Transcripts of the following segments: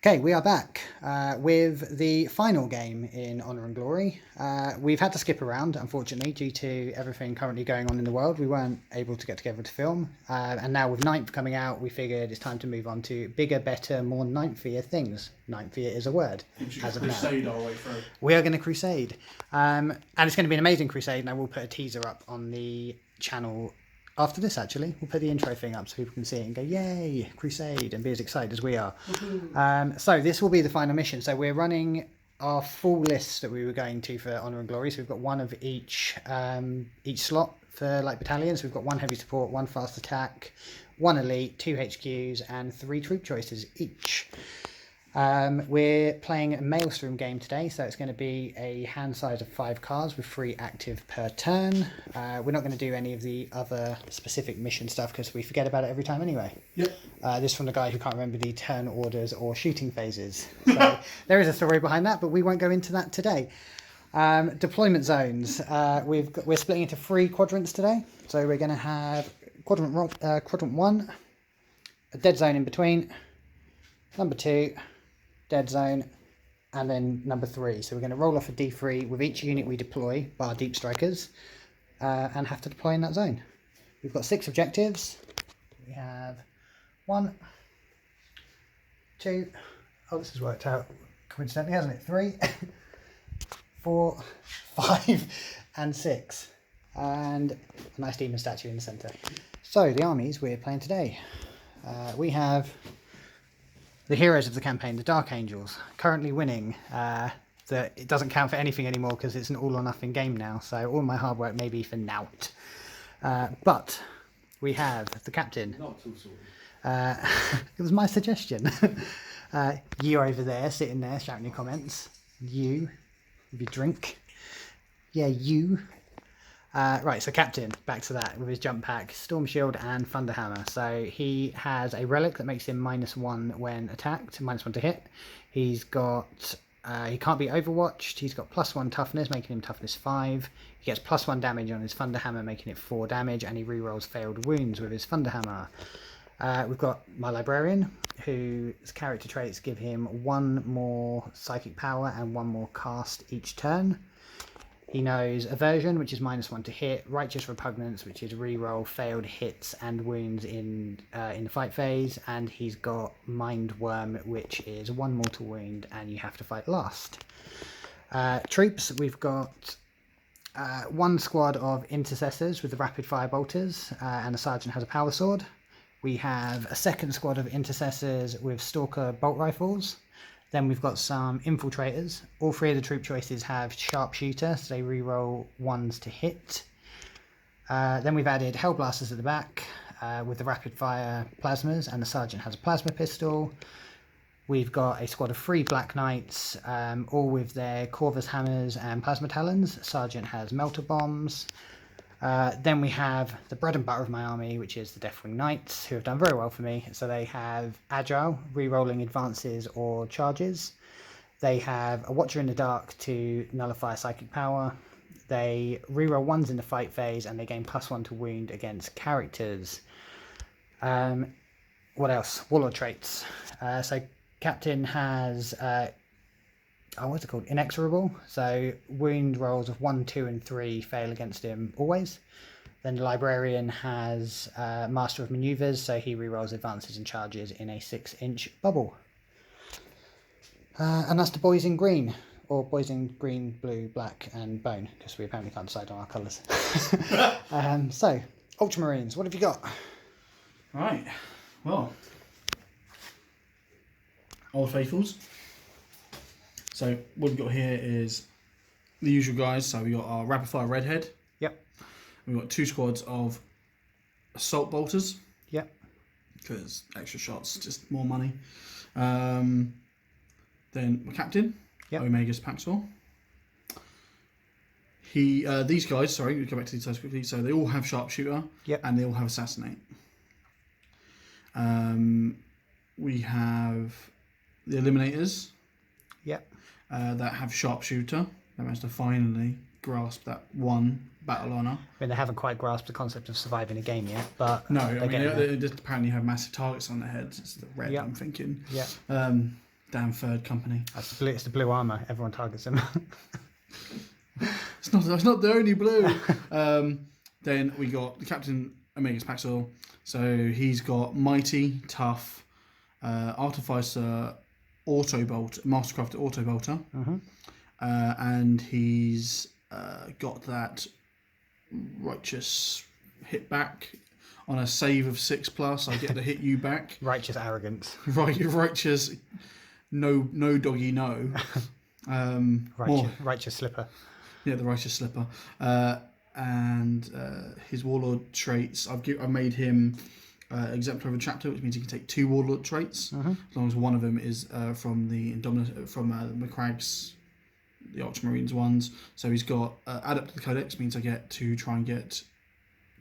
Okay, we are back with the final game in Honour and Glory. We've had to skip around, unfortunately, due to everything currently going on in the world. We weren't able to get together to film. And now with Ninth coming out, we figured it's time to move on to bigger, better, more Ninth-ier things. Ninth-ier is a word, as of now. Crusade our way through. We are going to crusade. And it's going to be an amazing crusade, and I will put a teaser up on the channel after this. Actually, we'll put the intro thing up so people can see it and go, yay, crusade, and be as excited as we are. So this will be the final mission. So we're running our full list that we were going to for Honour and Glory. So we've got one of each slot for like battalions. We've got one heavy support, one fast attack, one elite, 2 HQs, and 3 troop choices each. We're playing a Maelstrom game today, so it's going to be a hand size of 5 cards with 3 active per turn. We're not going to do any of the other specific mission stuff because we forget about it every time anyway. Yep. This from the guy who can't remember the turn orders or shooting phases. So there is a story behind that, but we won't go into that today. Deployment zones. We're splitting into 3 quadrants today. So we're going to have quadrant 1, a dead zone in between, number 2, dead zone, and then number 3. So we're going to roll off a D3 with each unit we deploy, bar deep strikers, and have to deploy in that zone. We've got 6 objectives. We have 1, 2, oh, this has worked out coincidentally, hasn't it? 3, 4, 5, and 6. And a nice demon statue in the centre. So the armies we're playing today. We have the heroes of the campaign, the Dark Angels, currently winning. It doesn't count for anything anymore because it's an all or nothing game now, so all my hard work may be for nout. But we have the captain. Not too sorted. It was my suggestion. You over there, sitting there, shouting your comments. You, with your drink. Yeah, you. Right, so captain, back to that with his jump pack, Storm Shield and Thunderhammer. So he has a relic that makes him -1 when attacked, -1 to hit. He's got, he can't be overwatched. He's got +1 toughness, making him toughness 5. He gets +1 damage on his Thunderhammer, making it 4 damage, and he rerolls failed wounds with his Thunderhammer. We've got my Librarian, whose character traits give him 1 more psychic power and 1 more cast each turn. He knows Aversion, which is -1 to hit, Righteous Repugnance, which is reroll failed hits and wounds in the fight phase, and he's got Mind Worm, which is 1 mortal wound, and you have to fight last. Troops, we've got 1 squad of Intercessors with the Rapid Fire Bolters, and the Sergeant has a Power Sword. We have a 2nd squad of Intercessors with Stalker Bolt Rifles. Then we've got some Infiltrators. All 3 of the troop choices have Sharpshooter, so they reroll 1s to hit. Then we've added Hellblasters at the back with the Rapid Fire Plasmas, and the Sergeant has a Plasma Pistol. We've got a squad of 3 Black Knights, all with their Corvus Hammers and Plasma Talons. Sergeant has Melter Bombs. Then we have the bread and butter of my army, which is the Deathwing Knights, who have done very well for me. So they have Agile, re-rolling advances or charges. They have a Watcher in the Dark to nullify psychic power. They re-roll 1s in the fight phase, and they gain +1 to wound against characters. What else? Warlord traits. So Captain has... what's it called? Inexorable. So wound rolls of 1, 2, and 3 fail against him always. Then the Librarian has Master of Maneuvers, so he rerolls advances and charges in a 6-inch bubble. And that's the boys in green, or boys in green, blue, black, and bone, because we apparently can't decide on our colours. So, Ultramarines, what have you got? Right, well, Old Faithfuls. So what we've got here is the usual guys. So we got our Rapid Fire Redhead. Yep. We've got 2 squads of Assault Bolters. Yep. Because extra shots, just more money. Then my captain, yep. Omega's Paxor. These guys, sorry, we'll go back to these guys quickly. So they all have Sharpshooter. Yep. And they all have Assassinate. We have the Eliminators. Yep. That have Sharpshooter. That managed to finally grasp that 1 battle honour. I mean, they haven't quite grasped the concept of surviving a game yet, but... No, I mean, they just apparently have massive targets on their heads. It's the red, yep. I'm thinking. Yeah. Damn third company. It's the blue armour. Everyone targets him. It's not the only blue. Then we got the Captain Omegas Paxil. So he's got Mighty, Tough, Artificer, Mastercraft Auto Bolter. And he's got that righteous hit back on a save of 6+. I get to hit you back. Righteous arrogance. Righteous. No doggy, no. Righteous slipper. Yeah, the righteous slipper. And his warlord traits. I've made him exemplar of a chapter, which means he can take 2 warlord traits, as long as one of them is from the McCragg's, the Ultramarines ones. So he's got add up to the codex, means I get to try and get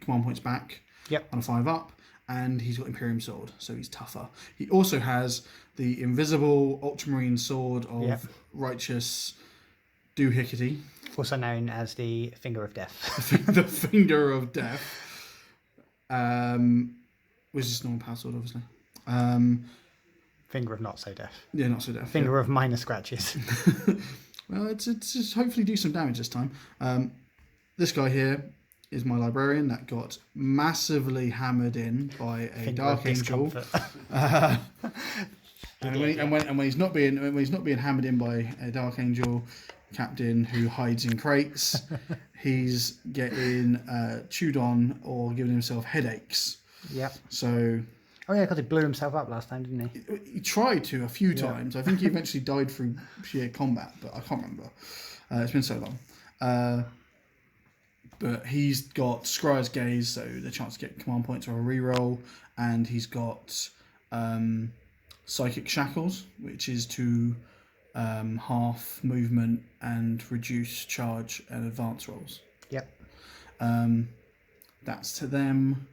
command points back. Yep. On a 5+, and he's got Imperium Sword, so he's tougher. He also has the invisible Ultramarine Sword of righteous doohickey. Also known as the Finger of Death. The Finger of Death. Which is normal power sword, obviously. Finger of Not So Death. Yeah, Not So Death. Finger of minor scratches. Well, it's just hopefully do some damage this time. This guy here is my librarian that got massively hammered in by a Finger Dark of Angel. And when he's not being hammered in by a Dark Angel captain who hides in crates, he's getting chewed on or giving himself headaches. Yep. So. Oh yeah, because he blew himself up last time, didn't he? He tried to a few times. I think he eventually died through sheer combat, but I can't remember. It's been so long. But he's got Scryer's Gaze, so the chance to get command points or a reroll, and he's got Psychic Shackles, which is to half movement and reduce charge and advance rolls. Yep. That's to them.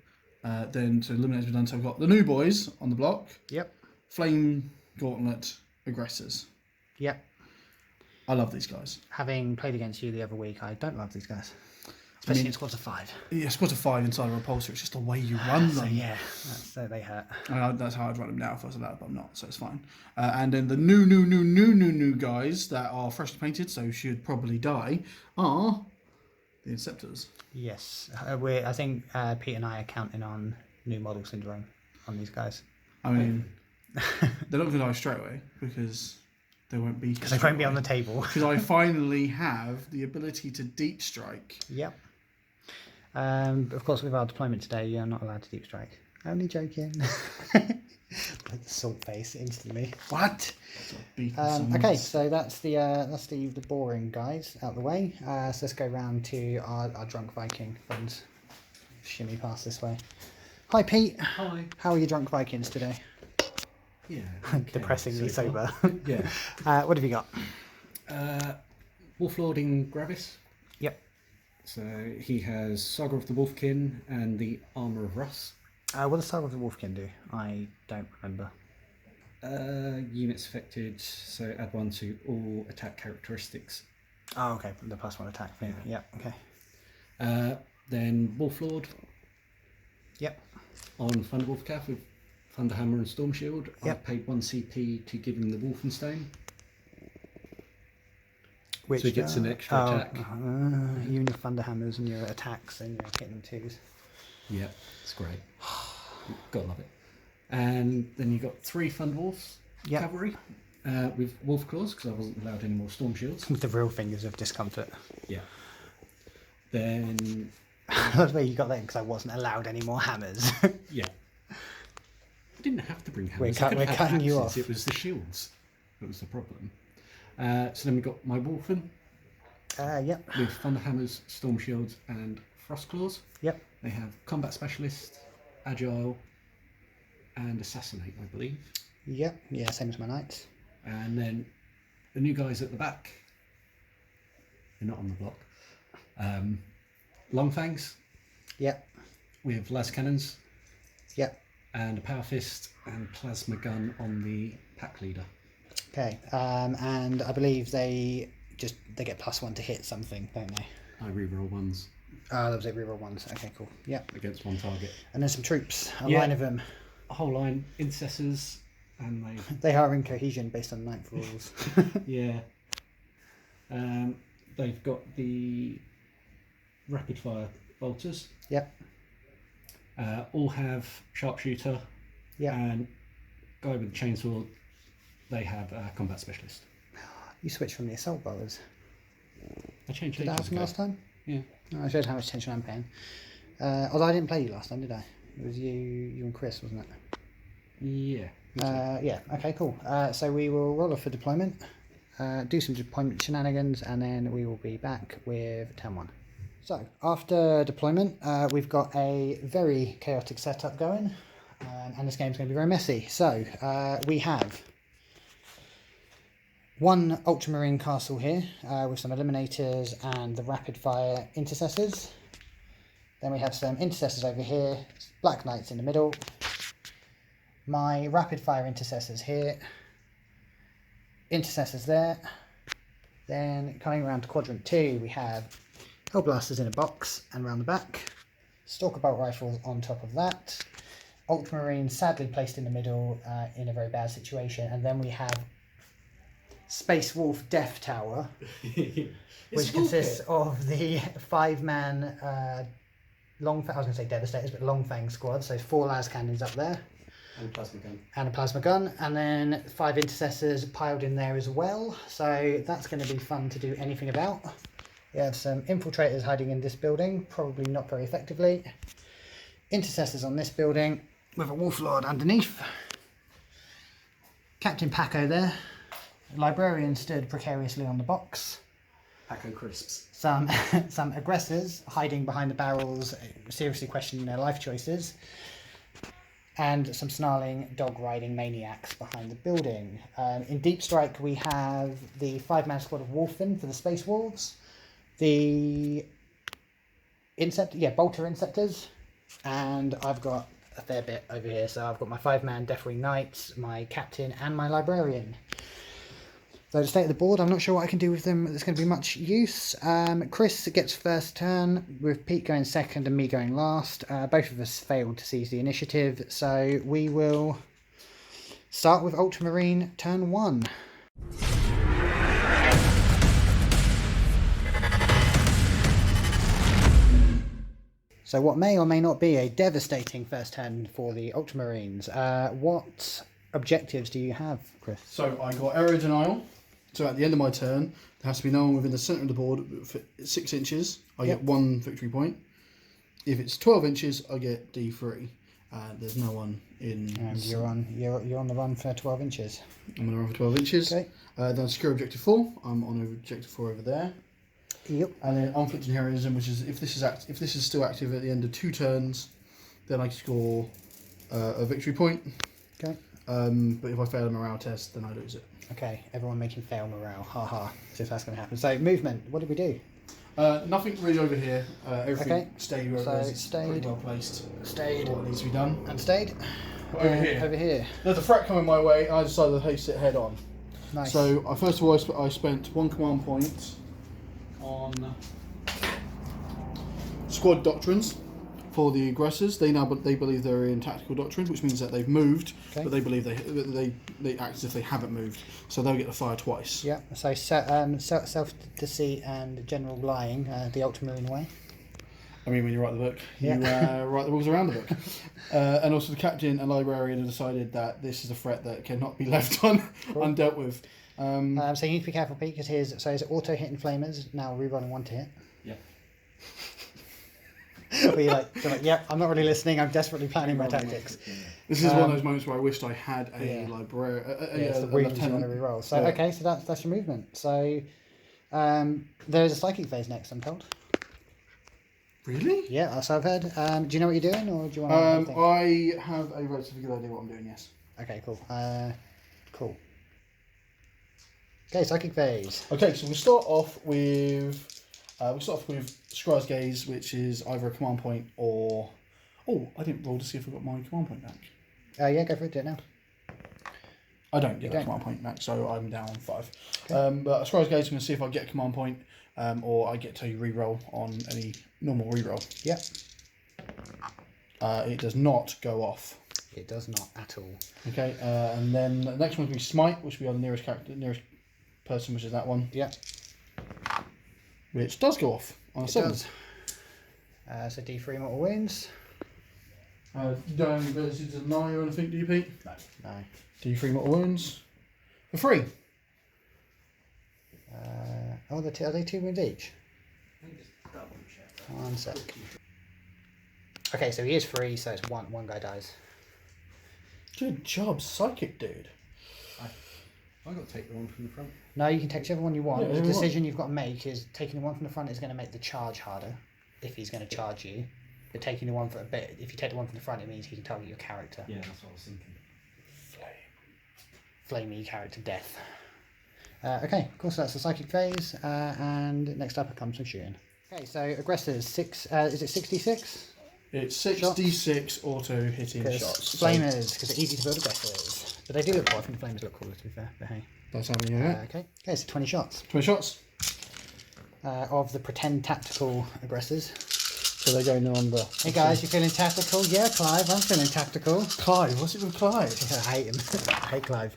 Then to eliminate done. So I've got the new boys on the block. Yep. Flame Gauntlet Aggressors. Yep. I love these guys. Having played against you the other week, I don't love these guys. Especially in squads of 5. Yeah, squads of 5 inside a repulsor. It's just the way you run them. So yeah, they hurt. That's how I'd run them now if I was allowed, but I'm not, so it's fine. And then the new guys that are freshly painted, so should probably die, are the Inceptors. Yes, I think Pete and I are counting on new model syndrome on these guys. I mean, they're not going to die straight away because they won't be. Because they won't be on the table. Because I finally have the ability to deep strike. Yep. Of course, with our deployment today, you're not allowed to deep strike. Only joking. Like the salt face instantly. What? Okay, so that's the boring guys out the way. So let's go round to our drunk Viking friends. Shimmy past this way. Hi, Pete. Hi. How are your drunk Vikings today? Yeah. Okay. Depressingly So sober. Yeah. What have you got? Wolflord in Gravis. Yep. So he has Saga of the Wolfkin and the Armour of Russ. What does Saga of the Wolfkin do? I don't remember. Units affected, so add 1 to all attack characteristics. Oh, okay. The +1 attack thing. Yeah. Yep. Okay. Then Wolflord. Yep. On Thunderwolfcath with Thunderhammer and Storm Shield. Yep. I paid 1 CP to give him the Wolfenstone. Which, so he gets an extra attack. You and your Thunderhammers and your attacks and your hitting 2s. Yeah, it's great. Gotta love it. And then you got 3 Thunderwolves cavalry with Wolf Claws because I wasn't allowed any more Storm Shields. The real fingers of discomfort. Yeah. Then That's where you got that because I wasn't allowed any more hammers. yeah, I didn't have to bring hammers. We're cutting you off. It was the shields that was the problem. So then we got my Wolfen. Yep. With Thunderhammers, Storm Shields, and Frost Claws. Yep. They have Combat Specialist, Agile, and Assassinate, I believe. Yep. Yeah, same as my knights. And then the new guys at the back. They're not on the block. Longfangs. Yep. With las cannons. Yep. And a power fist and plasma gun on the pack leader. Okay. And I believe they get +1 to hit something, don't they? I reroll 1s. Oh, that was it. Reroll 1s. Okay, cool. Yep. Against one target. And then some troops. A line of them. A whole line. Intercessors, and They are in cohesion based on ninth rules. yeah, they've got the rapid fire bolters. Yep. All have sharpshooter. Yep. And guy with the chainsaw, they have a combat specialist. You switched from the assault bowlers. I changed. Did that happen last time? Yeah. No, I showed how much attention I'm paying. Although I didn't play you last time, did I? It was you and Chris, wasn't it? Yeah. Yeah. Okay. Cool. So we will roll off for deployment, do some deployment shenanigans, and then we will be back with turn 1. So after deployment, we've got a very chaotic setup going, and this game's going to be very messy. So we have one Ultramarine castle here with some eliminators and the rapid fire intercessors. Then we have some intercessors over here, Black Knights in the middle. My rapid fire intercessors here, intercessors there. Then coming around to quadrant 2, we have Hellblasters in a box and around the back. Stalker bolt rifles on top of that. Ultramarines sadly placed in the middle in a very bad situation. And then we have Space Wolf Death Tower, which consists of the 5-man I was going to say Devastators, but Long Fang squad. So 4 las cannons up there. And a plasma gun. And a plasma gun. And then 5 intercessors piled in there as well. So that's going to be fun to do anything about. We have some infiltrators hiding in this building, probably not very effectively. Intercessors on this building with a Wolf Lord underneath. Captain Paco there. Librarian stood precariously on the box. Paco crisps. Some aggressors hiding behind the barrels, seriously questioning their life choices. And some snarling dog riding maniacs behind the building. In Deep Strike we have the 5-man squad of Wolfen for the Space Wolves. The Bolter Inceptors. And I've got a fair bit over here. So I've got my 5-man Deathwing Knights, my Captain and my Librarian. So the state of the board, I'm not sure what I can do with them. There's going to be much use. Chris gets first turn, with Pete going second and me going last. Both of us failed to seize the initiative, so we will start with Ultramarine turn 1. So what may or may not be a devastating first turn for the Ultramarines. What objectives do you have, Chris? So I got Area Denial. So at the end of my turn, there has to be no one within the centre of the board for 6 inches. I get 1 victory point. If it's 12 inches, I get D3. There's no one in. And you're on the run for 12 inches. I'm on the run for 12 inches. Okay. Then secure objective 4. I'm on objective 4 over there. Yep. And then Unflicting Heroism, which is if this is still active at the end of 2 turns, then I score a victory point. Okay. But if I fail a morale test, then I lose it. Okay, everyone making fail morale. Ha ha. See if that's going to happen. So, movement. What did we do? Nothing really over here. Everything stayed where it was. It's stayed. pretty well placed. Stayed. What needs to be done. And stayed. Over here. Over here. There's a threat coming my way. I decided to face it head on. Nice. So, first of all, I spent 1 command point on squad doctrines for the aggressors. They believe they're in tactical doctrines, which means that they've moved, but they believe they act as if they haven't moved, so they'll get to fire twice. Yeah. So self-deceit and general lying, the Ultramarine way. I mean, when you write the book, you write the rules around the book. And also, the captain and librarian have decided that this is a threat that cannot be left undealt with. So you need to be careful, Pete, because here's auto hitting flamers now rerolling 1 to hit. Yeah. But you're like, yep, I'm not really listening. I'm desperately planning my tactics. This is one of those moments where I wished I had a librarian. It's the wounds you want to reroll. So okay, so that's your movement. So there is a psychic phase next, I'm told. Really? Yeah, so I've heard. Do you know what you're doing, or do you want to? I have a relatively good idea what I'm doing. Yes. Okay, cool. Cool. Okay, psychic phase. Okay, so we start off with Scry's Gaze, which is either a command point or. Oh, I didn't roll to see if I got my command point back. Yeah, go for it. Do it now. I don't get a command point back, so I'm down 5. Okay. But Scry's Gaze, I'm going to see if I get a command point, or I get to re-roll on any normal re-roll. Yep. It does not go off. It does not at all. Okay, and then the next one will be Smite, which will be our nearest character, nearest person, which is that one. Yeah. Which does go off on a 7. Does. So D3 mortal wounds. You don't have any ability to deny or anything, do you, Pete? No. D3 mortal wounds. For free. Are they 2 wounds each? I think it's double check. 1 sec. Okay, so he is free, so it's one guy dies. Good job, psychic dude. I got to take the one from the front. No, you can take whichever one you want. Yeah, The decision you've got to make is taking the one from the front is going to make the charge harder, if he's going to charge you. But taking the one for a bit, if you take the one from the front, it means he can target your character. Yeah, that's what I was thinking. Flamey character death. Okay, cool, so that's the psychic phase, and next up it comes with shooting. Okay, so aggressors, is it 66? It's 6d6 auto hitting shots. Flamers, because they're easy to build aggressors. But they do look cool. I think the flamers look cooler, to be fair, but hey. That's how many you get. Okay, so 20 shots. 20 shots. Of the pretend tactical aggressors. So they're going on the... Hey guys, you feeling tactical? Yeah, Clive, I'm feeling tactical. Clive, what's it with Clive? I hate him. I hate Clive.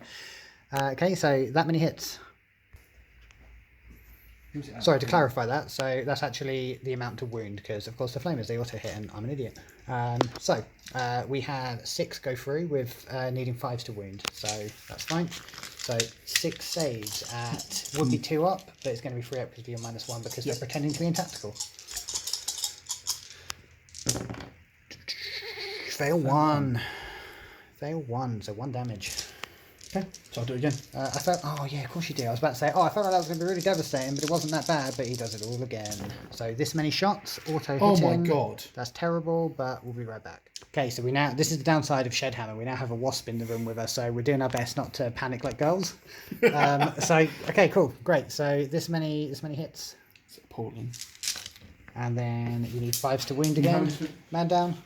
Okay, so that many hits. Sorry, to clarify that, so that's actually the amount to wound, because of course the flamers, they auto hit and I'm an idiot. So we had 6 go through with needing 5s to wound, so that's fine. So 6 saves at, would be 2 up, but it's going to be 3 up because you're -1 because they're pretending to be in tactical. Fail 1. Fail 1, so 1 damage. Okay, so I'll do it again. I felt, oh yeah, of course you did. I was about to say, I felt like that was going to be really devastating, but it wasn't that bad, but he does it all again. So this many shots, auto hitting. Oh my god. That's terrible, but we'll be right back. Okay, so this is the downside of Shed Hammer. We now have a wasp in the room with us, so we're doing our best not to panic like girls. Okay, cool, great. So this many hits. It's appalling. And then you need 5s to wound again. Man down.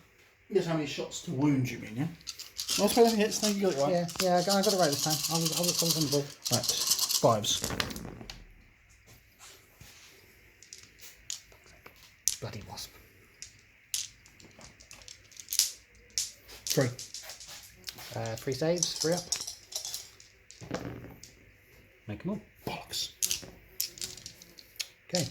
Yes, how many shots to wound you mean, yeah? Well, I suppose hits, no, you got it right. Yeah, I got it right this time. I was on the ball. Right, 5s. Bloody wasp. 3. 3 saves, 3 up. Make them all. Bollocks.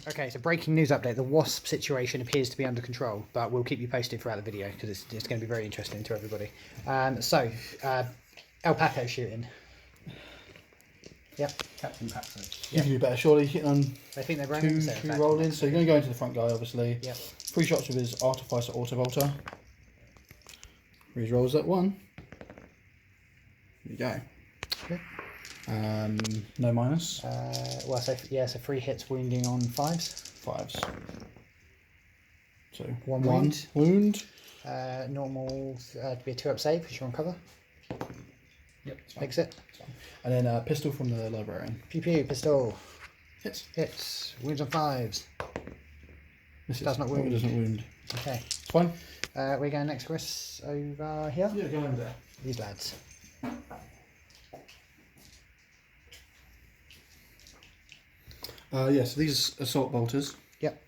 Okay, so breaking news update. The wasp situation appears to be under control, but we'll keep you posted throughout the video because it's going to be very interesting to everybody. Alpaca shooting. Yep. Captain Paxo. You can do better, surely. Hitting on I think they're 2 rolling. So you're going to go into the front guy, obviously. Yep. 3 shots with his Artificer Autobolter. He rolls at 1. There you go. Okay. No minus. So 3 hits wounding on 5s. 5s. So 1 wound. Wound. Normal to be a 2 up save because you're on cover. Yep. Makes it. And then pistol from the librarian. Pew pew, pistol. Hits. Wounds on 5s. This does not wound. It doesn't wound. Okay. It's fine. We're going next, Chris, over here. Yeah, go over there. These lads. So these assault bolters. Yep.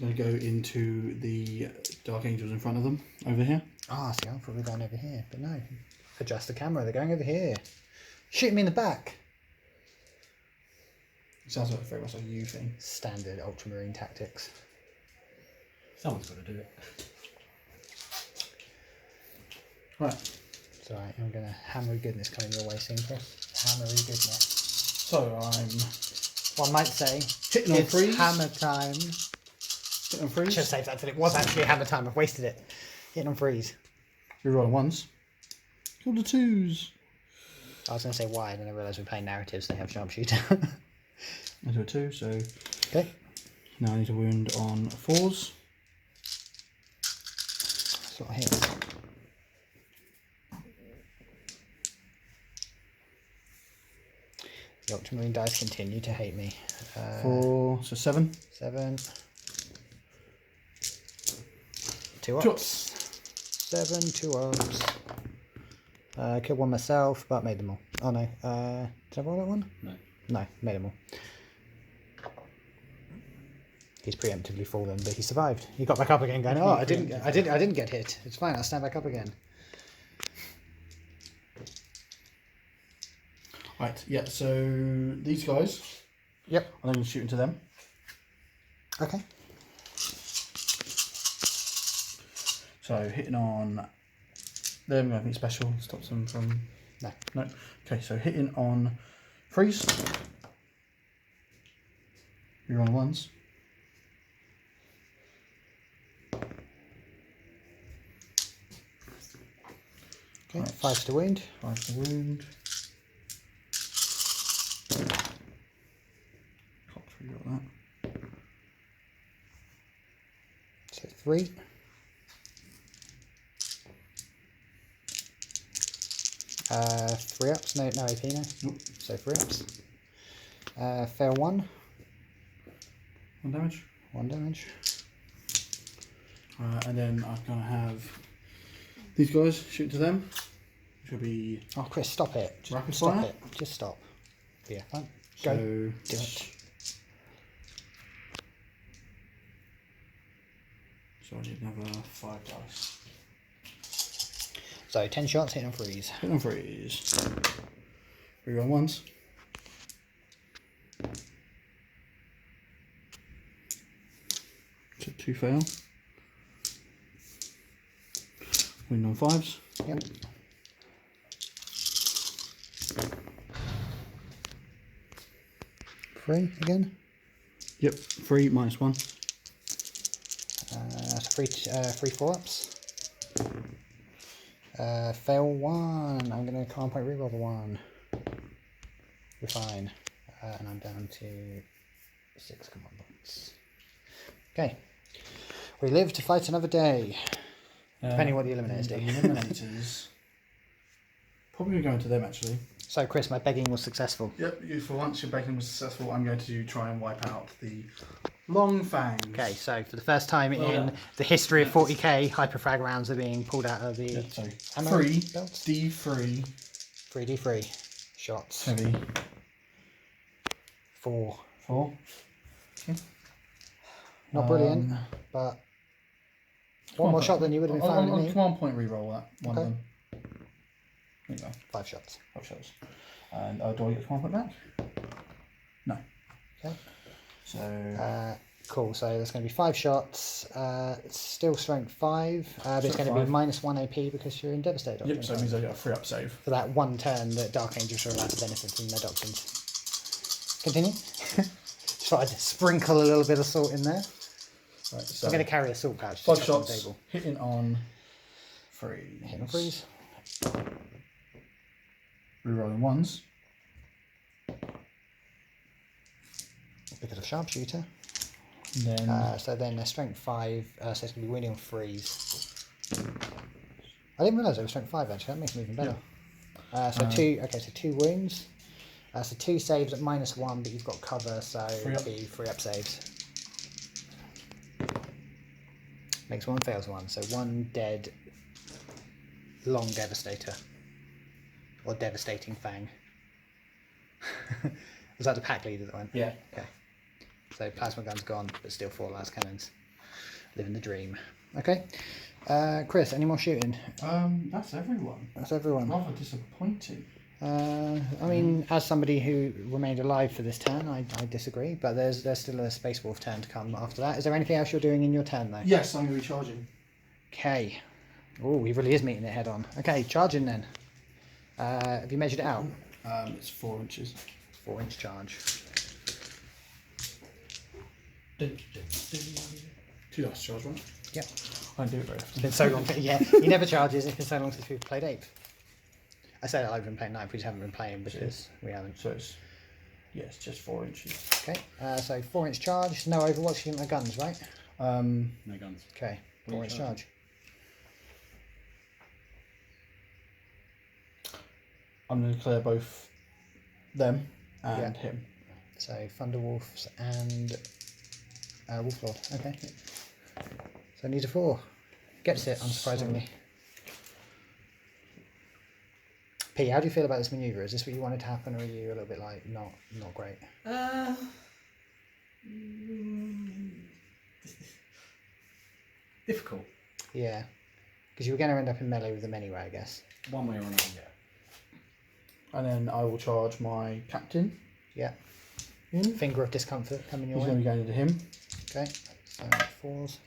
I'm going to go into the Dark Angels in front of them, over here. See, I'm probably going over here, but no. Adjust the camera, they're going over here. Shoot me in the back. It sounds like very much like a you thing. Standard Ultramarine tactics. Someone's got to do it. Right. It's alright, I'm going to hammery goodness coming your way soon, Chris. Hammery goodness. So I'm One might say, hitting on it's 3s. hammer time. Hitting on 3s. Should have saved that until it was actually hammer time. I've wasted it. Hitting on 3s. Rerolling 1s. Kill the 2s. I was going to say why, and then I realised we're playing narratives, they have sharpshooter. I do a 2, so Okay. now I need to wound on 4s. Sort of hits. The Ultramarine dice continue to hate me. 4, so 7. 7. 2 ups. 2 ups. 7, 2 ups. Killed one myself, but made them all. Oh no. Did I roll that one? No. No, made them all. He's preemptively fallen, but he survived. He got back up again, going, "Oh, I didn't get hit. It's fine. I'll stand back up again." Right, yeah, so these guys, Yep. I'm going to shoot into them. Okay. So hitting on them, nothing special, stops them from... No. No. Okay, so hitting on freeze. You're on ones. Okay, Right. 5 to wound. 5 to wound. Can't reroll that. So 3. Three ups, no AP, no. Nope. So 3 ups. Fail 1. 1 damage. 1 damage. And then I'm going to have these guys shoot to them, which will be... Oh, Chris, stop it. Just Rapid stop fire? it. Just stop. Yeah, fine. Go. So, Do it. so I need another 5 dice. So 10 shots, hit on freeze. Hit on freeze. Reroll ones. So 2 fail. Win on 5s. Yep. Three again. Yep, 3 minus 1. So three 4 ups. Fail 1. I'm going to command point reroll the 1. We're fine. And I'm down to 6 command points. Okay. We live to fight another day. Depending what the eliminators do. The eliminators. Probably going to them actually. So, Chris, my begging was successful. Yep, for once your begging was successful, I'm going to try and wipe out the long fangs. Okay, so for the first time in the history of 40k, hyperfrag rounds are being pulled out of the Yeah, so ammo 3 belts. D3 3d3 shots. heavy. 4. 4. Not brilliant, but one more shot than you would have been fine with On me. command point reroll that one Okay. of them. There you go. 5 shots. 5 shots. And do I get the command point back? No. Okay. So Cool, so that's going to be 5 shots. Still strength 5, but it's Strength going to be 5. minus 1 AP because you're in Devastator. yep, so it means I get a 3 up save. For that one turn that Dark Angels are allowed to benefit from their doctrines. Continue. Just thought I'd sprinkle a little bit of salt in there. Right, so I'm going to carry a salt pouch. 5 just on the shots, table. hitting on 3. Hit and freeze. Rerolling ones. Because of sharpshooter. And then So then they're strength 5, so it's going to be winning on freeze. I didn't realise it was strength 5 actually, that makes me even better. So 2 wounds. So 2 saves at minus 1, but you've got cover, so 3 up saves. Makes 1, fails 1, so 1 dead, long Devastator. Or Devastating Fang. Was that the pack leader that went? yeah. Okay. So plasma gun's gone, but still 4 las cannons. Living the dream. Okay. Chris, any more shooting? That's everyone. That's everyone. Rather disappointing. I mean, as somebody who remained alive for this turn, I disagree, but there's still a Space Wolf turn to come after that. Is there anything else you're doing in your turn, though? Yes, I'm going to be charging. Okay. Oh, he really is meeting it head on. Okay, charging then. Have you measured it out? It's 4 inches. 4-inch charge. 2 dice charge, right? Yep. I don't do it very It's often. been so long. Yeah, he never charges. It's been so long since we've played 8th. I say that I've been playing 9th, we just haven't been playing because we haven't. So it's, yeah, it's just 4 inches. Okay, so 4-inch charge. No Overwatch, no guns, right? No guns. Okay, What are you 4-inch charge. I'm going to clear both them and Yeah. him. So Thunderwolves and Wolflord. Okay. So needs a 4. Gets it, unsurprisingly. P, how do you feel about this manoeuvre? Is this what you wanted to happen, or are you a little bit like not great? Difficult. Yeah, because you were going to end up in melee with them anyway, I guess. One way or another, yeah. And then I will charge my captain. Yeah. In. Finger of discomfort coming your He's way. going to be going into him. Okay. So 4s.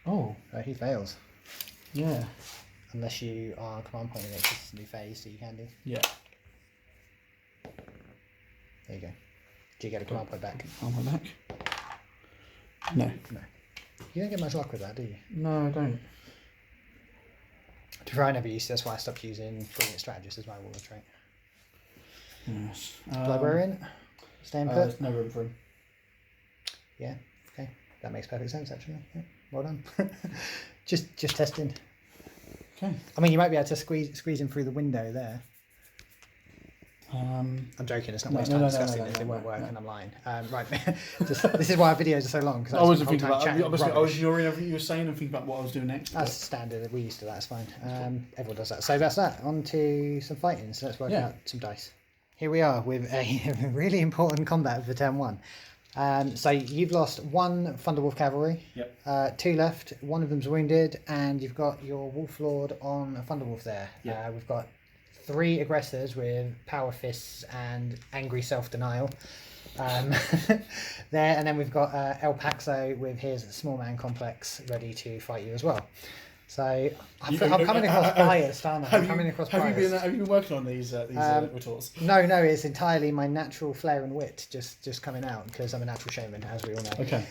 Oh. He fails. Yeah. Unless you are command point against this new phase, so you can do. Yeah. There you go. Do you get a command point back? Command point back. No. No. You don't get much luck with that, do you? No, I don't. To be fair, I never used to, that's why I stopped using Brilliant Strategist as my warlord trait. Yes. Librarian? Staying put? There's no room for him. Yeah, okay. That makes perfect sense, actually. Yeah. Well done. just testing. Okay. I mean, you might be able to squeeze him through the window there. I'm joking. It's not waste time discussing this. It won't work, and I'm lying. Right. This is why our videos are so long. Because I wasn't thinking about. I was ignoring everything you were saying and thinking about what I was doing next. That's standard. We're used to that. It's fine. Everyone does that. So that's that. On to some fighting. So let's work out some dice. Here we are with a really important combat for turn 1. So you've lost 1 Thunderwolf Cavalry. Yep. 2 left. 1 of them's wounded, and you've got your Wolf Lord on a Thunderwolf there. Yep. We've got 3 aggressors with power fists and angry self-denial there, and then we've got El Paxo with his small man complex ready to fight you as well. So I'm coming across biased, aren't I? Have you been working on these retorts? No, it's entirely my natural flair and wit just coming out because I'm a natural showman, as we all know. Okay.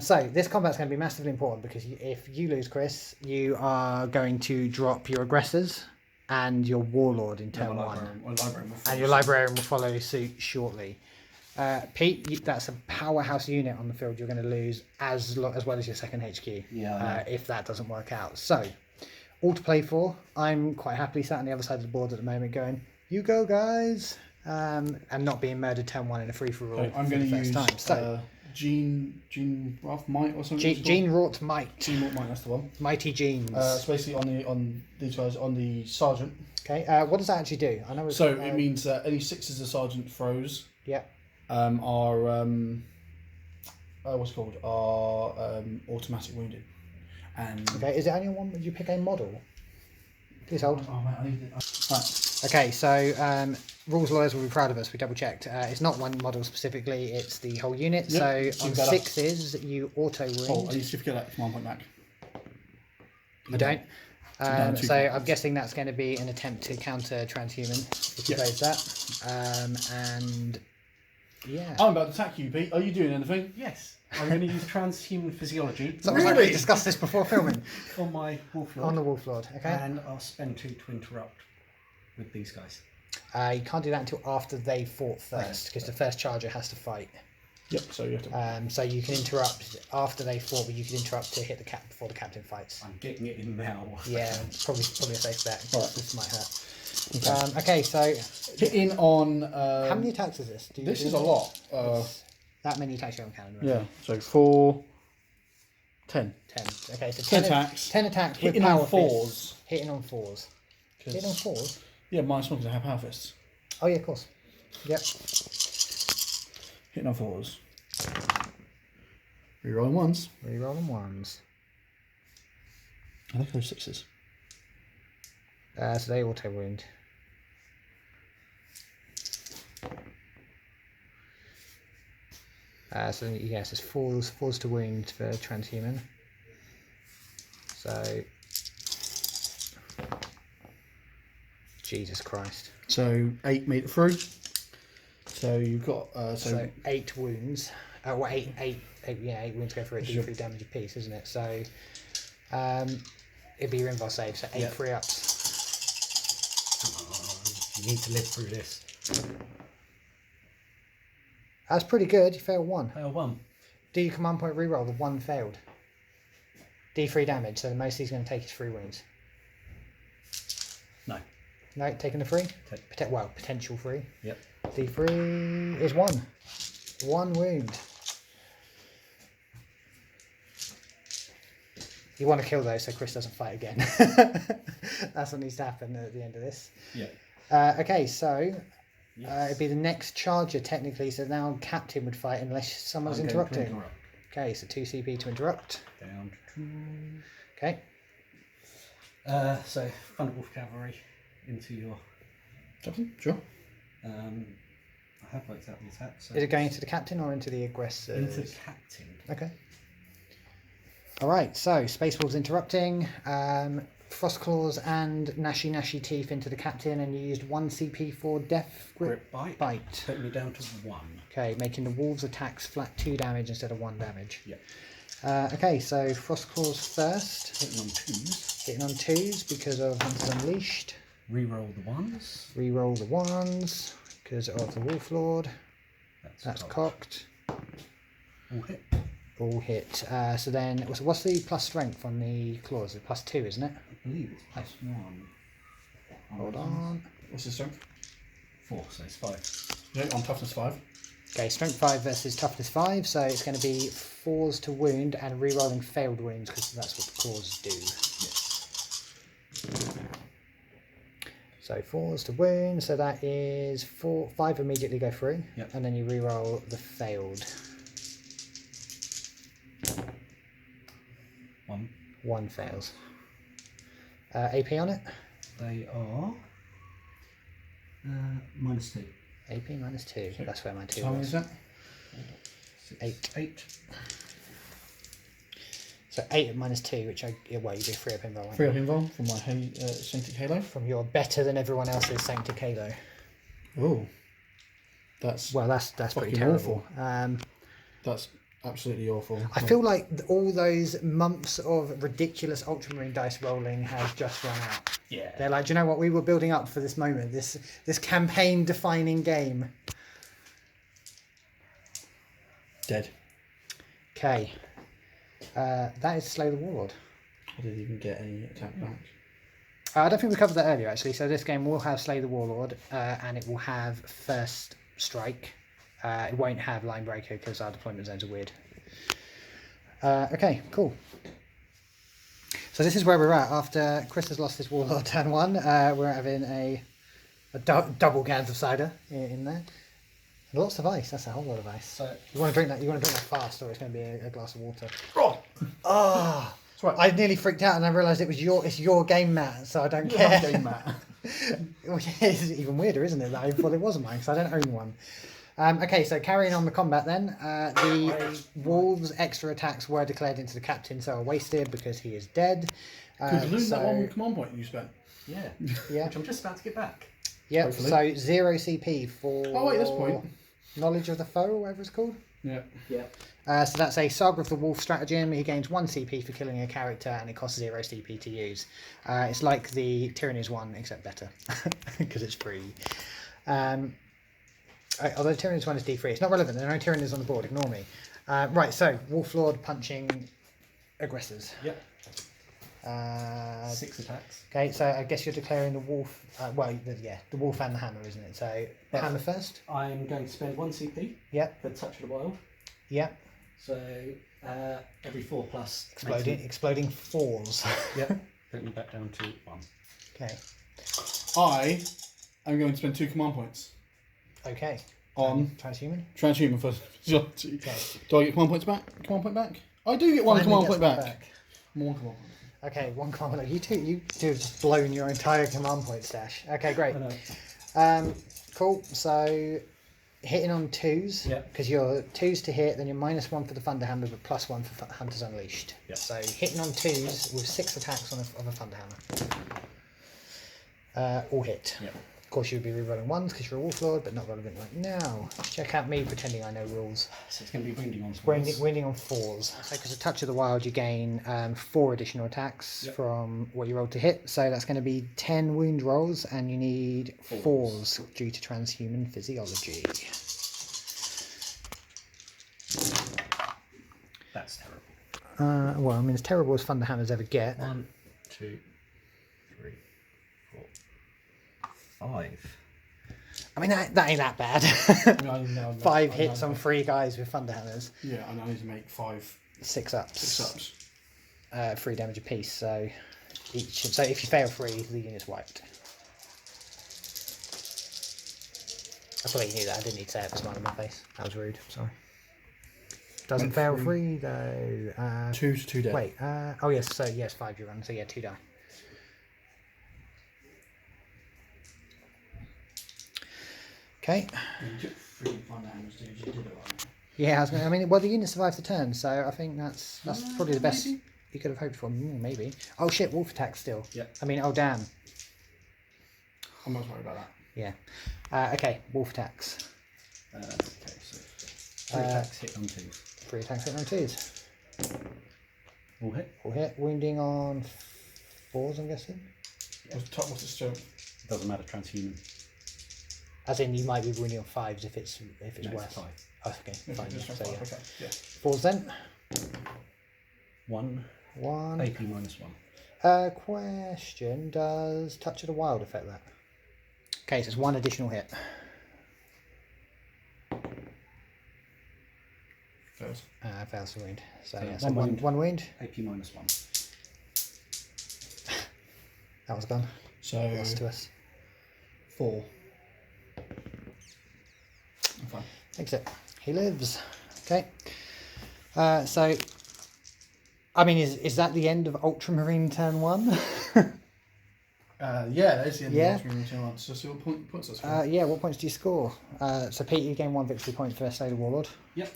So this combat's going to be massively important because if you lose, Chris, you are going to drop your aggressors and your warlord in turn 1, and your librarian will follow suit shortly. Pete, that's a powerhouse unit on the field you're going to lose as well as your second HQ. If that doesn't work out. So, all to play for. I'm quite happily sat on the other side of the board at the moment going, you go guys, and not being murdered turn 1 in a free-for-all. Okay, I'm going to use time. So, Gene Rough Might or something. Gene Wrought Might. Gene Wrought Might, that's the one. Mighty Genes. It's basically on these guys on the sergeant. Okay. What does that actually do? I know. It means that any 6s the sergeant throws. Yeah. Are what's it called? Are automatic wounded. And okay. Is it only one? Would you pick a model? Please hold. Oh mate, I need it. Right. Okay, so rules lawyers will be proud of us. We double checked. It's not one model specifically; it's the whole unit. Yep. So on 6s, you auto wound. Oh, I need to get that command point back. You don't. So I'm guessing that's going to be an attempt to counter transhuman if you plays that. And yeah, I'm about to attack you, Pete. Are you doing anything? Yes. I'm going to use transhuman physiology. So like we discussed this before filming. On my Wolf Lord. On the Wolf Lord, okay. And I'll spend 2 to interrupt with these guys. You can't do that until after they fought first, because the first charger has to fight. Yep. So you have to. So you can interrupt after they fought, but you can interrupt to hit the cap before the captain fights. I'm getting it in now. Yeah, probably a safe bet. Right. This might hurt. Okay, so hitting on. How many attacks is this? This is a lot. That many attacks you on cannon, right? Yeah. So 4, 10. 10. Okay, so 10 attacks. 10 attacks hitting with power on 4s. fists. Hitting on 4s. Hitting on 4s? Yeah, minus 1 because I have power fists. Oh yeah, of course. Yep. Hitting on 4s. Rerolling 1s. Rerolling 1s. I think those 6s. So they auto wound. So yes, it's falls to wound for transhuman. So Jesus Christ. So 8 made it through. So you've got so 8 wounds. Well, 8 wounds go for a D3 damage apiece, isn't it? So it'd be your invar save. So 8 free ups. You need to live through this. That's pretty good. You failed 1. Fail 1. Do your command point reroll. The 1 failed. D3 damage. So the most he's going to take is 3 wounds. No. No, taking the 3. Potential 3. Yep. D3 is 1. 1 wound. You want to kill those so Chris doesn't fight again. That's what needs to happen at the end of this. Yeah. Okay, so it'd be the next charger technically. So now Captain would fight unless someone's interrupting. Okay, so 2 CP to interrupt. Down to 2. Okay. So Thunderwolf Cavalry into your Captain, sure. I have worked out the attack. So Is it going into the captain or into the aggressor? into the captain? Okay. All right. So Space Wolves interrupting. Frost Claws and Nashi Teeth into the captain, and you used 1 CP for Death Grip Bite. Taking me down to 1. Okay, making the wolves' attacks flat 2 damage instead of 1 damage. Yep. Okay, so Frost Claws first. Hitting on 2s. Hitting on 2s because of Hunters Unleashed. Reroll the 1s. Reroll the 1s because of the Wolf Lord. That's cocked. All hit. All hit. So then, what's the plus strength on the claws? It's plus 2, isn't it? I believe it's plus 1. Hold on. What's the strength? 4, so it's 5. Yeah, on toughness 5. Okay, strength 5 versus toughness 5, so it's going to be 4s to wound and re-rolling failed wounds because that's what the claws do. Yes. So 4s to wound, so that is 5 immediately go through, Yep. and then you re-roll the failed. 1. 1 fails. AP on it? They are -2. AP minus 2. That's where my 2 How many was. is that? 8. 8. So 8 minus 2, which you do 3 up invul. 3 up invul from my Sanctic Halo. From your better than everyone else's Sanctic Halo. Oh. That's That's pretty fucking terrible. That's absolutely awful. I feel like all those months of ridiculous Ultramarine dice rolling has just run out. Yeah. They're like, do you know what? We were building up for this moment, this campaign-defining game. Dead. Okay. That is Slay the Warlord. I didn't even get any attack back. I don't think we covered that earlier, actually. So this game will have Slay the Warlord, and it will have First Strike. It won't have Line Breaker because our deployment zones are weird. Okay, cool. So this is where we're at. After Chris has lost his Warlord turn 1, we're having a double cans of cider in there. And lots of ice. That's a whole lot of ice. So You want to drink that? You want to drink that fast, or it's going to be a glass of water. Oh! Oh, That's right. I nearly freaked out, and I realised it's your game, Matt. So I don't care. Game, Matt. It's even weirder, isn't it? That I thought it wasn't mine because I don't own one. Okay, so carrying on the combat then, the wolves' extra attacks were declared into the captain, so are wasted because he is dead. Could you lose that one command point you spent? yeah. Yeah. Which I'm just about to get back. Yep. Hopefully. So 0 CP for. Oh wait, this point. Knowledge of the foe, or whatever it's called. Yeah. Yeah. So that's a Saga of the Wolf stratagem. He gains 1 CP for killing a character, and it costs 0 CP to use. It's like the Tyranny's one, except better, because it's free. Although Tyranny's one is D3, it's not relevant. There are no Tyrannies on the board. Ignore me. Right. So Wolf Lord punching aggressors. Yep. 6 6 attacks. Okay, so I guess you're declaring the wolf. The wolf and the hammer, isn't it? So Yeah. hammer first. I'm going to spend 1 CP Yep. for Touch of the Wild. Yep. So every 4 plus. Exploding fours. Yep. Bring me back down to 1. Okay. I am going to spend 2 command points Okay. on Transhuman. Transhuman for Agility. Do I get command points back? Command point back? I do get 1 Finally command gets point one back. 1 command point. Okay, 1 command point. You two have just blown your entire command point stash. Okay, great. I know. Cool. So hitting on 2s. Yep. Because you're 2s to hit, then you're -1 for the Thunderhammer, but +1 for Hunters Unleashed. Yep. So hitting on 2s with 6 attacks on a Thunderhammer. All hit. Yep. Of course, you'd be rerolling 1s because you're a Wolf Lord, but not relevant right now. Check out me pretending I know rules. So it's going to be winding on 4s. Winding on 4s. So because of Touch of the Wild, you gain 4 additional attacks Yep. from what you rolled to hit. So that's going to be 10 wound rolls, and you need 4s due to transhuman physiology. That's terrible. Well, I mean, as terrible as Thunderhammers ever get. 1, 2, 3, 4, 5. I mean, that ain't that bad. No, 5 hits on 3 guys with Thunderhammers. Yeah, and I need to make 5 6 ups. 6 ups. 3 damage apiece. So if you fail 3, the unit's wiped. I thought you knew that. I didn't need to say it. Smile on my face. That was rude. Sorry. Doesn't Went fail 3. 3 though. 2 to 2 dead. Wait. Oh yes. So yes, 5 you run. So yeah, 2 die. Okay. You took 3 fun damage, dude. You did it right. Yeah, I mean, well, the unit survived the turn, so I think that's probably the best maybe. you could have hoped for. Maybe. Oh shit, wolf attack still. Yeah. I mean, oh damn. I'm not worried about that. Yeah. Okay, wolf attacks. Okay, so 3 attacks hit on 2s. 3 attacks hit on 2s. All hit. All hit. Wounding on 4s, I'm guessing. What's the strength? Doesn't matter, transhuman. As in, you might be wounding on 5s if it's No, worse. it's 5. Oh, okay, fine. Just So, strength yeah. 5, okay. Yeah. 4s then. 1. 1. AP -1. Question: does Touch of the Wild affect that? Okay, so it's 1 additional hit. Fails. Fails to wound. So So yeah, one wound. one wound. AP -1. That was gone. So Lost to us. 4. I'm fine. Exit. He lives. Okay. So, I mean, is that the end of Ultramarine turn 1? Yeah, that's the end Yeah. of the last round. So see what points that's for. Yeah, what points do you score? So Pete, you gain 1 victory point for Slay the Warlord. Yep.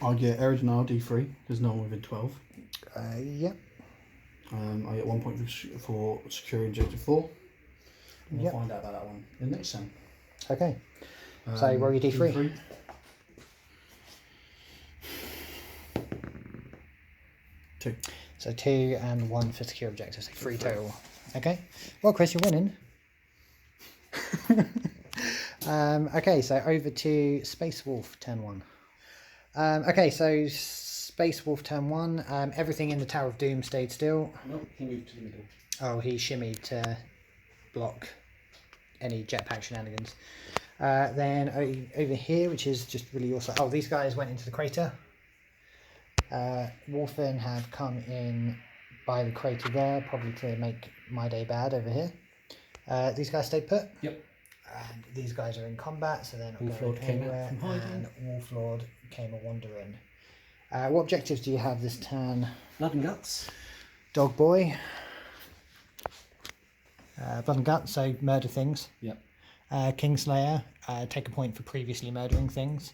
I get Original D3 because no one within 12. Yep. I get 1 point for securing objective 4. We'll Yep. find out about that one in the next turn. Okay. So roll your D3. 2. So 2 and 1 for secure objectives, so 3 total. Okay. Well, Chris, you're winning. Okay, so over to Space Wolf turn 1. Okay, so Space Wolf turn 1. Everything in the Tower of Doom stayed still. Nope, he moved to the middle. Oh, he shimmied to block any jetpack shenanigans. Then over here, which is just really your side. Oh, these guys went into the crater. Warfen have come in by the crater there, probably to make my day bad over here. These guys stayed put. Yep. And these guys are in combat, so they're not Wolf going Lord came out anywhere. from hiding. And Wolflord came a wandering. What objectives do you have this turn? Blood and guts. Dog Boy. Blood and Guts, so murder things. Yep. Kingslayer, take a point for previously murdering things.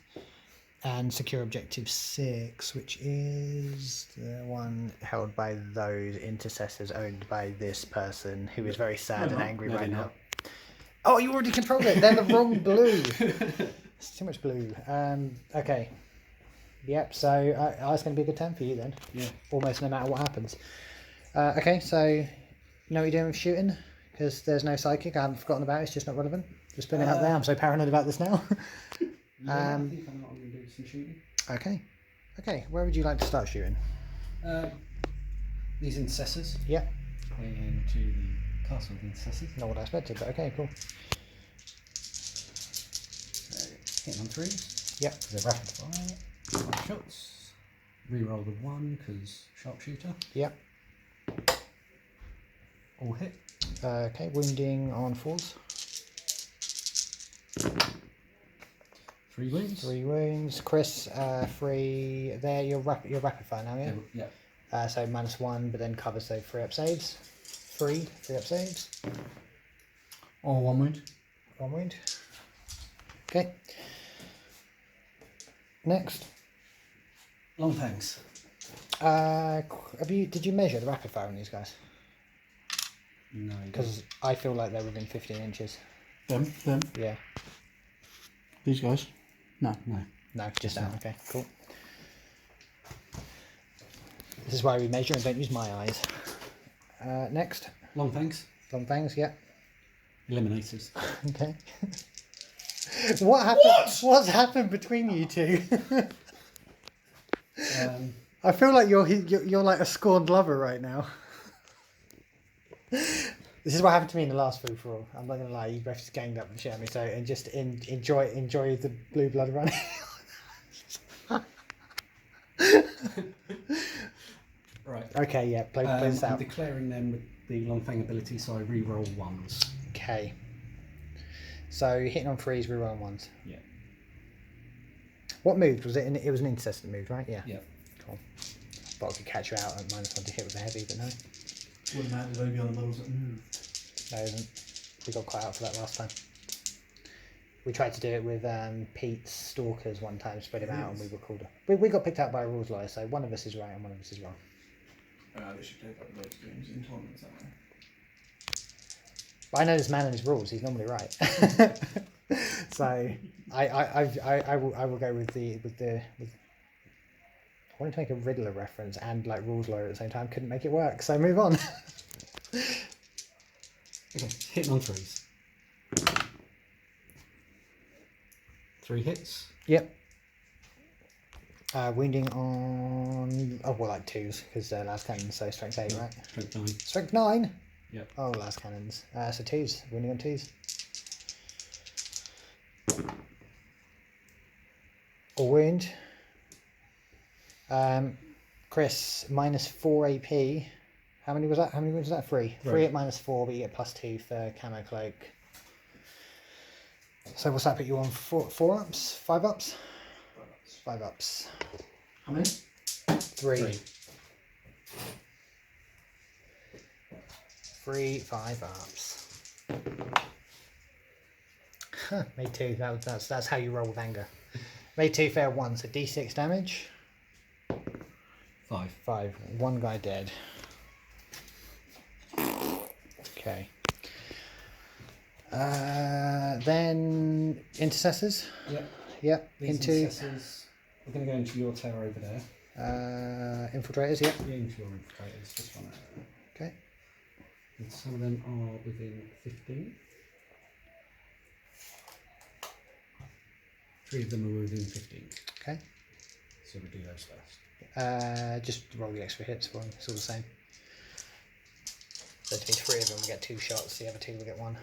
And secure objective 6, which is the one held by those intercessors owned by this person who is very sad and angry right now. Oh, you already controlled it. They're the wrong blue. It's too much blue. Okay. Yep, so it's going to be a good turn for you then. Yeah. Almost no matter what happens. Okay, so you know what you're doing with shooting? Because there's no psychic. I haven't forgotten about it. It's just not relevant. Just putting it out there. I'm so paranoid about this now. Yeah, I think I know what I'm going to do some shooting. Okay. Okay, where would you like to start shooting? These intercessors. Yep. Into the castle of intercessors. Not what I expected, but okay, cool. So, hitting on 3s. Yep. They're rapid fire. 5 shots. Reroll the 1 because sharpshooter. Yep. All hit. Okay, wounding on 4s. 3 wounds. 3 wounds. Chris, 3 there. You're rapid fire now, yeah? Yeah. So -1, but then covers those 3 up saves. 3 up saves. Oh, 1 wound. 1 wound. Okay. Next. Long tanks. Did you measure the rapid fire on these guys? No. Because I feel like they're within 15 inches. Them. Yeah. These guys. No. No, just that. Okay, cool. This is why we measure and don't use my eyes. Next. Long tanks. Long fangs, yeah. Eliminators. Okay. What happened? What's happened between you two? I feel like you're like a scorned lover right now. This is what happened to me in the last free for all. I'm not gonna lie, you both just ganged up and shit at me. So and just enjoy the blue blood running. Right. Okay, yeah, play this I'm out. declaring them with the long fang ability, so I re-roll 1s. Okay. So hitting on 3s, reroll 1s. Yeah. What moved? Was it? It was an intercessor that moved, right? Yeah. Yeah. Cool. Thought I could catch you out at -1 to hit with a heavy, but no. Wouldn't matter, there's only the other models that move. No, it isn't. We got caught out for that last time. We tried to do it with Pete's Stalkers one time, spread him out, and we were called. We got picked out by a rules lawyer, so one of us is right and one of us is wrong. They should play like loads of games in tournaments, don't they? But I know this man and his rules. He's normally right. So I will go with I wanted to make a Riddler reference and like rules lawyer at the same time. Couldn't make it work. So move on. Okay, hitting on 3s. 3 hits. Yep. Wounding on like 2s because last cannon, so strength 8, right? Strength 9. Strength 9. Yep. Oh, last cannons. So 2s. Wounding on 2s. Or wound. Chris, -4 AP. How many was that? How many was that? 3. 3 at -4, but you get +2 for camo cloak. So what's that put you on? 4 ups? 5 ups? 5 ups. How many? 3. 3 5 ups. Made 2. That's how you roll with anger. Made 2, fair 1. So D6 damage. 5. 5. 1 guy dead. Okay. Then intercessors. Yep. Yep. These Into intercessors, we're going to go into your tower over there. infiltrators. Yep. Yeah, into your infiltrators. Just one. Okay. And some of them are within 15. 3 of them are within 15. Okay. So we do those first. Just roll the extra hits for them. It's all the same. So to be 3 of them, we get 2 shots. The other 2 will get 1.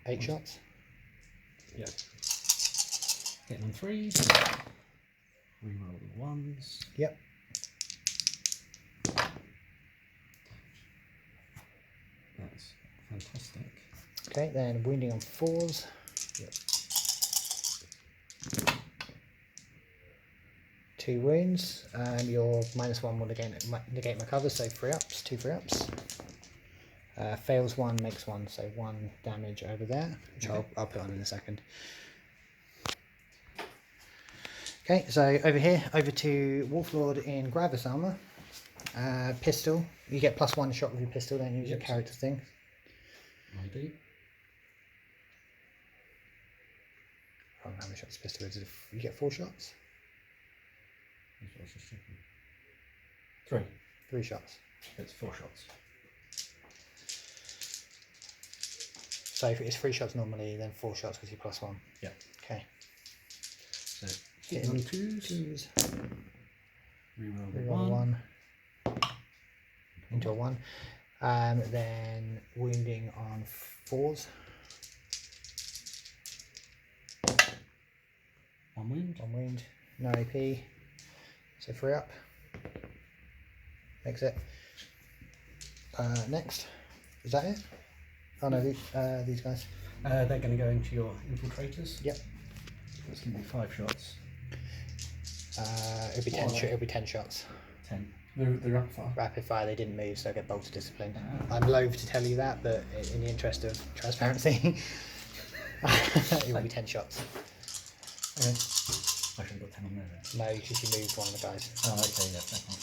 8 shots. Yeah. Hitting on 3s. Reroll the 1s. Yep. That's fantastic. Okay, then wounding on 4s. Yep. 2 wounds. Your -1 will negate my cover, so 3 ups, 2 free ups. Fails 1, makes 1, so 1 damage over there, which Okay. I'll put on in a second. Okay, so over here, over to Wolflord in Gravis armor. Pistol. You get +1 shot with your pistol, don't use your character thing. I do. I don't know how many shots pistol is. You get 4 shots? That's what I was just checking. 3. 3 shots. It's 4 shots. So if it's 3 shots normally, then 4 shots because you're +1. Yeah. Okay. So hitting on 2s. Reroll the Reroll 1. Into a 1. Then wounding on 4s. 1 wound. 1 wound. No AP. So 3 up. Exit. Next. Is that it? Oh no, these guys. They're going to go into your infiltrators. Yep. It's going to be 5 shots. It'll be 10. It'll be 10 shots. 10. They're rapid fire. Rapid fire. They didn't move, so I get bolted discipline. I'm loath to tell you that, but in the interest of transparency, it will be 10 shots. Okay. I should have got 10 on there then. No, because you moved one of the guys. Oh, okay, yeah, that one.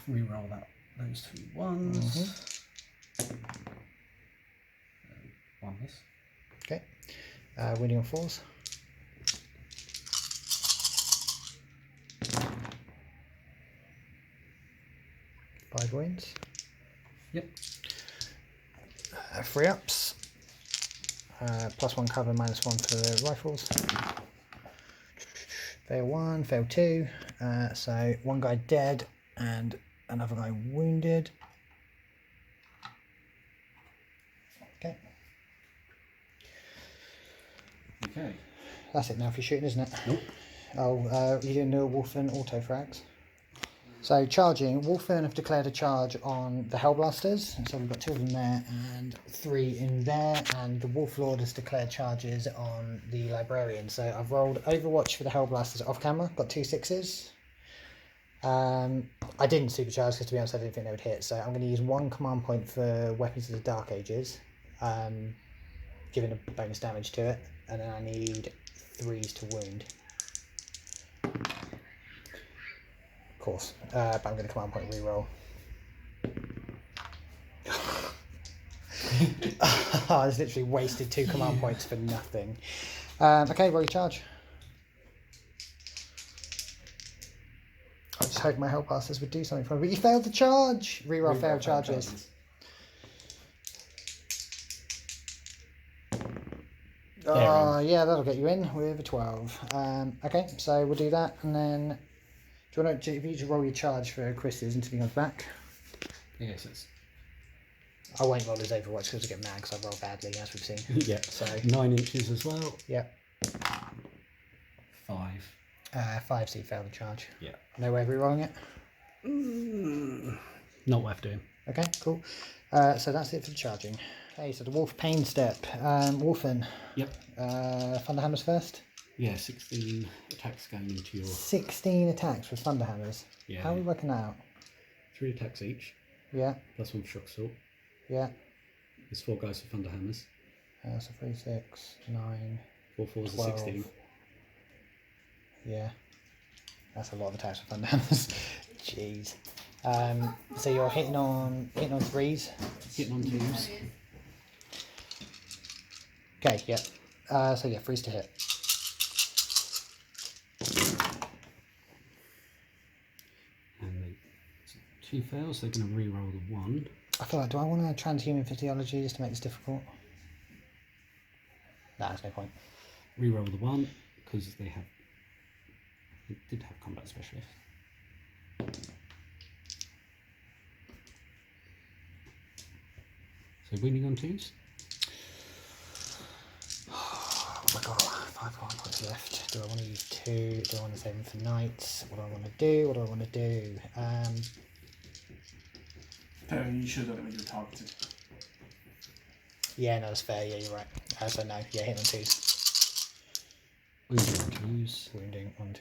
Reroll that. Those 2 1s. 1 miss. Okay. Wounding on 4s. Five wounds. Yep. 3 ups. +1 cover, -1 for the rifles. Fail 1, fail 2. So 1 guy dead and another guy wounded. Okay. Okay. That's it now for shooting, isn't it? Nope. Oh, you're doing the Wolfen auto frags. So charging, Wolfen have declared a charge on the Hellblasters, so we've got 2 of them there and 3 in there, and the Wolflord has declared charges on the Librarian. So I've rolled Overwatch for the Hellblasters off camera, got 2 6s. I didn't supercharge because, to be honest, I didn't think they would hit. So I'm going to use 1 command point for Weapons of the Dark Ages, giving a bonus damage to it, and then I need 3s to wound. Of course, but I'm going to command point reroll. I just literally wasted 2 command points for nothing. Okay, roll your charge. I just hoped my Hellpastors would do something for me, but you failed the charge! Reroll failed charges. Oh, yeah, that'll get you in with a 12. Okay, so we'll do that, and then do you want to, if you just roll your charge for Chris's until he comes back? Yes, it's... I won't roll his Overwatch because I get mad because I roll badly, as we've seen. Yeah, so 9 inches as well. Yep. 5. 5, so you failed the charge. Yeah. No way of re-rolling it? Not worth doing. Okay, cool. So that's it for the charging. Okay, so the Wolf Pain step. Wolfen. Yep. Thunderhammers first? Yeah, 16 attacks going into your... 16 attacks with Thunderhammers. Yeah. How are we working that out? 3 attacks each. Yeah. Plus 1 shock assault. Yeah. There's 4 guys for Thunderhammers. So 3, 6, 9, 4 4s 12. are 16. Yeah. That's a lot of attacks with Thunderhammers. Jeez. So you're hitting on 3s? Hitting on 2s. Okay, yeah. So yeah, 3s to hit. And 2 fails, they're going to re-roll the 1. I feel like, do I want to transhuman physiology just to make this difficult? Nah, there's no point. Re-roll the 1, because they did have combat specialist. So winning on 2s? Oh my god, 5 command points left. Do I want to use 2? Do I want to save them for knights? What do I want to do? What do I want to do? You should have done it when you were targeted. Yeah, no, that's fair. Yeah, you're right. So no, yeah, hit on 2s. Wounding on 2s. Wounding on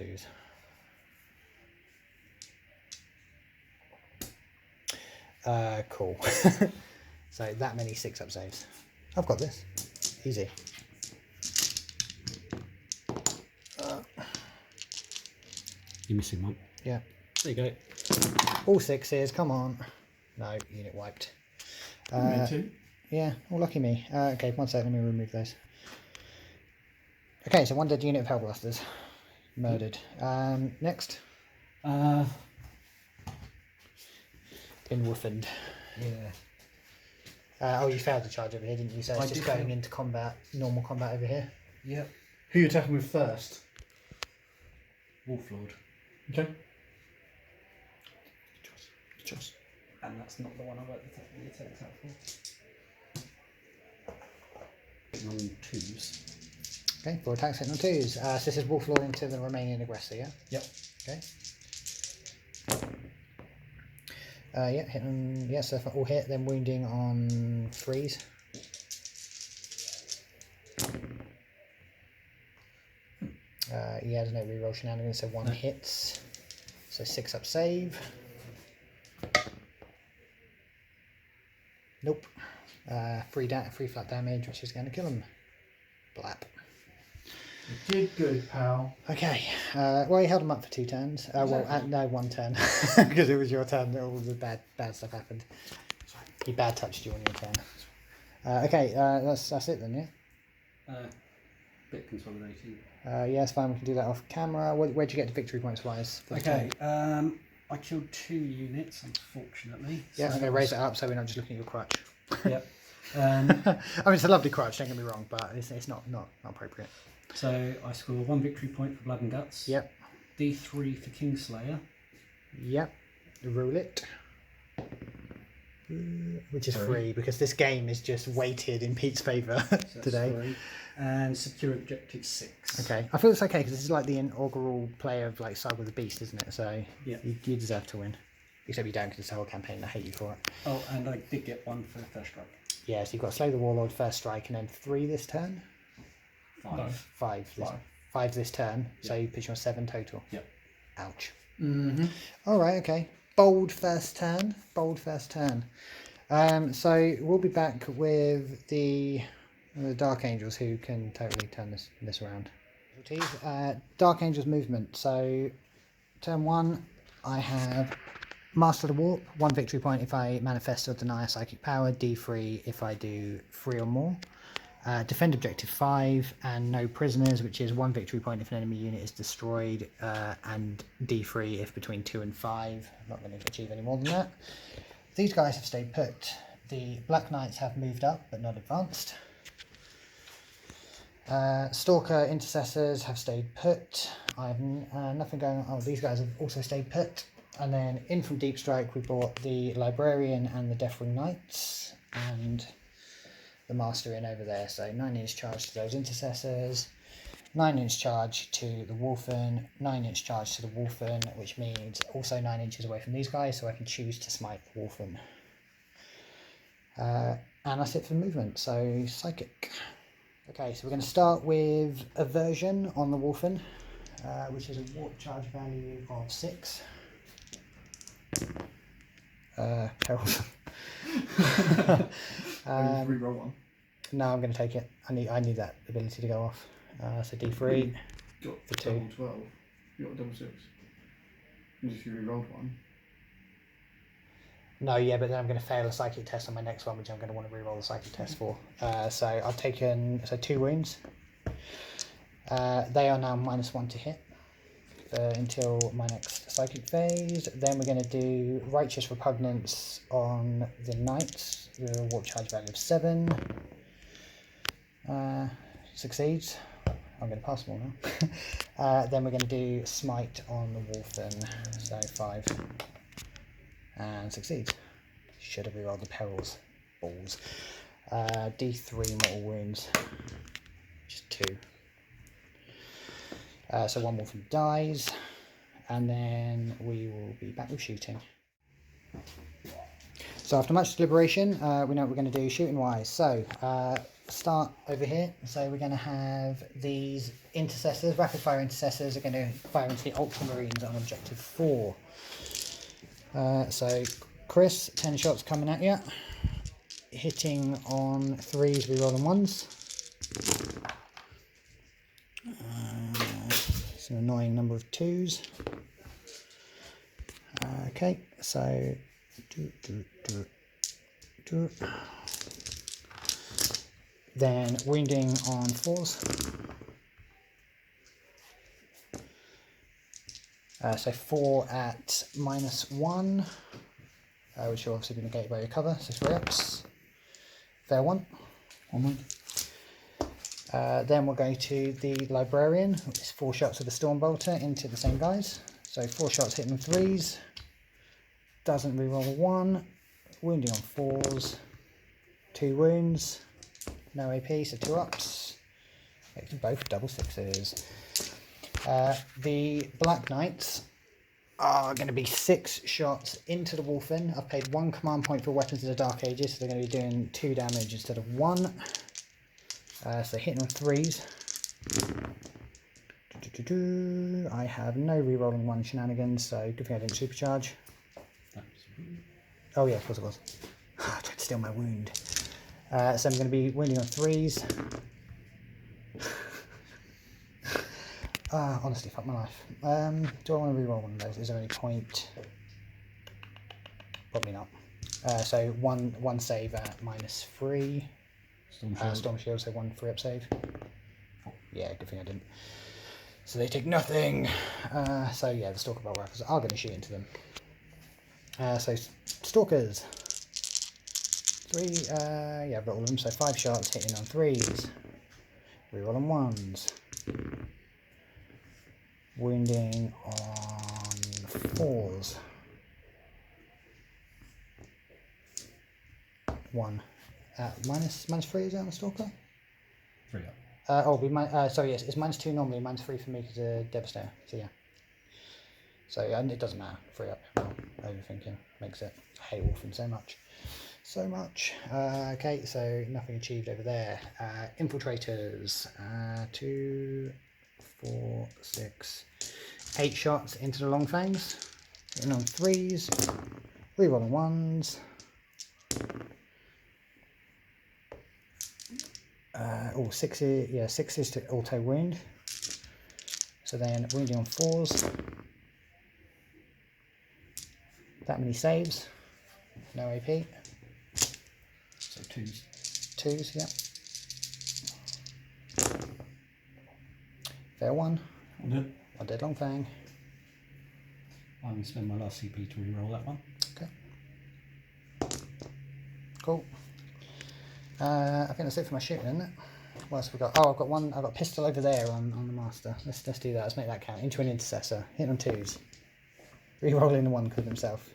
2s. Cool. So that many 6-up saves. I've got this. Easy. You're missing 1. Yeah. There you go. All 6s. Come on. No, unit wiped. Me too. Yeah, well, lucky me. Okay, 1 sec, let me remove those. Okay, so 1 dead unit of Hellblasters. Murdered. Next. Uh, In Woofened. yeah. Oh, you failed to charge over here, didn't you? So it's just going into combat, normal combat over here. Yep. Who are you attacking with first? Wolflord. Okay. Good choice. And that's not the one I worked the attacks out for. On 2s. Okay, 4 attacks hitting on 2s. So this is Wolflord into the Romanian aggressor, yeah? Yep. Okay. Yeah, hitting on, yeah, so if I all hit, then wounding on 3s. Yeah, there's no reroll shenanigans, so 1 hits. So 6-up save. Nope. 3 flat damage, which is going to kill him. Blap. You did good, pal. Okay. Well, you held him up for 2 turns. No, 1 turn, because it was your turn that all the bad stuff happened. He bad touched you on your turn. Okay, that's it then, yeah. Bit consolidating. Yeah, it's fine. We can do that off camera. Where'd you get to victory points wise? Okay. I killed 2 units, unfortunately. Yeah, I'm going to raise it up so we're not just looking at your crutch. Yep. I mean, it's a lovely crutch, don't get me wrong, but it's not appropriate. So I score 1 victory point for Blood and Guts. Yep. D3 for Kingslayer. Yep. Rule it. Which is free because this game is just weighted in Pete's favour today. 3. And secure objective 6. Okay, I feel it's okay because this is like the inaugural play of like Side with the Beast, isn't it? So yeah, you deserve to win. Except you don't because it's the whole campaign. I hate you for it. Oh, and I did get 1 for first strike. Yeah, so you've got Slay the Warlord first strike and then 3 this turn. 5. No. 5 this turn. Yep. So you push you on 7 total. Yep. Ouch. Mm-hmm. All right, okay. Bold first turn. Bold first turn. So we'll be back with the Dark Angels, who can totally turn this around. Dark Angels movement. So turn 1, I have Master the Warp, 1 victory point if I manifest or deny a psychic power, D3 if I do 3 or more. Defend objective 5 and no prisoners, which is 1 victory point if an enemy unit is destroyed, and D3 if between 2 and 5. I'm not going to achieve any more than that. These guys have stayed put. The Black Knights have moved up but not advanced. Stalker Intercessors have stayed put. I have nothing going on. Oh, these guys have also stayed put. And then in from Deep Strike we brought the Librarian and the Deathwing Knights and the Master in over there. So 9-inch charge to those Intercessors, 9-inch charge to the Wolfen, 9-inch charge to the Wolfen, which means also 9 inches away from these guys, so I can choose to smite the Wolfen. And that's it for movement, so Psychic. Okay, so we're going to start with Aversion on the Wolfen, which is a warp charge value of 6. Perils. Reroll one. No, I'm going to take it. I need that ability to go off. So D3 Got for 2. double 12. You got a double 6. And if you rerolled one. No, yeah, but then I'm going to fail a psychic test on my next one, which I'm going to want to reroll the psychic test for. So I've taken 2 wounds. They are now -1 to hit until my next psychic phase. Then we're going to do Righteous Repugnance on the Knights with a warp charge value of 7. Succeeds. I'm going to pass them all now. Then we're going to do Smite on the Wolfen, so 5. And succeeds. Should have rerolled the perils. Balls. D3 mortal wounds. Just 2. So 1 Wolfen dies. And then we will be back with shooting. So after much deliberation, we know what we're going to do shooting wise. So start over here. So we're going to have these intercessors, rapid fire intercessors are going to fire into the Ultramarines on objective 4. So Chris, 10 shots coming at you, hitting on 3s, rerolling 1s. It's an annoying number of 2s. Okay, so then wounding on 4s. So 4 at -1, which will obviously be negated by your cover, so 3 ups. Fair 1. Then we'll go to the Librarian, which is 4 shots of the Stormbolter into the same guys. So 4 shots hitting 3s, doesn't reroll a 1, wounding on 4s, 2 wounds, no AP, so 2 ups. Making both double 6s. The Black Knights are going to be 6 shots into the Wolfen. I've paid 1 command point for Weapons of the Dark Ages, so they're going to be doing 2 damage instead of 1. So hitting on 3s. I have no rerolling 1 shenanigans, so good thing I didn't supercharge. Oh yeah, of course it was. I tried to steal my wound. So I'm going to be wounding on 3s. Honestly, fuck my life. Do I want to reroll one of those? Is there any point? Probably not. So one save at -3. Storm shield, so 1 3-up save. Yeah, good thing I didn't. So they take nothing. So yeah, the Stalker Bolt Rifles are going to shoot into them. So Stalkers. 3, yeah, I've got all of them. So 5 shots hitting on 3s. Reroll on 1s. Wounding on 4s. 1. -3 is that on the Stalker? 3 up. Sorry, yes, it's -2 normally, -3 for me because of Devastator. So yeah. So it doesn't matter. 3 up. Overthinking makes it. I hate Wolfen so much. So much. Okay, so nothing achieved over there. Infiltrators. 2, 4, 6, 8 shots into the long fangs. Hitting on 3s, rerolling 1s. Oh, 6s, yeah, 6s to auto wound. So then wounding on 4s. That many saves. No AP. So 2s. 2s, yeah. Fair 1. I did long fang. I'm going to spend my last CP to reroll that one. Okay. Cool. I think that's it for my shooting, isn't it? What else have we got? Oh, I've got a pistol over there on the master. Let's do that. Let's make that count. Into an intercessor. Hitting on 2s. Rerolling the 1 because of himself.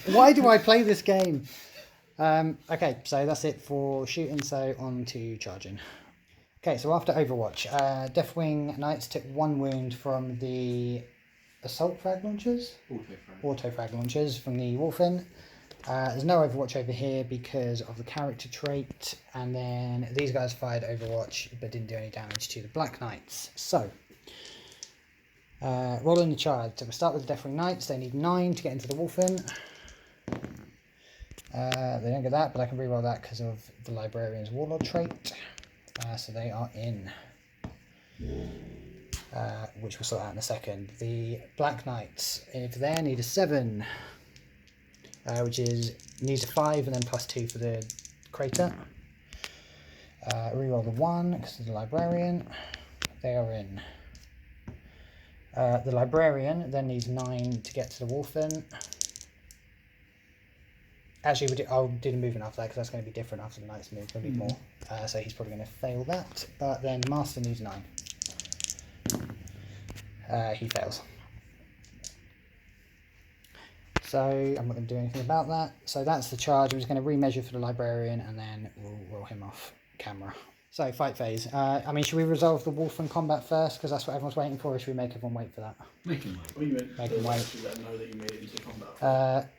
Why do I play this game? Okay, so that's it for shooting. So on to charging. Okay, so after Overwatch, Deathwing Knights took 1 wound from the assault frag launchers? Auto frag launchers from the Wolfen. There's no Overwatch over here because of the character trait, and then these guys fired Overwatch but didn't do any damage to the Black Knights. So, rolling the charge. So we'll start with the Deathwing Knights. They need 9 to get into the Wolfen. They don't get that, but I can reroll that because of the Librarian's Warlord trait. So they are in. Which we'll sort out in a second. The Black Knights over there need a 7, which needs a 5 and then +2 for the crater. Reroll the 1 because of the Librarian. They are in. The Librarian then needs 9 to get to the Wolfen. Actually, I'll do the movement after that because that's going to be different after the Knight's move. We'll need more. So he's probably going to fail that. But then Master needs 9. He fails. So I'm not going to do anything about that. So that's the charge. I'm just going to remeasure for the Librarian and then we'll roll him off camera. So fight phase. I mean, should we resolve the Wolf and combat first? Because that's what everyone's waiting for. Or should we make everyone wait for that? Make him wait. What you meant? Make him wait. Let them know that you made it into combat.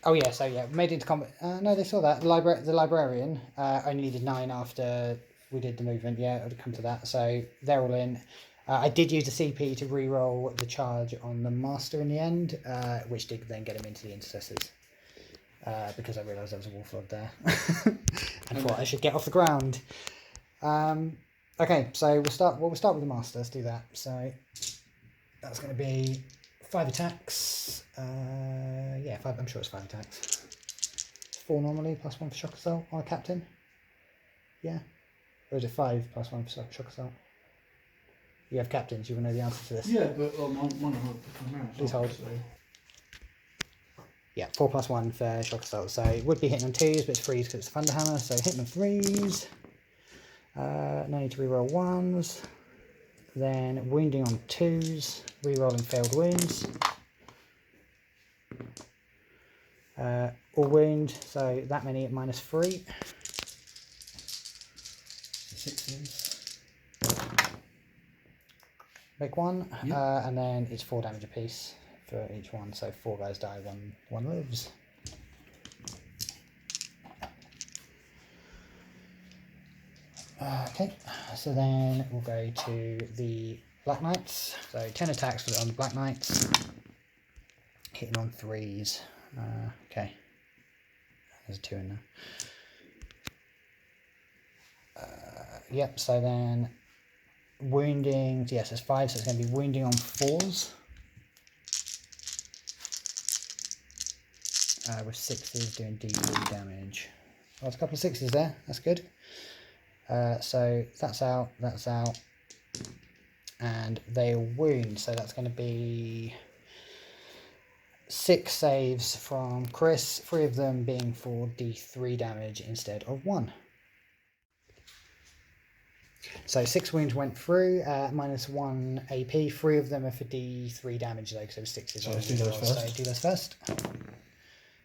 Oh yeah, so yeah, made it into combat. No, they saw that. The Librarian only needed 9 after we did the movement. Yeah, it would come to that. So they're all in. I did use the CP to re-roll the charge on the Master in the end, which did then get him into the Intercessors. Because I realised there was a Wolf Lord there. And thought I should get off the ground. Okay, so we'll start with the Master. Let's do that. So that's going to be 5 attacks. Yeah, 5. I'm sure it's 5 attacks. 4 normally, +1 for shock assault on a captain. Yeah, or is it 5 +1 for shock assault? You have captains. You will know the answer to this. Yeah, but one Please hold. Yeah, 4 +1 for shock assault. So it would be hitting on 2s, but it's 3s because it's a thunder hammer. So hitting on 3s. No need to reroll 1s. Then wounding on 2s, re-rolling failed wounds. All wound, so that many at -3. 6s. Make 1, Yep. and then it's 4 damage apiece for each one. So 4 guys die, one lives. Okay, so then we'll go to the Black Knights. So 10 attacks on the Black Knights. Hitting on 3s. Okay. There's a 2 in there. Yep, so then wounding, yes, there's 5, so it's going to be wounding on 4s. With 6s doing D3 damage. Oh, there's a couple of 6s there, that's good. So that's out, and they wound, so that's going to be 6 saves from Chris, 3 of them being for D3 damage instead of 1. So 6 wounds went through, -1 AP, 3 of them are for D3 damage though, because there were 6s. So let's do those first. So do those first.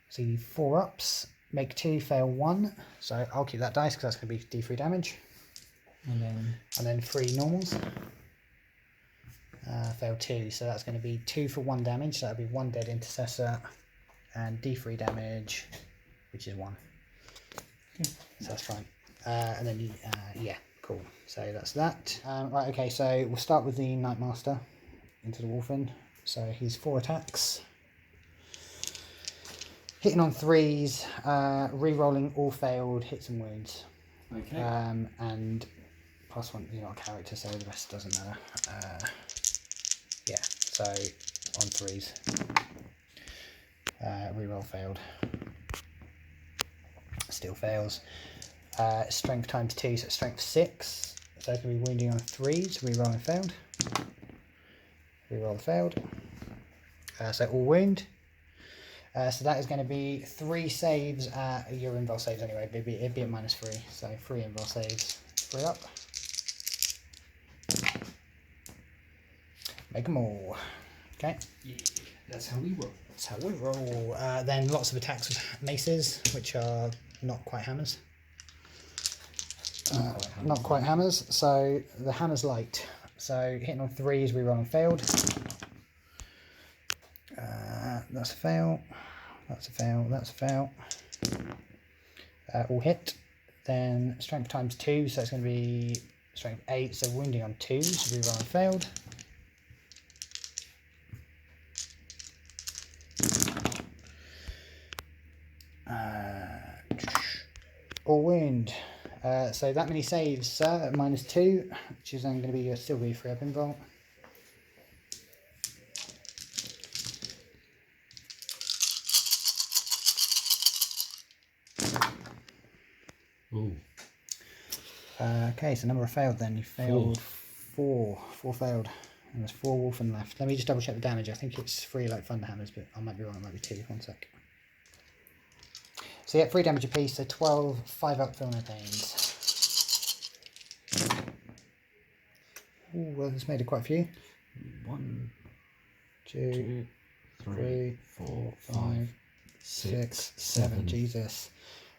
So you 4 ups. Make 2, fail 1. So I'll keep that dice because that's going to be D3 damage. And then 3 normals. Fail 2. So that's going to be 2 for 1 damage. So that'll be 1 dead intercessor and D3 damage, which is 1. Okay. So that's fine. And then yeah, cool. Cool. So that's that. Right, okay, so we'll start with the Knightmaster into the Wolfen. So he's 4 attacks. Hitting on 3s, re-rolling all failed hits and wounds. Okay. And +1, you're not a character, so the rest doesn't matter. Yeah, so on 3s. Re-roll failed. Still fails. Strength times 2, so it's strength 6. So it's going to be wounding on 3s, re-rolling failed. Re-roll failed. So all wound. So that is going to be 3 saves at your invul saves anyway. It'd be at -3. So 3 invul saves. 3 up. Make them all. Okay. Yeah, that's how we roll. That's how we roll. Then lots of attacks with maces, which are not quite hammers. Not quite hammers. So the hammer's light. So hitting on 3s, re-rolling failed. That's a fail. That's a fail. That's a fail. All hit. Then strength times 2, so it's going to be strength 8. So wounding on 2s, re-rolling failed. All wound. So that many saves, sir, at -2, which is then going to be still be 3 up invul. Ooh. Okay, so number of failed then. You failed 4. 4 failed. And there's 4 Wolfen left. Let me just double check the damage. I think it's 3 like Thunder Hammers, but I might be wrong. It might be 2. 1 sec. So yeah, 3 damage apiece, so 12, 5 up, feel no pains. Ooh, well, this made it quite a few. 1, 2, 3, 4, 5, 6, 7. Jesus.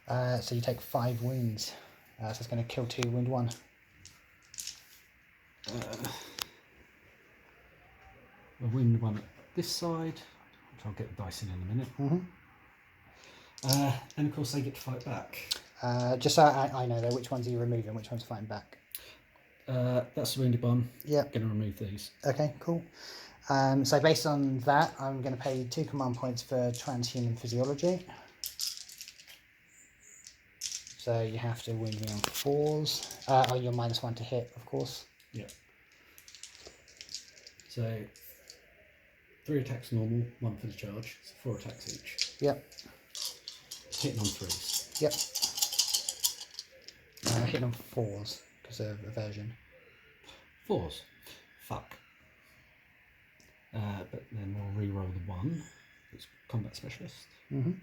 So you take 5 wounds. So it's going to kill 2, wound 1. We'll wound 1 at this side, which I'll get the dice in a minute. And of course they get to fight back. Just so I know though, which ones are you removing, which ones are fighting back? That's the wounded one. Yep. Going to remove these. Okay, cool. So based on that, I'm going to pay 2 command points for transhuman physiology. So you have to wound me on 4s. Oh, you're -1 to hit, of course. Yeah. So 3 attacks normal, 1 for the charge. So 4 attacks each. Yep. Hitting on 3s. Yep. Hitting on 4s because of aversion. 4s. Fuck. But then we'll re-roll the 1. It's combat specialist. Into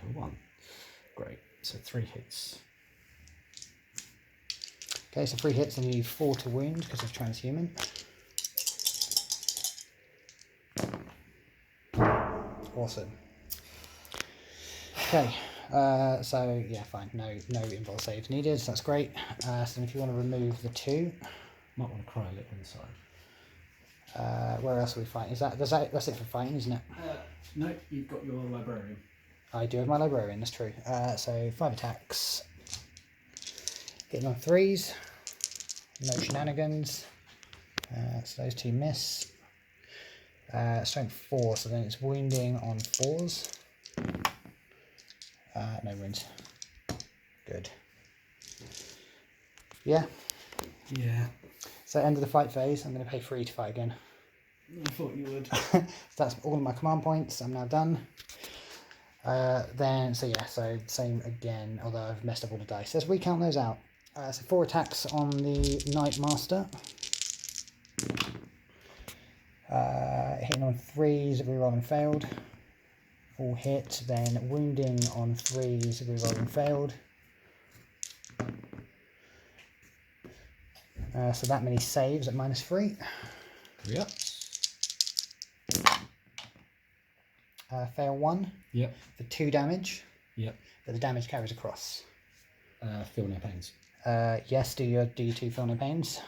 a 1. Great. So 3 hits. Okay, so 3 hits and you need 4 to wound because of transhuman. Awesome. Okay, so yeah, fine. No invul saves needed. So that's great. So if you want to remove the 2, Might want to cry a little inside. where else are we fighting? That's it for fighting, isn't it? No, you've got your librarian. I do have my librarian. That's true. So 5 attacks. Hitting on 3s. No shenanigans. So those 2 miss. Strength 4, so then it's wounding on 4s. No wounds. Good. Yeah. Yeah. So end of the fight phase. I'm going to pay 3 to fight again. I thought you would. So that's all of my command points. I'm now done. Then, so yeah, so same again, although I've messed up all the dice. Let's recount those out. So 4 attacks on the Knightmaster. Hitting on 3s, re-rolling failed. All hit, then wounding on 3s, re-rolling failed. So that many saves at -3. Yep. Fail 1 Yep. for 2 damage, Yep. but the damage carries across. Feel no pains. Yes, do your 2 feel no pains.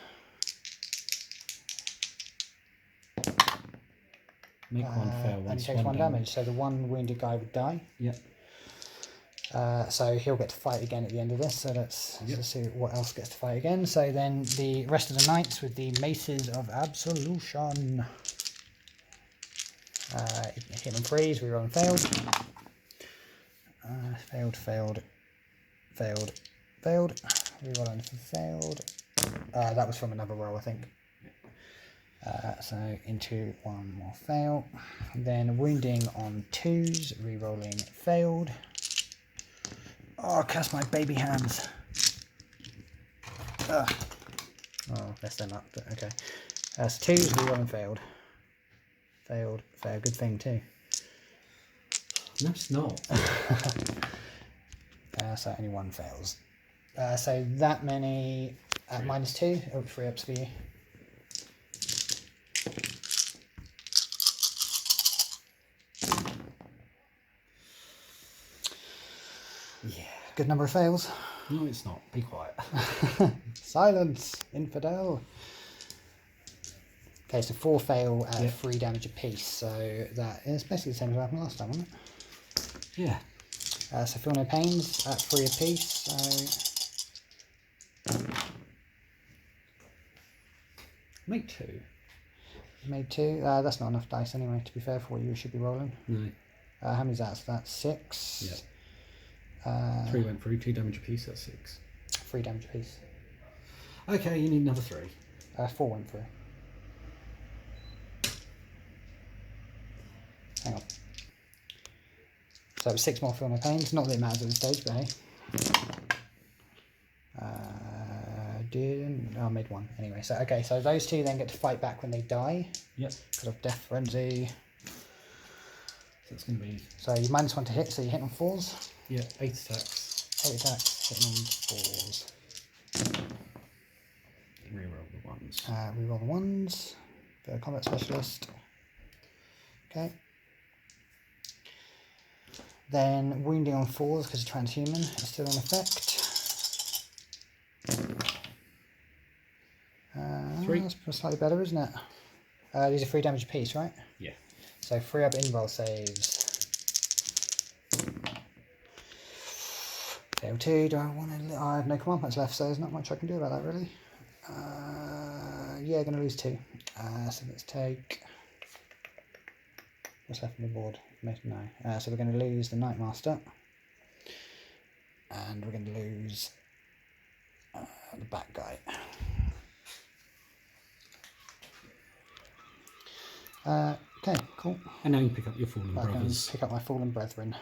Make 1 fail. And he takes 1 damage, so the 1 wounded guy would die. Yep. So he'll get to fight again at the end of this. So let's see what else gets to fight again. So then the rest of the knights with the Maces of Absolution. Hit and freeze, reroll and failed. Failed. Reroll and failed. That was from another roll, I think. So into one more fail. Then wounding on 2s, rerolling failed. Oh, cast my baby hands. Ugh. Oh, messed them up, but okay. So 2s, rerolling failed. Failed. Good thing too. No, it's not. So only one fails. So that many at -2. Oh, 3 ups for you. Yeah. Good number of fails. No, it's not. Be quiet. Silence, infidel. Okay, so 4 fail at 3 damage apiece. So that is basically the same as what happened last time, wasn't it? Yeah. So feel no pains at 3 apiece. So Make 2. made 2. That's not enough dice anyway, to be fair, for what you should be rolling. No. How many is that? So that's 6. Yeah. 3 went through, 2 damage apiece, that's 6. 3 damage apiece. Okay, you need another 3. 4 went through. Hang on. So it was 6 more feel no pains. Not that it matters at this stage, but hey. I made 1 anyway. So okay, so those 2 then get to fight back when they die. Yep. Because of death frenzy. So it's going to be... So you -1 to hit, so you hit on 4s. Yeah, 8 attacks. 8 attacks, hitting on 4s. Reroll the 1s. Reroll the 1s. Go combat specialist. Okay. Then wounding on 4s because of transhuman is still in effect. 3. That's slightly better, isn't it? These are 3 damage apiece, right? Yeah. So 3 up in roll saves. Fail 2. Do I want to? I have no command points left, so there's not much I can do about that really. Yeah, going to lose 2. So let's take. What's left on the board? No. So we're going to lose the Knightmaster. And we're going to lose the back guy. Okay, cool. And now you pick up your fallen I can brothers. pick up my fallen brethren.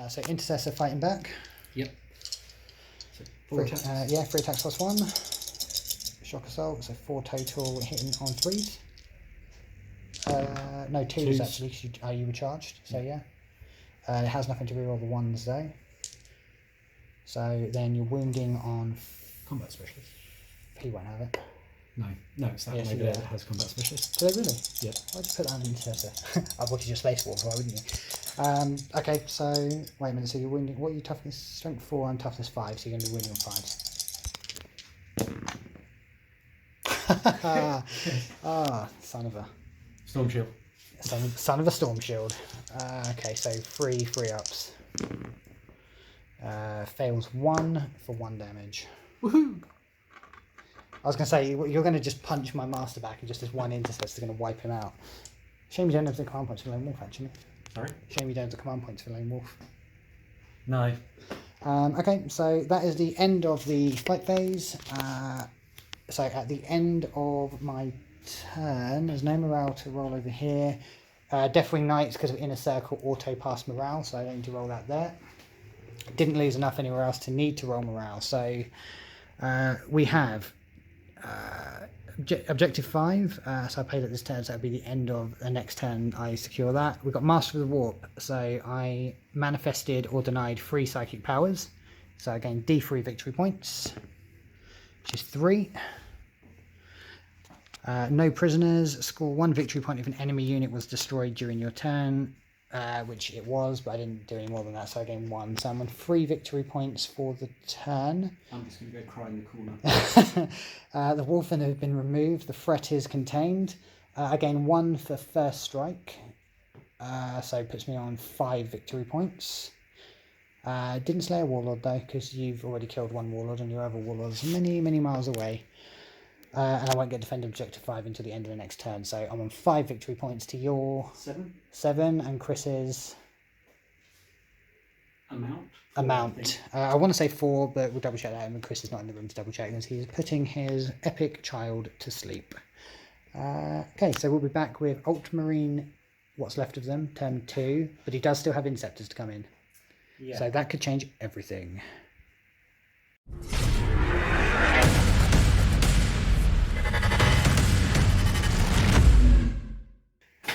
So Intercessor fighting back. Yep. So 4 attacks. 3 attacks plus 1. Shock assault, so 4 total hitting on 3s. No, 2s actually, because you were charged, so yeah. It has nothing to reroll the 1s though. So then you're wounding on... Combat specialist. He won't have it. No, it's that one over there that has combat specialist. Do they really? Yep. Why'd you put that on Intercessor? I wanted your Space Wolf, why wouldn't you? Okay, so, wait a minute, so you're wounding... What are you toughness? Strength 4 and toughness 5, so you're going to be wounding on 5s. Son of a... Storm shield. Son of a storm shield. Okay, so 3 ups. Fails 1 for 1 damage. Woohoo! I was going to say, you're going to just punch my master back and just as 1 intercessor is going to wipe him out. Shame you don't have the command points for Lone Wolf, actually. Sorry? Shame you don't have the command points for Lone Wolf. No. Okay, so that is the end of the fight phase. So at the end of my turn, there's no morale to roll over here. Deathwing Knights, because of Inner Circle, auto pass morale, so I don't need to roll that there. Didn't lose enough anywhere else to need to roll morale. So we have objective 5, so I played at this turn, so that'll be the end of the next turn I secure that. We've got Master of the Warp, so I manifested or denied 3 psychic powers, so I gained D3 victory points, which is 3. No prisoners, score 1 victory point if an enemy unit was destroyed during your turn, which it was, but I didn't do any more than that, so I gained 1. So I'm on 3 victory points for the turn. I'm just going to go cry in the corner. The Wolfen have been removed, the threat is contained. I gain 1 for first strike, so it puts me on 5 victory points. Didn't slay a warlord though, because you've already killed one warlord and your other warlord's many miles away. And I won't get defend objective 5 until the end of the next turn, so I'm on 5 victory points to your 7, and Chris's amount. I want to say 4, but we'll double check that, and Chris is not in the room to double check as he's putting his epic child to sleep. Okay, so we'll be back with Ultramarine, what's left of them, turn 2, but he does still have Inceptors to come in. Yeah. So that could change everything.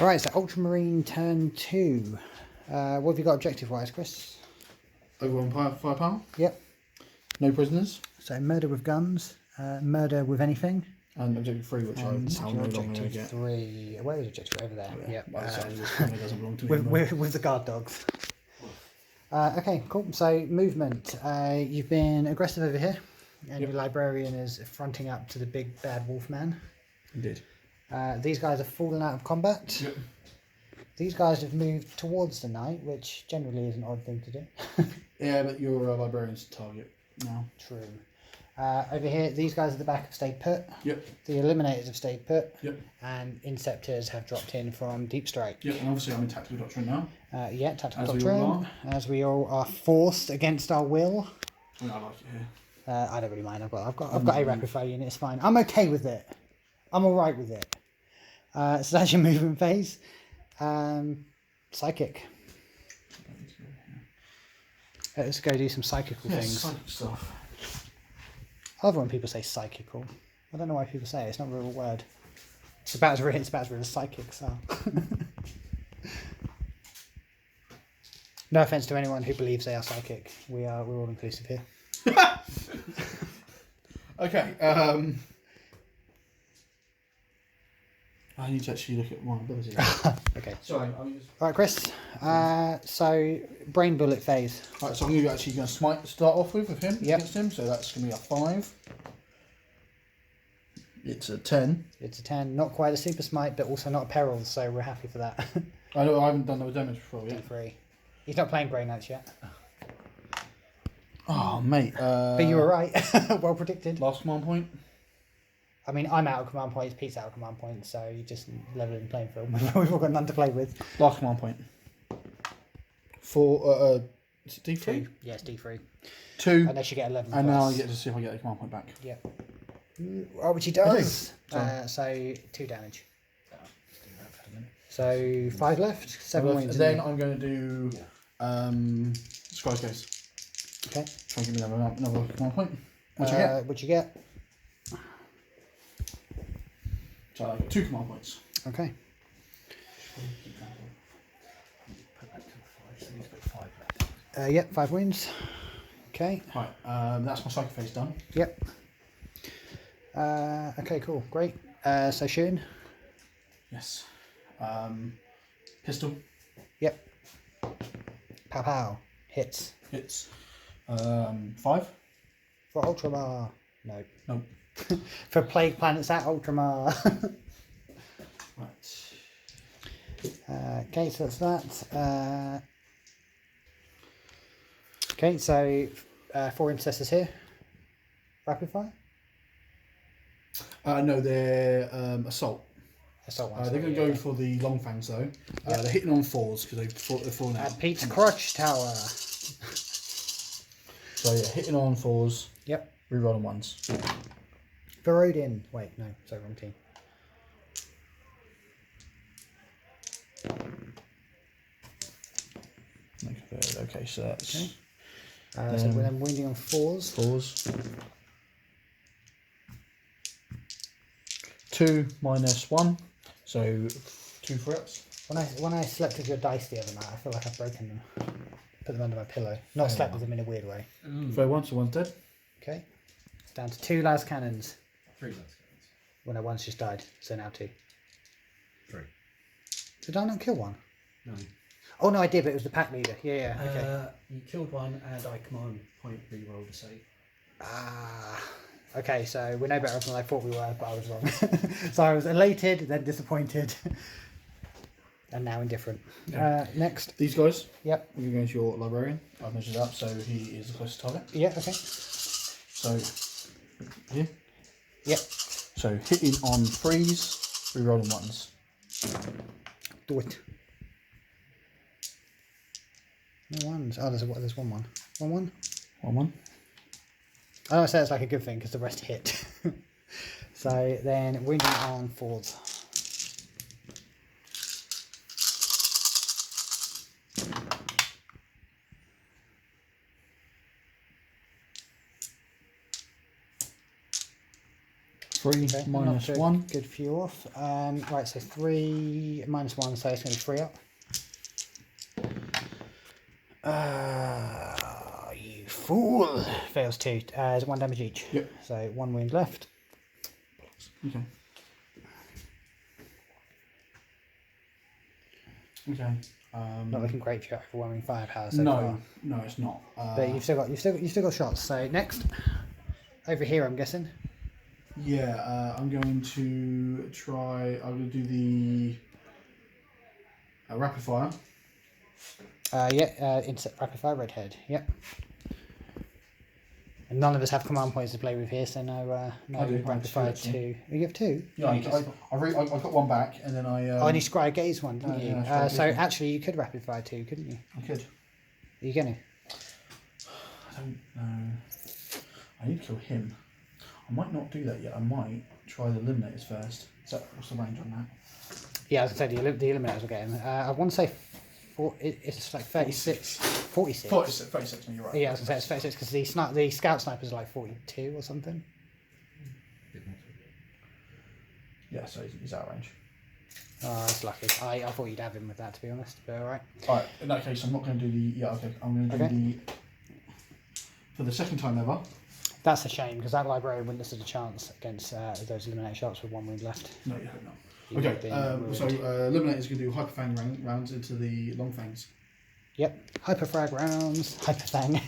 Alright, so Ultramarine turn 2. What have you got objective-wise, Chris? Over 1 firepower. Yep. No prisoners. So murder with guns, murder with anything. And objective 3, which how no longer I get. 3. Where is objective 3? Over there. Yeah. Yep. This kind doesn't belong to me. With the guard dogs. Okay, cool. So movement. You've been aggressive over here, and your librarian is fronting up to the big bad wolf man. Indeed. These guys have fallen out of combat. Yep. These guys have moved towards the knight, which generally is an odd thing to do. Yeah, but your librarian's target now. True. Over here, these guys at the back have stayed put. Yep. The Eliminators have stayed put. Yep. And Inceptors have dropped in from Deep Strike. Yep, and obviously I'm in Tactical Doctrine now. Yeah, Tactical As Doctrine. we all are. As we all are forced against our will. I mean, I like it here. I don't really mind. I've got a rapid fire unit. It's fine. I'm okay with it. I'm all right with it. So that's your movement phase. Psychic. Let's go do some psychical things. Psychic stuff. I love when people say psychical. I don't know why people say it. It's not a real word. It's about as real as psychics are. No offense to anyone who believes they are psychic. We're all inclusive here. Okay. I need to actually look at my ability. Okay. Sorry. All right, Chris. So brain bullet phase. Right, so I'm going to smite start off with him. Yep. Against him. So that's going to be a 5. It's a 10. It's a 10. Not quite a super smite, but also not a peril. So we're happy for that. I know I haven't done no damage before yet. D3. He's not playing Grey Knights yet. Oh mate. But you were right. Well predicted. Last command point. I mean, I'm out of command points, Pete's out of command points, so you just level in the playing field. We've all got none to play with. Last command point. For is it D3? 2. Yes, D3. 2. Unless you get 11. And plus. now I get to see if I get a command point back. Yep. Oh, which he does. So 2 damage. So 5 left. 7 wins. And then I'm going to do Sky's Case. Okay. Try and give me another command point. What you get? What you get? So I get 2 command points. Okay. Yep, 5 wins. Okay. Right, that's my psychic phase done. Yep. Okay, cool, great. So Shun. Yes. Pistol. Yep. Pow pow. Hits. Hits. 5. For Ultramar. No. Nope. For Plague Planets at Ultramar. Right. Okay, so that's that. Okay, so 4 Intercessors here. Rapid fire? No, they're assault. Assault ones. They're going to go for the long fangs though. They're hitting on 4s because they're falling out. At Pete's Crotch Tower. So yeah, hitting on 4s. Yep. Reroll on 1s. Verodin. Wait, no, sorry, wrong team. Okay, so that's Okay. So we're then wounding on 4s. 4s. 2 minus 1, so 2 threats. When I slept with your dice the other night, I feel like I've broken them. Put them under my pillow. Not slept with them in a weird way. Throw 1, so 1's dead. Okay. Down to 2 las cannons. 3 las cannons. When I once just died, so now 2. 3. Did I not kill one? No. Oh no, I did, but it was the pack leader. Yeah, okay. You killed one and I command point reroll to save. Okay, so we're no better off than I thought we were, but I was wrong. So I was elated, then disappointed. And now indifferent. Yeah. Next. These guys. Yep. We're going to your librarian. I've measured up, so he is the closest target. Yeah. Okay. So here. Yep. So hitting on threes, re-rolling ones. Do it. No ones. Oh, there's one. 1-1. 1-1. I don't say it's like a good thing because the rest hit. So then wounding on fours. Three Okay, minus not one. Good for you off. Right, so 3 minus 1, so it's going to be 3 up. You fool! Fails 2. Is 1 damage each. Yep. So 1 wound left. Okay. Okay. Not looking great for your overwhelming firepower so no, far. no, it's not. But you've still got shots. So next, over here, I'm guessing. Yeah, I'm going to try. I'm going to do the rapid fire. Insect rapid fire redhead. Yep. And none of us have command points to play with here, so no I do, rapid fire 2. You have 2? Yeah, I got one back, and then I. and you scry gaze one, didn't you? Yeah, so actually, you could rapid fire 2, couldn't you? I could. Are you gonna? I don't know. I need to kill him. I might not do that yet. I might try the eliminators first. So what's the range on that? Yeah, as I said, the eliminators will get him. I want to say it's like 36, 46. 36, no, you're right. Yeah, I was going to say it's 36 because the scout snipers are like 42 or something. Yeah, so he's out of range. Oh, that's lucky. I thought you'd have him with that, to be honest, but alright. Alright, in that case, I'm not going to do the. Yeah, okay. I'm going to do the. For the second time ever. That's a shame because that librarian wouldn't have stood a chance against those eliminate shots with 1 wound left. No, you hope not. Okay, so eliminators can do hyperfang rounds into the long fangs. Yep, hyperfrag rounds, hyperfang.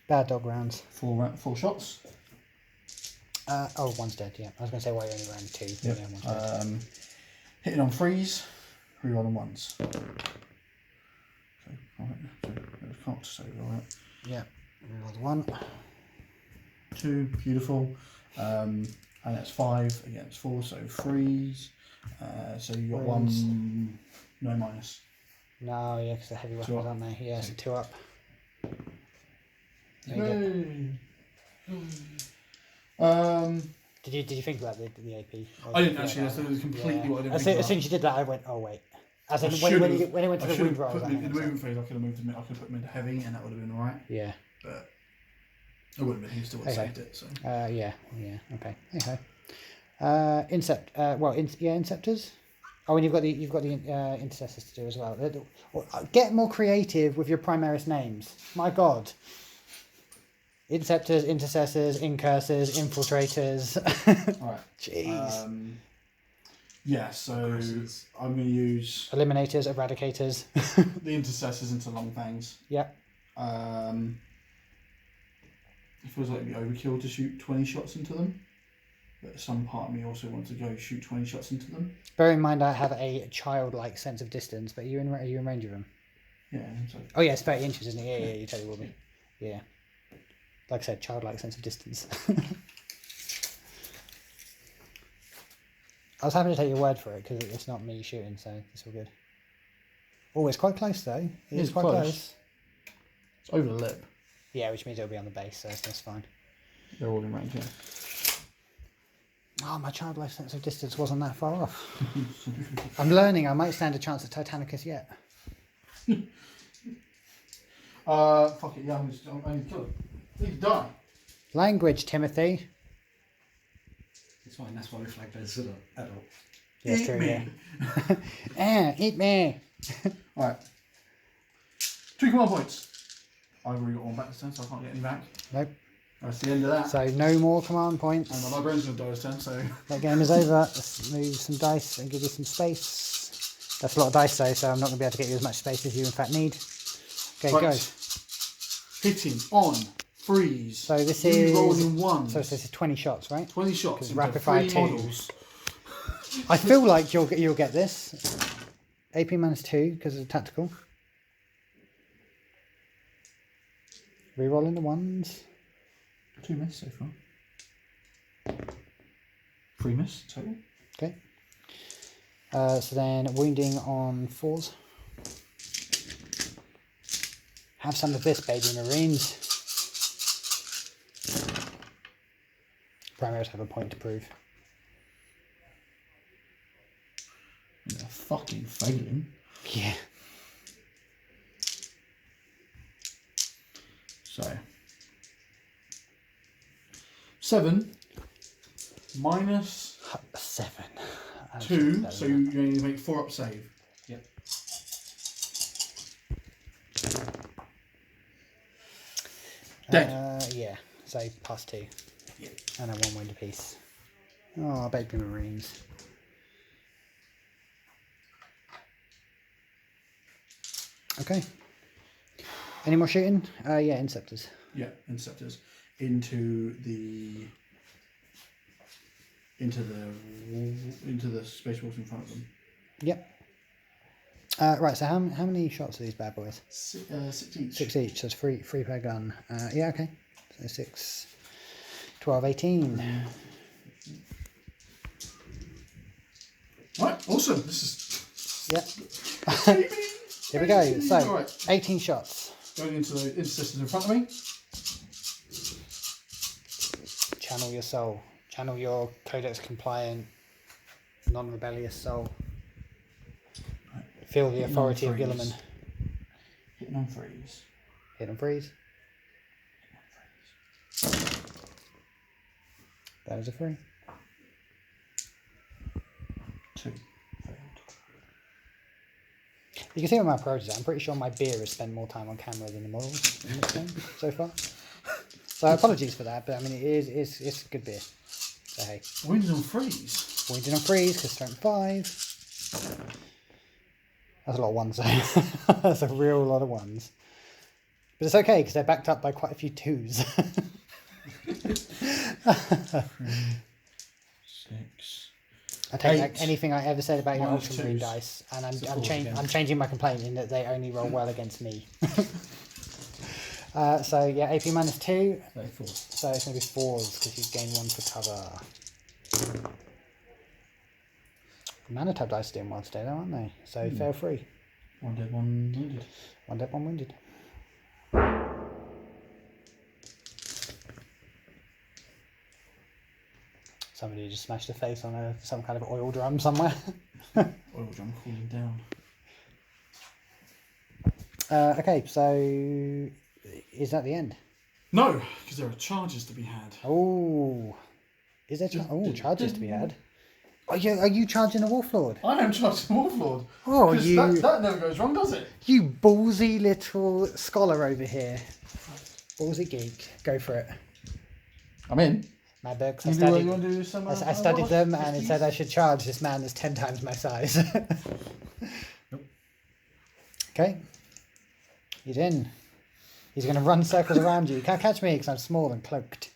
Bad dog rounds. 4 shots. One's dead, yeah. I was going to say why you only ran 2. Yep. Yeah, one's dead. Hitting on threes, reroll on ones. Okay, alright, so can't save, alright. Yeah, reroll 1. 2, beautiful. And that's 5 against 4, so threes. So you got 1, no minus. No, yeah, because they're heavy weapons, aren't they? Yeah, so 2 up. Did you think about the AP? I didn't actually. That was completely what I didn't. As soon as you did that, I went, oh wait. As in, when it went to the wound rolls, in the movement phase, I could have moved him. I could have put him into heavy, and that would have been alright. Yeah. But it wouldn't have been. He still would have saved it. So. Yeah. Okay. Inceptors. Oh, and you've got the intercessors to do as well. Get more creative with your Primaris names. My God. Inceptors, intercessors, incursors, infiltrators. Alright. Jeez. Yeah, so I'm going to use Eliminators, eradicators. the intercessors into long fangs. Yep. It feels like it'd be overkill to shoot 20 shots into them, but some part of me also wants to go shoot 20 shots into them. Bear in mind, I have a childlike sense of distance, but are you in range of them? Yeah. So. Oh yeah, it's 30 inches, isn't it? Yeah, you totally will be. Yeah. Like I said, childlike sense of distance. I was happy to take your word for it because it's not me shooting, so it's all good. Oh, it's quite close though. It's quite close. It's over the lip. Yeah, which means it'll be on the base, so that's fine. They're all in range, yeah. Oh, my childlike sense of distance wasn't that far off. I'm learning. I might stand a chance at Titanicus yet. Fuck it, yeah, I'm going to kill him. He's done. Language, Timothy. It's fine, that's why we flagged as an adult. Yeah, it's Eat true, me. yeah. Eat me. Alright. 2 command points. I've already got 1 back this turn, so I can't get any back. Nope. That's the end of that. So no more command points. And my librarian's going to die this turn, so... That game is over. Let's move some dice and give you some space. That's a lot of dice though, so I'm not going to be able to get you as much space as you in fact need. Okay, right. go. Hitting on freeze. So this is rolling 1. So this is 20 shots, right? 20 shots into rapid fire 3 2. models. I feel like you'll get this. AP -2 because of tactical. Rerolling the ones. 2 miss so far. 3 miss total. Okay. So then wounding on 4s. Have some of this, baby Marines. Primaries have a point to prove. They're fucking failing. Yeah. So 7 minus 7. 2, so you only make 4 up save. Yep. Dead. Yeah. So +2. Yep. And a 1 wound apiece. Oh, baby Marines. Okay. Any more shooting? Yeah, Inceptors. Yeah, interceptors into the space wolves in front of them. Yep. Right, so how many shots are these bad boys? 6 each. 6 each, so it's free per gun. Yeah, okay. So 6, 12, 18. Right, awesome. This is. Yep. Here we go. So, Right. 18 shots. Going into the intercessors in front of me. Channel your soul. Channel your codex compliant, non-rebellious soul. Right. Feel the Hitting authority on of threes. Gilliman. Hitting on 3s. Hit and freeze. That is a 3. 2. Failed. You can see what my approach is. I'm pretty sure my beer has spent more time on camera than the models in this game so far. So apologies for that, but I mean it's good beer. So hey. Wins on 3s. Wounded on 3s because strength 5. That's a lot of 1s though. That's a real lot of 1s. But it's okay because they're backed up by quite a few 2s. 6. I take 8. back anything I ever said about your Minus Ultramarine 2s. dice, and It's a I'm 4 again. changing my complaint in that they only roll well against me. So yeah, AP -2, 34. so it's going to be 4s because you gain 1 for cover. Mana tab dice are doing well today though, aren't they? So fail free. 1 dead, 1 wounded. 1 dead, 1 wounded. Somebody just smashed a face on some kind of oil drum somewhere. Oil drum cooling down. Okay, so is that the end? No, because there are charges to be had. Oh, is there charges to be had? Are you charging a Wolflord? I am charging Wolflord. Oh, 'Cause that never goes wrong, does it? You ballsy little scholar over here. Ballsy geek. Go for it. I'm in. My books. I You studied, want to do some? I studied them and it said I should charge this man that's 10 times my size. Nope. Okay. He's in. He's going to run circles around you. You can't catch me because I'm small and cloaked.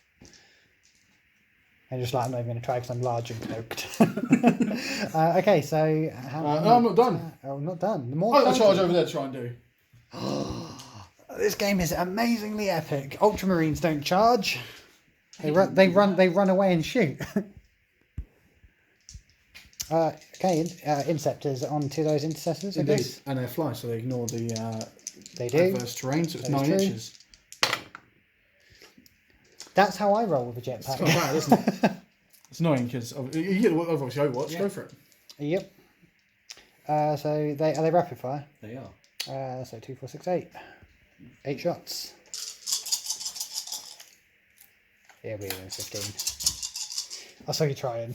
And just like I'm not even going to try because I'm large and cloaked. Okay, so No, I'm not done. Oh, not done. The more I've got a charge charges- over there to try and do. This game is amazingly epic. Ultramarines don't charge. They run away and shoot. Okay, Inceptors onto those intercessors, I Indeed. guess. And they fly, so they ignore the They do. adverse terrain, so it's That is 9 true. inches. That's how I roll with a It's not jetpack. bad, isn't it? It's annoying because you get obviously Overwatch, Yeah. go for it. Yep. So are they rapid fire? They are. So 2, 4, 6, 8. 8 shots. Yeah, we're in 15. I saw you trying.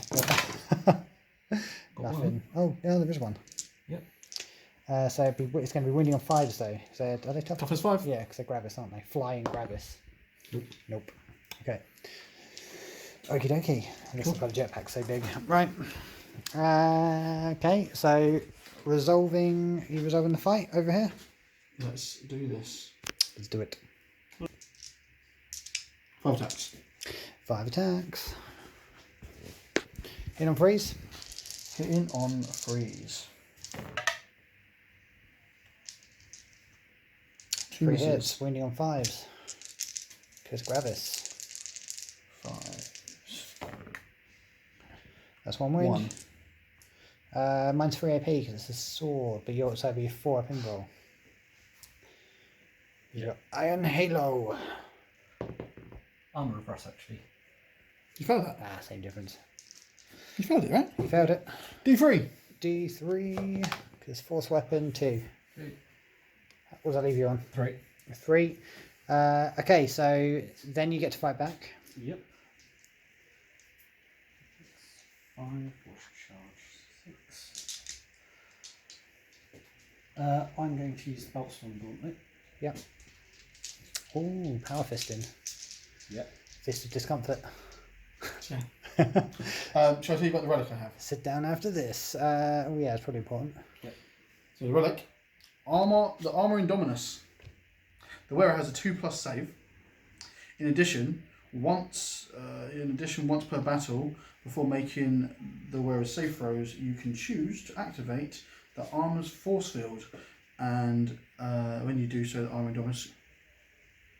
Nothing. Oh, yeah, there is one. Yep. So it's going to be winning on 5s though. So are they tough? Tough as 5. Yeah, because they're Gravis, aren't they? Flying Gravis. Nope. Nope. Okay. Okie dokie. I guess I've got a jetpack so big. Right. Okay, so you resolving the fight over here? Let's do this. Let's do it. 5 attacks. 5 attacks. Hit on freeze. Hitting on 3s. 2 3 misses. hits, wounding on 5s. Piss Gravis. 5. That's 1 wound. Mine's 3 AP because it's a sword, but you also have your 4 up in roll. You got Iron Halo. Armour of Rust, actually. You failed that? Ah, same difference. You failed it, right? You failed it. D3. D3, because force weapon 2. 2. What does that leave you on? 3. 3. Okay, so then you get to fight back. Yep. 5, force charge, 6. I'm going to use the Boltstorm Gauntlet. Yep. Ooh, power fisting. Yep. Fist of discomfort. Yeah. Shall I tell you about the relic I have? Sit down after this. Oh yeah, it's probably important. Yep. So the relic, the armor Indominus. The wearer has a 2+ save. In addition, once per battle, before making the wearer's save throws, you can choose to activate the armor's force field, and when you do so, the armor Indominus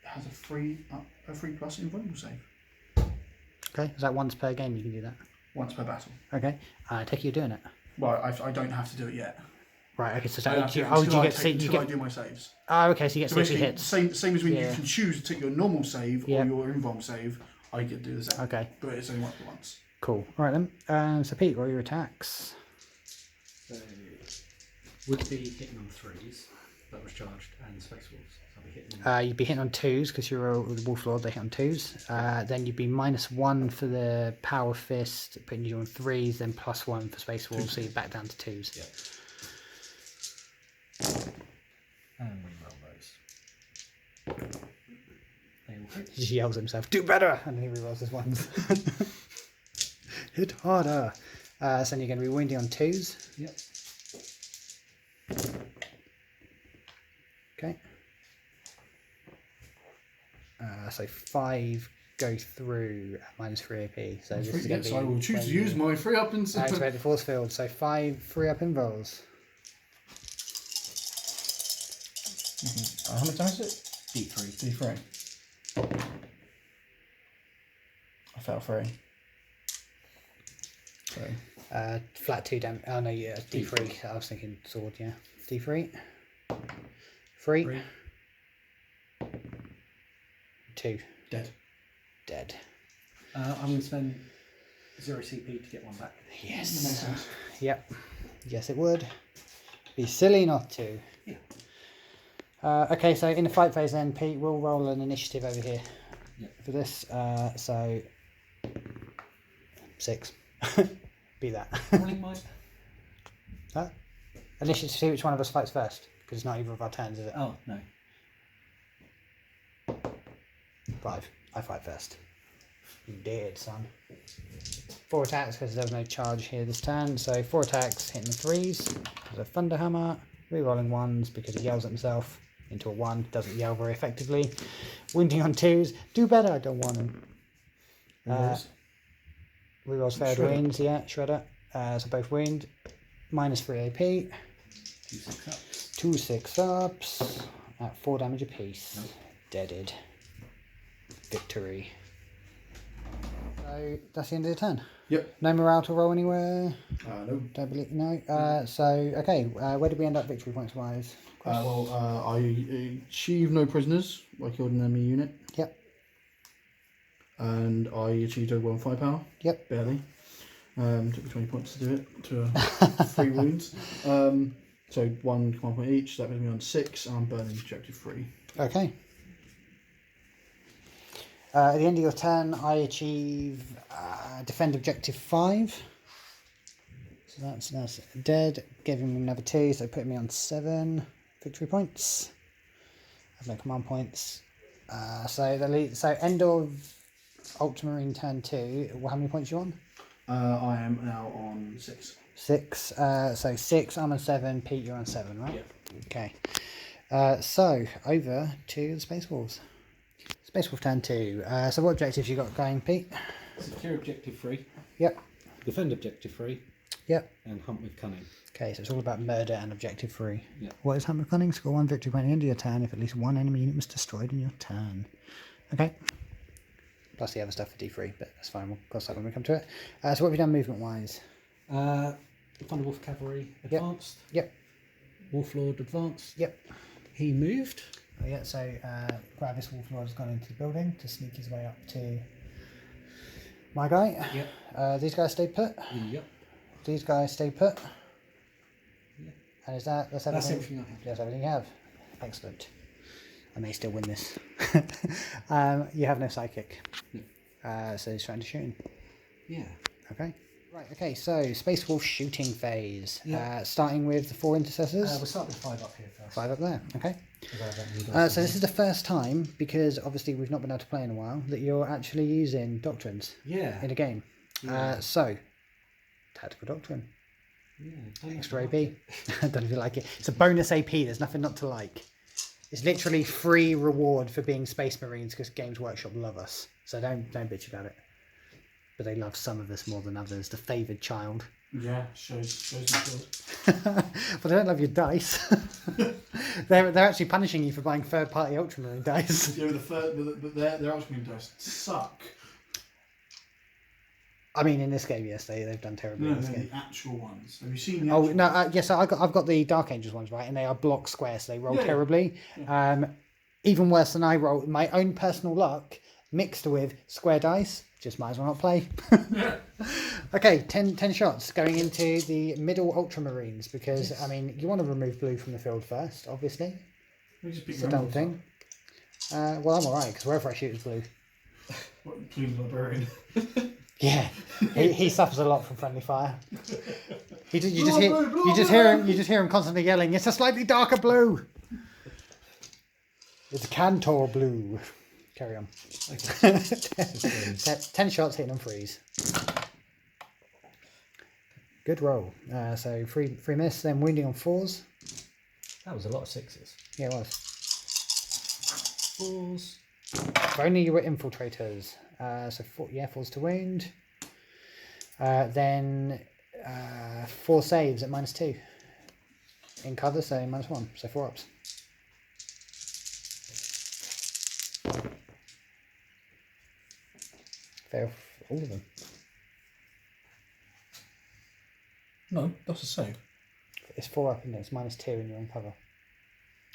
has a 3+ invulnerable save. Okay, is that once per game you can do that? Once per battle. Okay, I take it you're doing it. Well, I don't have to do it yet. Right, okay, so I don't have to do it do you until get to until I do my saves. Oh, okay, so you get So 60 basically, hits. same as when Yeah. you can choose to take your normal save Yeah. or your invuln save, I get to do the same. Okay, But it's only once. cool. All right then. So Pete, what are your attacks? So, would be hitting on 3s, that was charged, and Space Wolves. So I'll be hitting You'd be hitting on 2s because you're a Wolf Lord, they hit on 2s. Then you'd be -1 for the Power Fist, putting you on 3s, then +1 for Space Wolf, so you're back down to 2s. Yep. And reroll those. They all hit. He yells at himself, "Do better!" And then he rerolls his ones. Hit harder. So then you're going to be wounding on 2s. Yep. Okay. So 5 go through at -3 AP. So this is going to be. So I will choose to use my 3 up and Activate the force field. So 5 free up invulns. How much damage is it? D3. D3. I fell 3. So Flat 2 damage. Oh no, yeah, D3. I was thinking sword. Yeah, D3. 3. 2. dead. Dead. I'm going to spend 0 CP to get one back. That makes Yes. sense. Yep. Yes, it would. Be silly not to. Yeah. Okay, so in the fight phase then, Pete, we'll roll an initiative over here Yeah. for this. So 6. Be that. Rolling mine. Huh? Initiative to see which one of us fights first, because it's not either of our turns, is it? Oh, no. 5. I fight first. You dead, son. 4 attacks because there was no charge here this turn. So 4 attacks, hitting the 3s. There's a Thunder Hammer. Rerolling 1s because he yells at himself into a 1. Doesn't yell very effectively. Wounding on 2s. Do better. I don't want him. Rerolls failed Shredder. wounds. Yeah, Shredder. So both wound. -3 AP. 2 6-ups. 2 6-ups. At 4 damage apiece. Nope. Deaded. Victory. So that's the end of the turn. Yep. No morale to roll anywhere. No. Don't believe. No. So okay. Where did we end up victory points wise? I achieved no prisoners. I killed an enemy unit. Yep. And I achieved over 1 firepower. Yep. Barely. Took me 20 points to do it. To 3 wounds. So 1 command point each. So that puts me on 6. And I'm burning objective 3. Okay. At the end of your turn, I achieve defend objective 5. So that's dead, giving me another 2, so putting me on 7 victory points. I have no command points. So end of Ultramarine turn 2. How many points are you on? I am now on 6. 6. So 6. I'm on 7. Pete, you're on 7, right? Yep. Okay. So over to the Space Wolves. Space Wolf turn 2. So what objectives you got going, Pete? Secure objective 3. Yep. Defend objective 3. Yep. And hunt with cunning. Okay, so it's all about murder and objective 3. Yep. What is hunt with cunning? Score 1 victory point at the end of your turn if at least one enemy unit was destroyed in your turn. Okay. Plus the other stuff for D3, but that's fine. We'll cross that when we come to it. So what have you done movement-wise? Thunderwolf Cavalry advanced. Yep. Wolflord advanced. Yep. He moved. Oh, yeah, so Gravis Wolflord has gone into the building to sneak his way up to my guy. Yep. These guys stay put. Yep. These guys stay put. Yep. And is that's everything? That's everything I have. That's everything you have. Excellent. I may still win this. You have no psychic. So he's trying to shoot. Yeah. Okay. Right, okay, so Space Wolf shooting phase. Yeah. Starting with the 4 intercessors. We'll start with 5 up here first. 5 up there, okay. So So this is the first time, because obviously we've not been able to play in a while, that you're actually using doctrines in a game. Yeah. So, Tactical Doctrine. Yeah. Extra AP. I don't know if you like it. It's a bonus AP, there's nothing not to like. It's literally free reward for being Space Marines because Games Workshop love us. So don't bitch about it. But they love some of us more than others. The favoured child. Yeah, shows me good. But they don't love your dice. they're actually punishing you for buying third-party Ultramarine dice. Yeah, but their Ultramarine dice suck. I mean, in this game, yes, they've done terribly No, in this no, game. the actual ones. Have you seen the Oh actual no, yes, I've got the Dark Angels ones, right, and they are block square, so they roll terribly. Even worse than I roll. My own personal luck mixed with square dice. Just might as well not play. Okay, 10 shots going into the middle Ultramarines because I mean you want to remove blue from the field first, obviously. It's a dumb thing. Well, I'm alright because wherever I shoot is blue. Blue librarian. Yeah, he suffers a lot from friendly fire. You just hear him constantly yelling. It's a slightly darker blue. It's Cantor blue. Carry on. Okay. 10 shots hitting on threes. Good roll. So free miss, then wounding on 4s. That was a lot of 6s. Yeah, it was. 4s. If only you were infiltrators. So 4s to wound. Then 4 saves at -2. In cover, so -1. So 4 ups. Fail all of them. No, that's a save. It's 4 up, isn't it? It's -2 and you're on cover.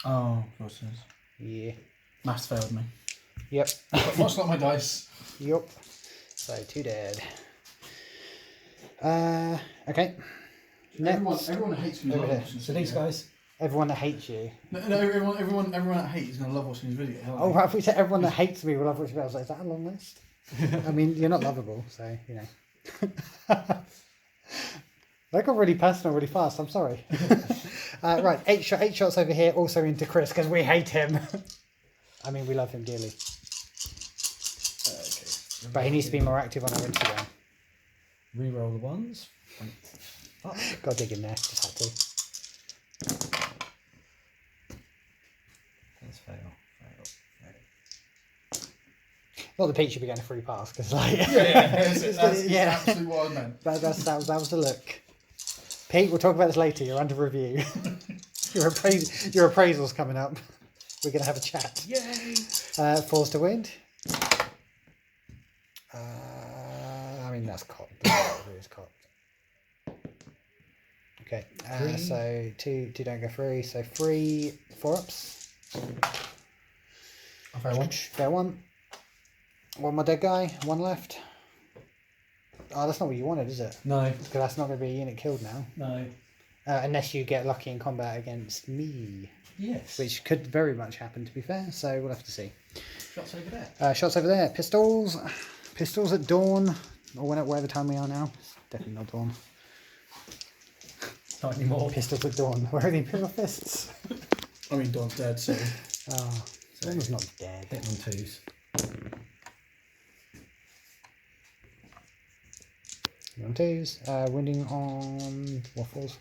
Oh, of course it is. Yeah. Maths failed me. Yep. Much like my dice. Yup. So 2 dead. Okay. Everyone hates me. Over there. So these guys. Everyone that hates you. No, everyone that hates is gonna love watching this video. Oh, right, if we say everyone that hates me will love watching me, I was like, is that a long list? I mean, you're not lovable, so, you know. That got really personal really fast, I'm sorry. Right, 8 shots over here, also into Chris, because we hate him. I mean, we love him dearly. Okay. But he needs to be more active on our Instagram. Reroll the ones. Got to dig in there, just had to. Let's fail. Not the Pete should be getting a free pass, because like... That's absolutely what I meant. That was the look. Pete, we'll talk about this later. You're under review. Your appraisal's coming up. We're going to have a chat. Yay! 4s to wound. I mean, that's cocked. It's cocked. Okay, so 2 don't go through. So 3 4-ups. I'll fail one. Fair one. One more dead guy. 1 left. Oh, that's not what you wanted, is it? No. Because that's not going to be a unit killed now. No. Unless you get lucky in combat against me. Yes. Which could very much happen, to be fair. So we'll have to see. Shots over there. Shots over there. Pistols. Pistols at dawn. Or whatever time we are now. It's definitely not dawn. Not anymore. Pistols at dawn. Where are the Imperial Fists? I mean, Don's dead, so... Oh, Dawn's not dead. Hitting on 2s. On 2s. Winding on... What, 4s?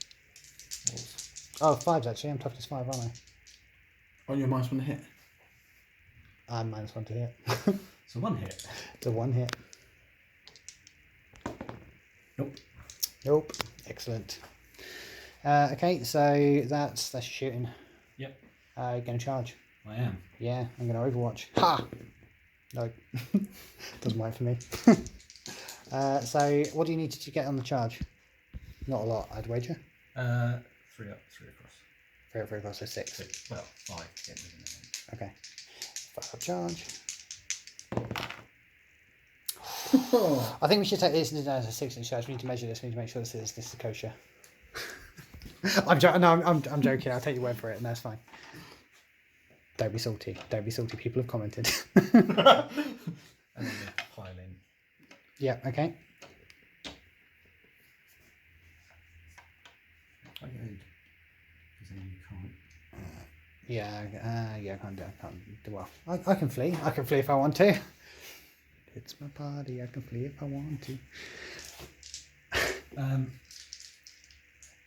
Oh, 5s actually. I'm toughness 5, aren't I? On your -1 hit. I'm -1 to hit. So 1 hit. It's a 1 hit. Nope. Nope. Excellent. Okay, so that's shooting. Yep. You're going to charge. I am. Yeah, I'm going to Overwatch. Ha! No. Doesn't work for me. So what do you need to get on the charge? Not a lot, I'd wager. 3 up, 3 across. 3 up, 3 across, so 6. 6. Well, 5 to get moving, I think. Okay. 5 up charge. I think we should take this as a 6-inch charge. We need to measure this. We need to make sure this is kosher. I'm joking. I'll take your word for it, and that's fine. Don't be salty. Don't be salty. People have commented. And then pile in. Yeah. Okay. I can. Because then you can't. Yeah. I can't do well. I can flee. I can flee if I want to. It's my party. I can flee if I want to.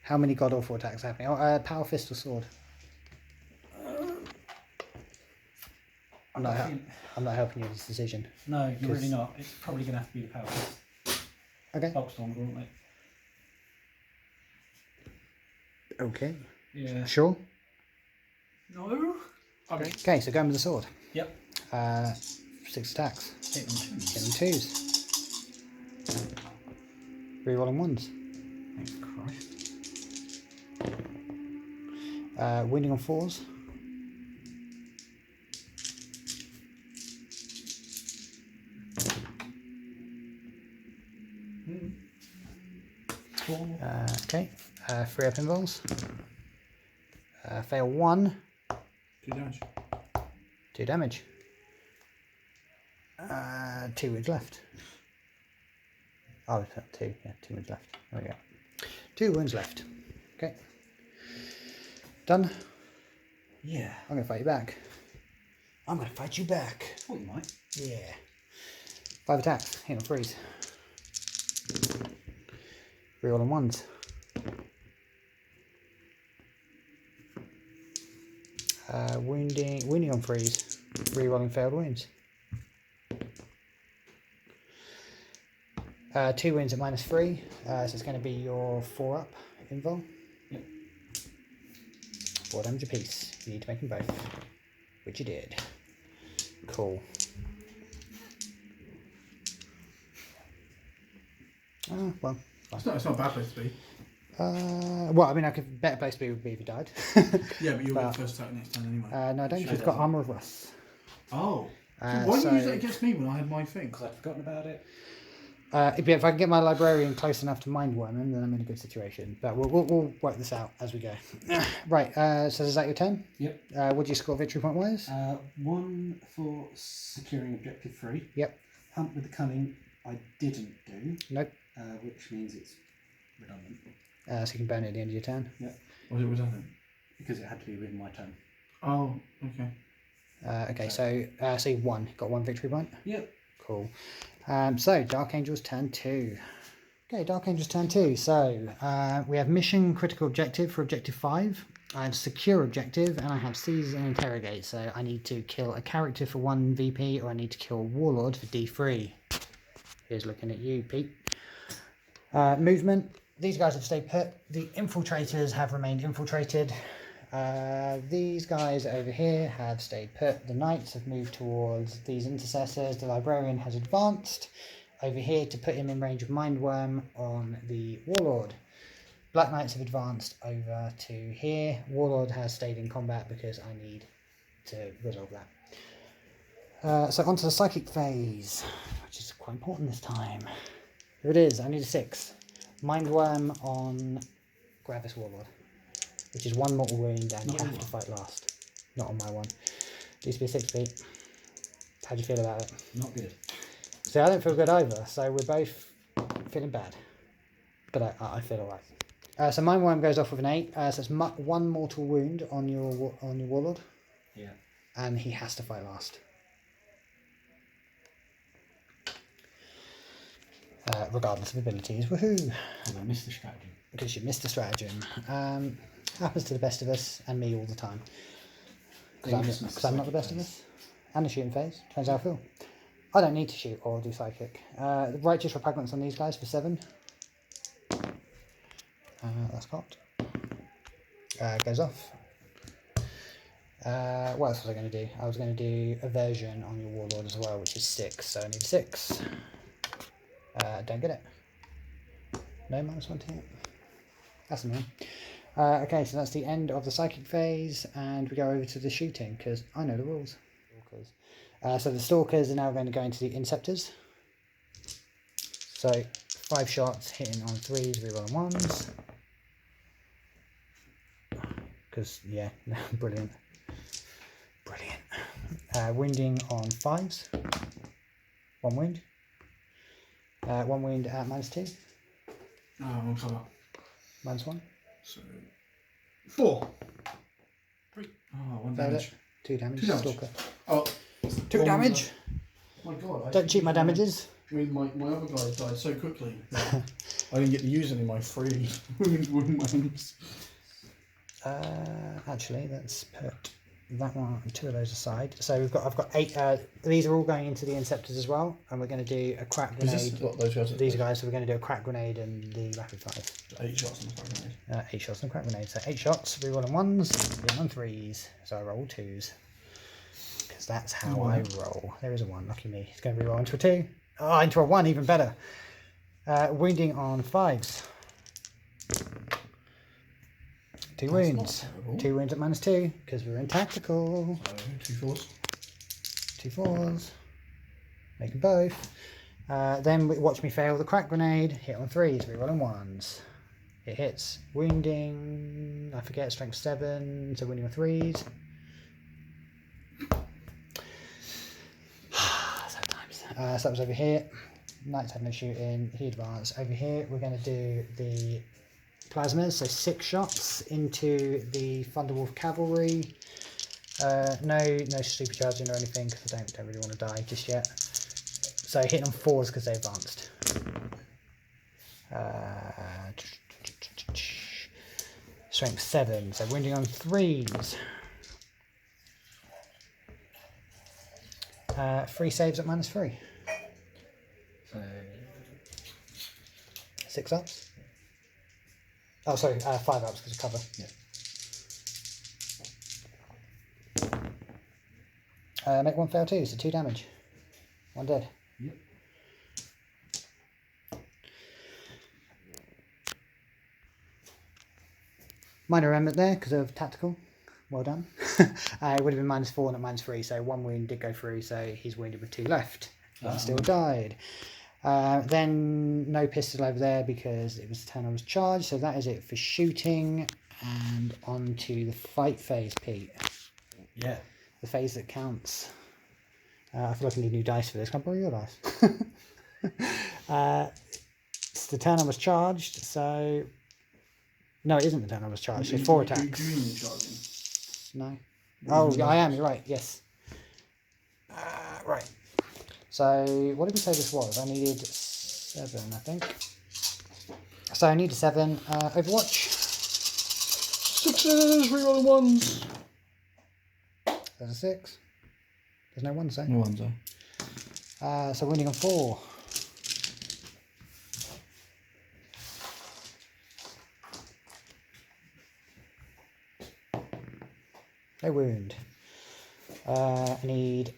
How many god awful attacks are happening? Oh, power fist or sword? I'm not helping you with this decision. No, you're really not. It's probably going to have to be the power fist. Okay. Bulk stronger, aren't they? Okay. Yeah. Sure. No. Okay, so going with the sword. Yep. 6 attacks. Hit them 2s. Hit them 2s. Rerolling 1s. Thank Christ. Wounding on 4s. Okay. 3 up involves. Fail 1. 2 damage. 2 damage. 2 wounds left. Oh, 2. Yeah, 2 wounds left. There we go. 2 wounds left. Okay. Done. Yeah. I'm going to fight you back. I'm going to fight you back. Thought you might. Yeah. 5 attacks. Hit on 3s. Reroll on 1s. Wounding on 3s. Rerolling failed wounds. 2 wounds at -3. So it's going to be your 4 up invul. Yep. 4 damage apiece. You need to make them both, which you did. Cool. Well. It's not a bad place to be. Well, I mean, better place to be would be if you died. Yeah, but you'll get first attack next turn anyway. No, I don't. You've got Armour of Rust. Oh. Why didn't you use that against me when I had my thing? Because I'd forgotten about it. If I can get my librarian close enough to mindworm him, then I'm in a good situation. But we'll work this out as we go. Right. So is that your turn? Yep. What do you score victory point wise? 1 for securing objective 3. Yep. Hunt with the cunning. I didn't do. Nope. Which means it's redundant. So you can burn it at the end of your turn. Yep. Was it redundant? Because it had to be within my turn. Oh, okay. Okay. So you've won. Got 1 victory point. Yep. Cool. So Dark Angel's turn 2. Okay, Dark Angel's turn 2. So we have mission critical objective for objective 5. I have secure objective, and I have seize and interrogate. So I need to kill a character for 1 VP, or I need to kill a warlord for D3. Here's looking at you, Pete. Movement. These guys have stayed put. The infiltrators have remained infiltrated. These guys over here have stayed put. The knights have moved towards these intercessors. The librarian has advanced over here to put him in range of mindworm on the warlord. Black knights have advanced over to here. Warlord has stayed in combat because I need to resolve that. So onto the psychic phase, which is quite important this time. Here it is. I need a 6. Mindworm on Gravis Warlord, which is 1 mortal wound, and you have to fight last. Not on my one. Needs to be 6 feet. How do you feel about it? Not good. See, I don't feel good either, so we're both feeling bad. But I feel alright. So Mindworm goes off with an 8. So it's 1 mortal wound on your Warlord. Yeah. And he has to fight last. Regardless of abilities, woohoo! I missed the stratagem. Because you missed the stratagem. Happens to the best of us and me all the time. Because I'm not the best of us. And the shooting phase. Depends how I feel. I don't need to shoot or do psychic. Righteous repugnance on these guys for 7. That's cocked. Goes off. What else was I going to do? I was going to do aversion on your warlord as well, which is 6. So I need 6. Don't get it. No -1 to hit. That's annoying. Okay, so that's the end of the psychic phase, and we go over to the shooting because I know the rules. So the stalkers are now going to go into the inceptors. So 5 shots, hitting on 3s, reroll on 1s. Because yeah, brilliant. Wounding on 5s. 1 wound. 1 wound at -2. One colour. -1. So 4. 3. Oh, 1 damage. 2 damage. 2 damage. Stalker. Oh, 2 damage. My God! Don't cheat my damages. I mean, my other guy died so quickly. I didn't get to use any of my free wounds. Actually, let's put that one, 2 of those aside. So I've got 8. These are all going into the inceptors as well, and we're going to do a crack grenade. Is this what those guys? These guys, so we're going to do a crack grenade and the rapid fire. 8 shots on the crack grenade. 8 shots on the crack grenade. So 8 shots, reroll on 1s, hit on 3s. So I roll 2s. Because that's how I roll. There is a 1, lucky me. It's going to reroll into a 2. Oh, into a 1, even better. Wounding on 5s. 2 wounds. 2 wounds at -2, because we're in tactical. So 2 4s. 2 4s. Make them both. Then watch me fail the crack grenade. Hit on 3s, reroll on 1s. It hits. Wounding, I forget, strength 7, so wounding on 3s. So that was over here. Knights had no shooting. He advanced. Over here, we're going to do the plasmas, so 6 shots into the Thunderwolf cavalry. No supercharging or anything because I don't really want to die just yet. So hitting on 4s because they advanced. Strength 7, so wounding on 3s. 3 saves at -3. So 6 ups. Oh, sorry, 5 ups because of cover. yeah. Make 1 fail too, so 2 damage. 1 dead. Yep. Minor amendment there because of tactical. Well done. It would have been -4 and at -3, so 1 wound did go through, so he's wounded with 2 left. He still died. Then no pistol over there because it was the turn I was charged, so that is it for shooting. And on to the fight phase, Pete. Yeah. The phase that counts. I feel like I need new dice for this. Can I borrow your dice? It's the turn I was charged, so... No, it isn't the turn I was charged, so 4 attacks. No. Oh, yeah, I am, you're right, yes. Right. So, what did we say this was? I needed 7, I think. So, I needed 7. Overwatch. 6s, rerolling 1s. There's a 6. There's no 1s, though. No 1s, though. So, winning on 4. No wound. I need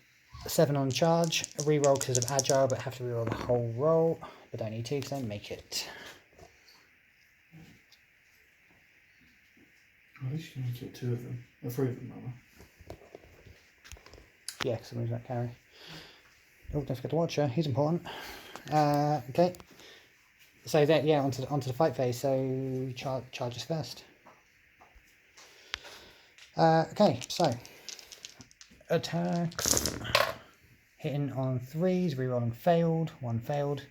7 on charge. A reroll because of agile, but have to reroll the whole roll. But don't need to because I make it. At least you can get 2 of them. Or 3 of them, rather. Yeah, because I lose that carry. Oh, don't forget the watcher. He's important. Okay. So that, yeah, onto the fight phase. So charges first. Okay, so attacks. Hitting on 3s, rerolling failed. 1 failed.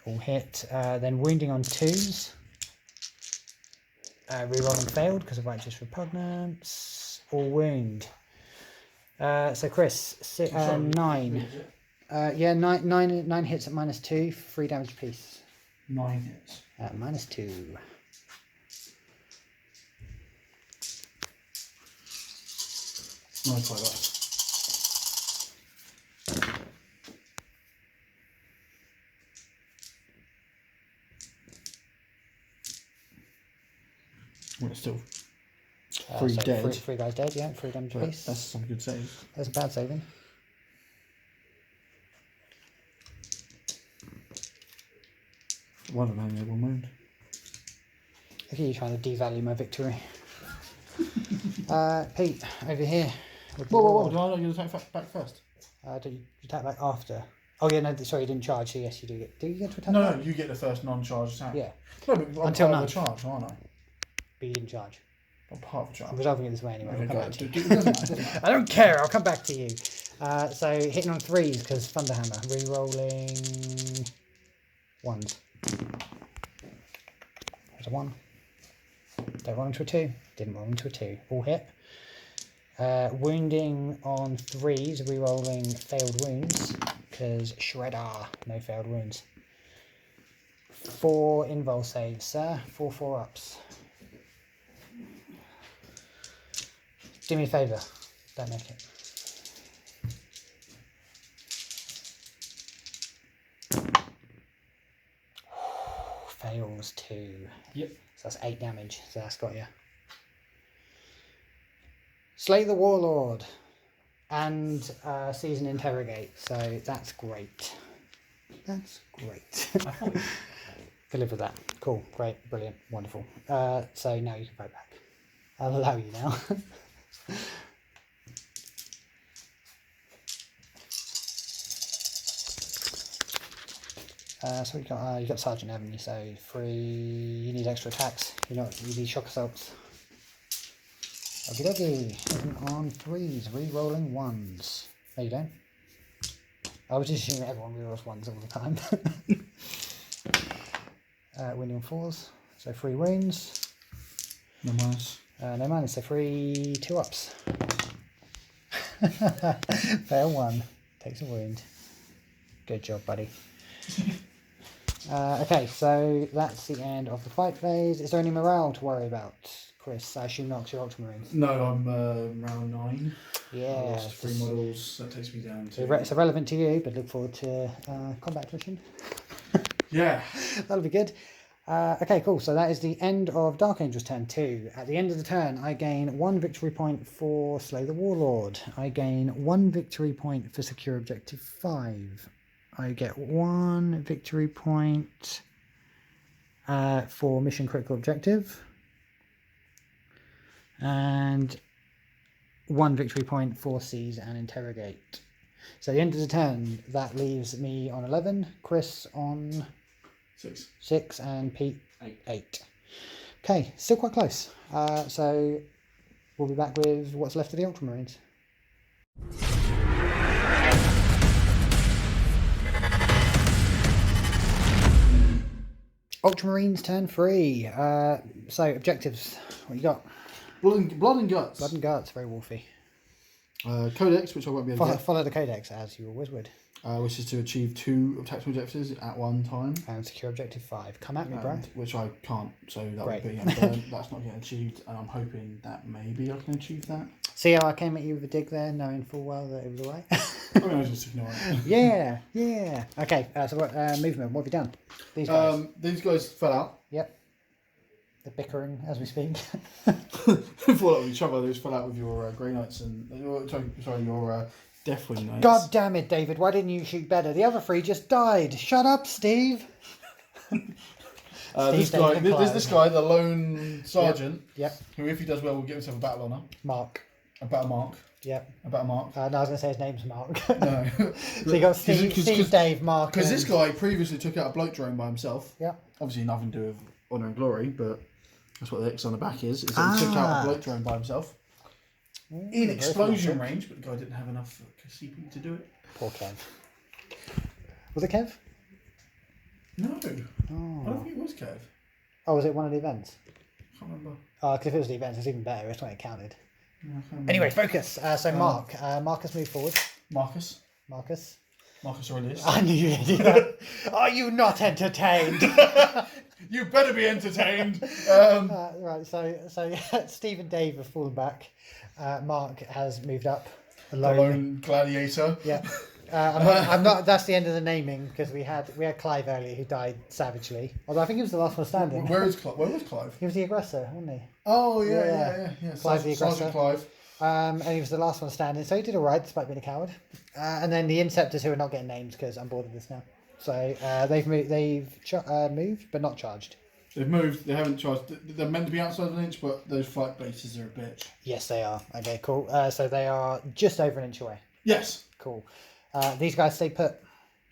All hit. Then wounding on 2s. Rerolling failed because of righteous repugnance. All wound. So Chris, 9. Yeah, 9 hits at -2, 3 damage apiece. 9 hits. At -2. Nine 5 ups. Well, it's still 3 so dead. Three guys dead, yeah. 3 damage But apiece. that's some good save. That's a bad saving. One of them only had 1 wound. Look at you trying to devalue my victory. Pete, over here. Whoa. Do I not get to attack back first? Do you attack back after? Oh yeah, no, sorry, you didn't charge, so yes you do get... Do you get to attack No, back? you get the first non-charge attack. Yeah, No, but I'm Until part now. of the charge, aren't I? but you didn't charge. I'm part of the I'm charge. resolving it this way anyway. Okay, I'll come go back to ahead. you. It doesn't matter. I don't care, I'll come back to you. So hitting on 3s because Thunderhammer. Re-rolling 1s. There's a 1. Don't roll into a 2. Didn't roll into a 2. All hit. Wounding on 3s, re-rolling failed wounds because Shredder, no failed wounds. 4 invul saves, sir. 4 4-ups. Do me a favour. Don't make it. Fails 2. Yep. So that's 8 damage. So that's got you. Slay the Warlord. And Season Interrogate. So that's great. That's great. Deliver that. Cool. Great. Brilliant. Wonderful. So now you can vote back. I'll allow you now. So you got Sergeant, haven't you? So 3. You need extra attacks. You need shock assaults. Okie dokie. On 3s, re-rolling 1s. No, you don't. I was just assuming everyone re-rolls 1s all the time. Winning on 4s. So 3 wounds. No minus. No minus. So 3 2-ups. Fail 1. Takes a wound. Good job, buddy. Okay, so that's the end of the fight phase. Is there any morale to worry about, Chris? I assume not, 'cause you're Ultramarines. No, I'm round 9. Yeah. I lost 3 models. That takes me down to... It's irrelevant to you, but look forward to combat attrition. Yeah. That'll be good. Okay, cool. So that is the end of Dark Angel's turn 2. At the end of the turn, I gain 1 victory point for Slay the Warlord. I gain 1 victory point for Secure Objective 5. I get 1 victory point for Mission Critical Objective. And 1 victory point for Seize and Interrogate. So at the end of the turn, that leaves me on 11, Chris on 6 and Pete 8. Okay, still quite close. So we'll be back with what's left of the Ultramarines. Ultramarines turn 3. So objectives, what you got? Blood and guts. Blood and guts, very wolfy. Codex, which I won't be able to get, Follow the codex as you always would. which is to achieve 2 tactical objectives at one time. And secure objective 5. Come at me, bro. Which I can't, so that Great. would be that's not getting achieved, and I'm hoping that maybe I can achieve that. See how I came at you with a dig there, knowing full well that it was away? I mean, I was just ignoring it. Yeah. Okay, so what, movement, what have you done? These guys. These guys fell out. Yep. They're bickering as we speak. Fall out with each other. They just fell out with your Grey Knights and your Deathwing Knights. God damn it, David! Why didn't you shoot better? The other 3 just died. Shut up, Steve. This guy, the lone sergeant. Yep. Who, if he does well, will get himself a battle honour. Mark. A battle mark. Yep. A battle mark. No, I was going to say his name's Mark. No. So you got Steve, Dave, Mark. Because this guy previously took out a bloke drone by himself. Yep. Obviously nothing to do with honour and glory, but that's what the X on the back is that he took out a bloke drone by himself. In explosion range, but the guy didn't have enough CP to do it. Poor Kev. Was it Kev? No. I don't think it was Kev. Oh, was it one of the events? I can't remember. Oh, because if it was the events, it's even better. It's when it counted. No, I can't remember. Anyway, focus. So Mark. Marcus, move forward. Marcus I Aurelius. knew you'd do that. Are you not entertained? You better be entertained. Right, so Steve and Dave have fallen back. Mark has moved up. The lone gladiator. Yeah. I'm not. That's the end of the naming because we had Clive earlier who died savagely. Although I think he was the last one standing. Where was Clive? He was the aggressor, wasn't he? Oh yeah. Clive the aggressor. Sergeant Clive. And he was the last one standing, so he did all right despite being a coward. And then the Inceptors who are not getting names because I'm bored of this now. So they've moved, moved but not charged. They've moved. They haven't charged. They're meant to be outside of an inch, but those flight bases are a bitch. Yes, they are. Okay, cool. So they are just over an inch away. Yes. Cool. These guys stay put.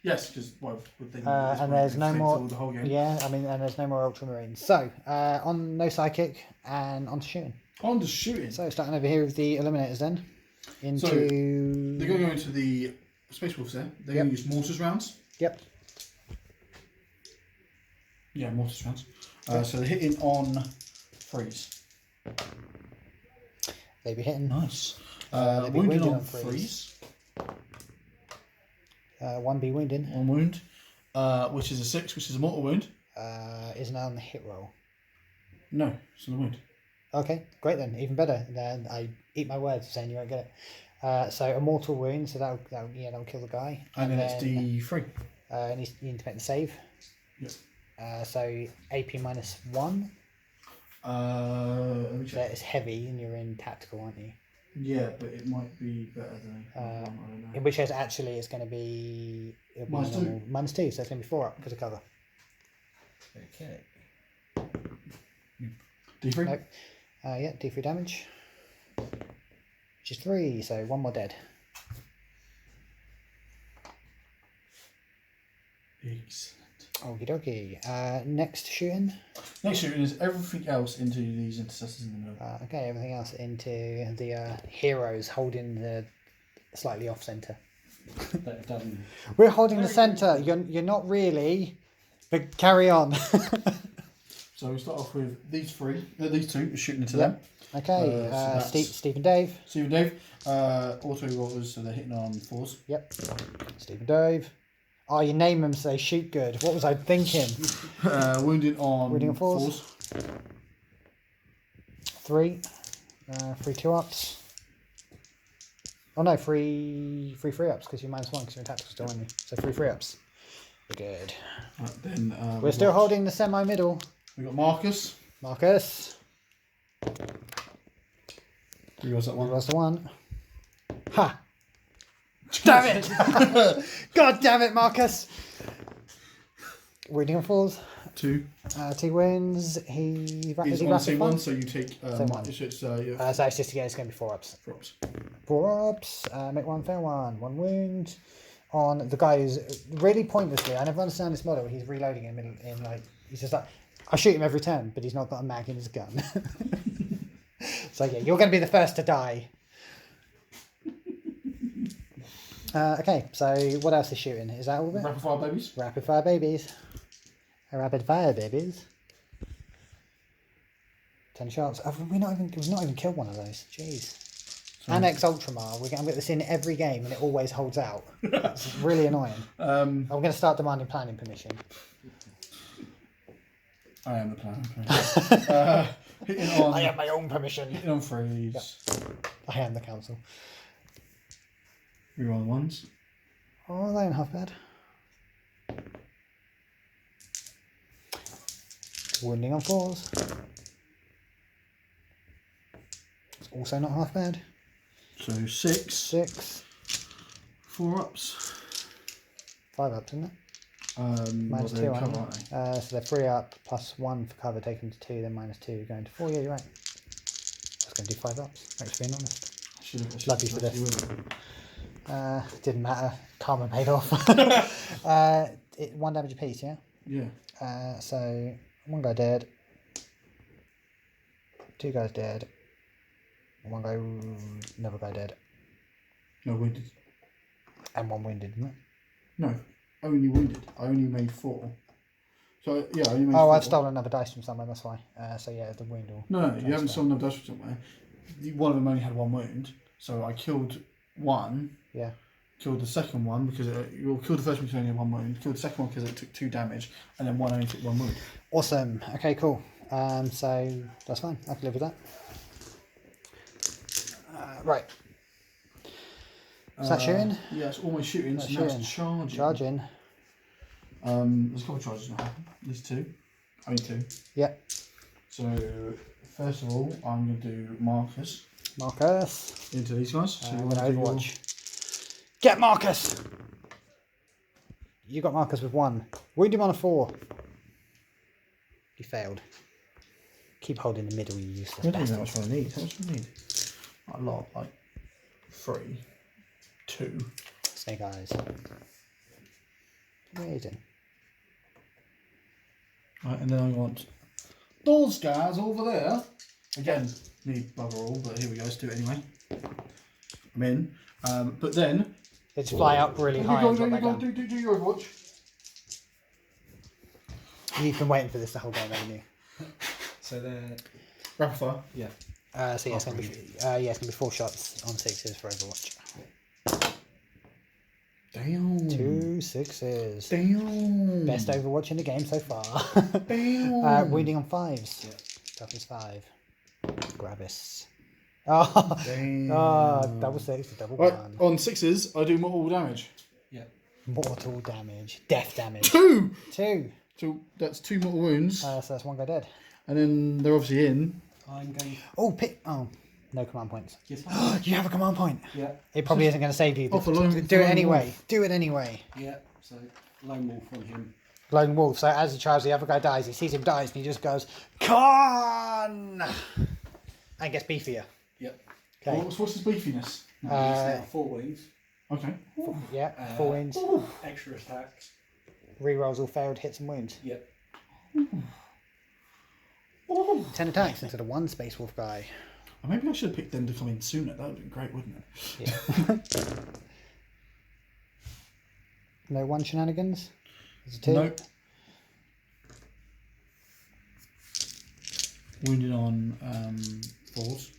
Yes, because would they? And there's no more. The whole game. Yeah, I mean, and there's no more Ultramarines. So on no psychic and on to shooting. On to shooting. So starting over here with the eliminators then. Into. So they're going to go into the Space Wolves there. They're going to use mortars rounds. Yep. Yeah, mortars rounds. So they're hitting on freeze. They be hitting. Nice. They be Wounded on on freeze. One be wounded. One wound, which is a 6, which is a mortal wound. Isn't that on the hit roll? No, it's not a wound. Okay, great then. Even better. Then I eat my words saying you won't get it. So a mortal wound, so that'll kill the guy. And then it's D3. And you need to make the save. Yep. So AP -1. Let me check. That is heavy, and you're in tactical, aren't you? Yeah, but it might be better than I don't know. In which case, actually, it's going to be -2. -2, so it's going to be 4 up because of cover. Okay. D3. Nope. Yeah, D3 damage. Which is 3, so 1 more dead. Excellent. Okie dokie. Next shooting. Next shooting is everything else into these intercessors in the middle. Okay, everything else into the heroes holding the slightly off centre. That doesn't. We're holding the centre. You're not really, but carry on. So we start off with these two, shooting into them. Okay, so that's Steve and Dave. Steve and Dave, auto rollers, so they're hitting on 4s. Yep. Steve and Dave. Oh, you name them so they shoot good. What was I thinking? Wounded on 4s. 3. 3 2-ups. Oh no, 3 3-ups because you're -1 because you're in tactical still, aren't you? So 3 3-ups. We're good. Right, then We're still holding the semi-middle. We've got Marcus. Who was that one? Who was the one? Ha! Damn it! God damn it, Marcus! Wounding on 4s. 2. 2 wins. Is He's he on rapid C1, fire? so you take Same one. it's So it's just it's going to be 4-ups. 4-ups. 4-ups. Make 1 fail 1. 1 wound on the guy who's really pointlessly. I never understand this model. He's reloading in like he's just like I shoot him every turn, but he's not got a mag in his gun. So yeah, you're going to be the first to die. Okay, so what else is shooting? Is that all of it? Rapid fire babies. Rapid fire babies. Rapid fire babies. 10 shots. We've not even killed one of those. Jeez. Sorry. Annex Ultramar. I'm going to get this in every game and it always holds out. It's really annoying. I'm going to start demanding planning permission. I am the plan. Hitting on. I have my own permission. Hitting on freeze. Yep. I am the council. Reroll the 1s. Oh, they ain't half bad. Wounding on 4s. It's also not half bad. So 6. 6. 4-ups. 5-ups, isn't it? Minus -2, cover, aren't aren't they? So they're 3 up, +1 for cover, taken to 2, then -2, going to 4. Yeah, you're right. I was going to do 5-ups. Thanks for being honest. Love you for this. Didn't matter. Karma paid off. 1 damage apiece, yeah? Yeah. So 1 guy dead. 2 guys dead. 1 guy, another guy dead. No, wounded. And 1 wounded, isn't it? No, only wounded. I only made 4. So yeah, I only made 4. Oh, I've stolen another dice from somewhere, that's why. So yeah, the wound will... No, you haven't stolen another dice from somewhere. One of them only had 1 wound, so I killed 1. Yeah. Killed the second one because you killed the first one because it only had 1 wound. Killed the second one because it took 2 damage, and then 1 only took 1 wound. Awesome. Okay, cool. So that's fine. I can live with that. Right. Is that shooting? Yeah, it's almost shooting. That's So now shooting. it's charging. Charging. There's a couple of charges now. At least 2. I mean 2. Yep. So first of all, I'm going to do Marcus into these guys. So I'm you going to want to Overwatch. Get Marcus! You got Marcus with 1. Wound him on a 4. He failed. Keep holding the middle, you useless I don't know how bastard. much I need. How much do I need? A lot, like 3, 2. Snake eyes. Amazing. Right, and then I want those guys over there. Again, need bugger all, but here we go. Let's do it anyway. I'm in. But then They just fly up really high and drop back down. do your Overwatch. You've been waiting for this the whole game, haven't you? So they're Rapid fire. yeah. So yeah, it's gonna be it's gonna be 4 shots on 6s for Overwatch. Damn. 2 6s. Damn. Best Overwatch in the game so far. Damn. Wounding on 5s. Yeah. Toughness 5. Gravis. Oh, Damn. double 6, double Right, 1. on 6s, I do mortal damage. Yeah. Mortal damage. Death damage. 2! 2. So that's 2 mortal wounds. So that's 1 guy dead. And then they're obviously in. I'm going. Oh, pick. Oh, no command points. Yes. You have a command point. Yeah. It probably isn't going to save you. Oh, for Do lone it anyway. wolf. Do it anyway. Yeah. So lone wolf on him. Lone wolf. So as he tries, the other guy dies. He sees him dies, and he just goes, "Con!" and gets beefier. Yep. Okay. What's his beefiness? He's now 4 wings. Okay. Yeah. 4 wins. Extra attacks. Rerolls all failed hits and wounds. Yep. 10 attacks instead of 1 space wolf guy. Maybe I should have picked them to come in sooner. That would have been great, wouldn't it? Yeah. No 1 shenanigans. There's a 2. Nope. Wounded on 4s.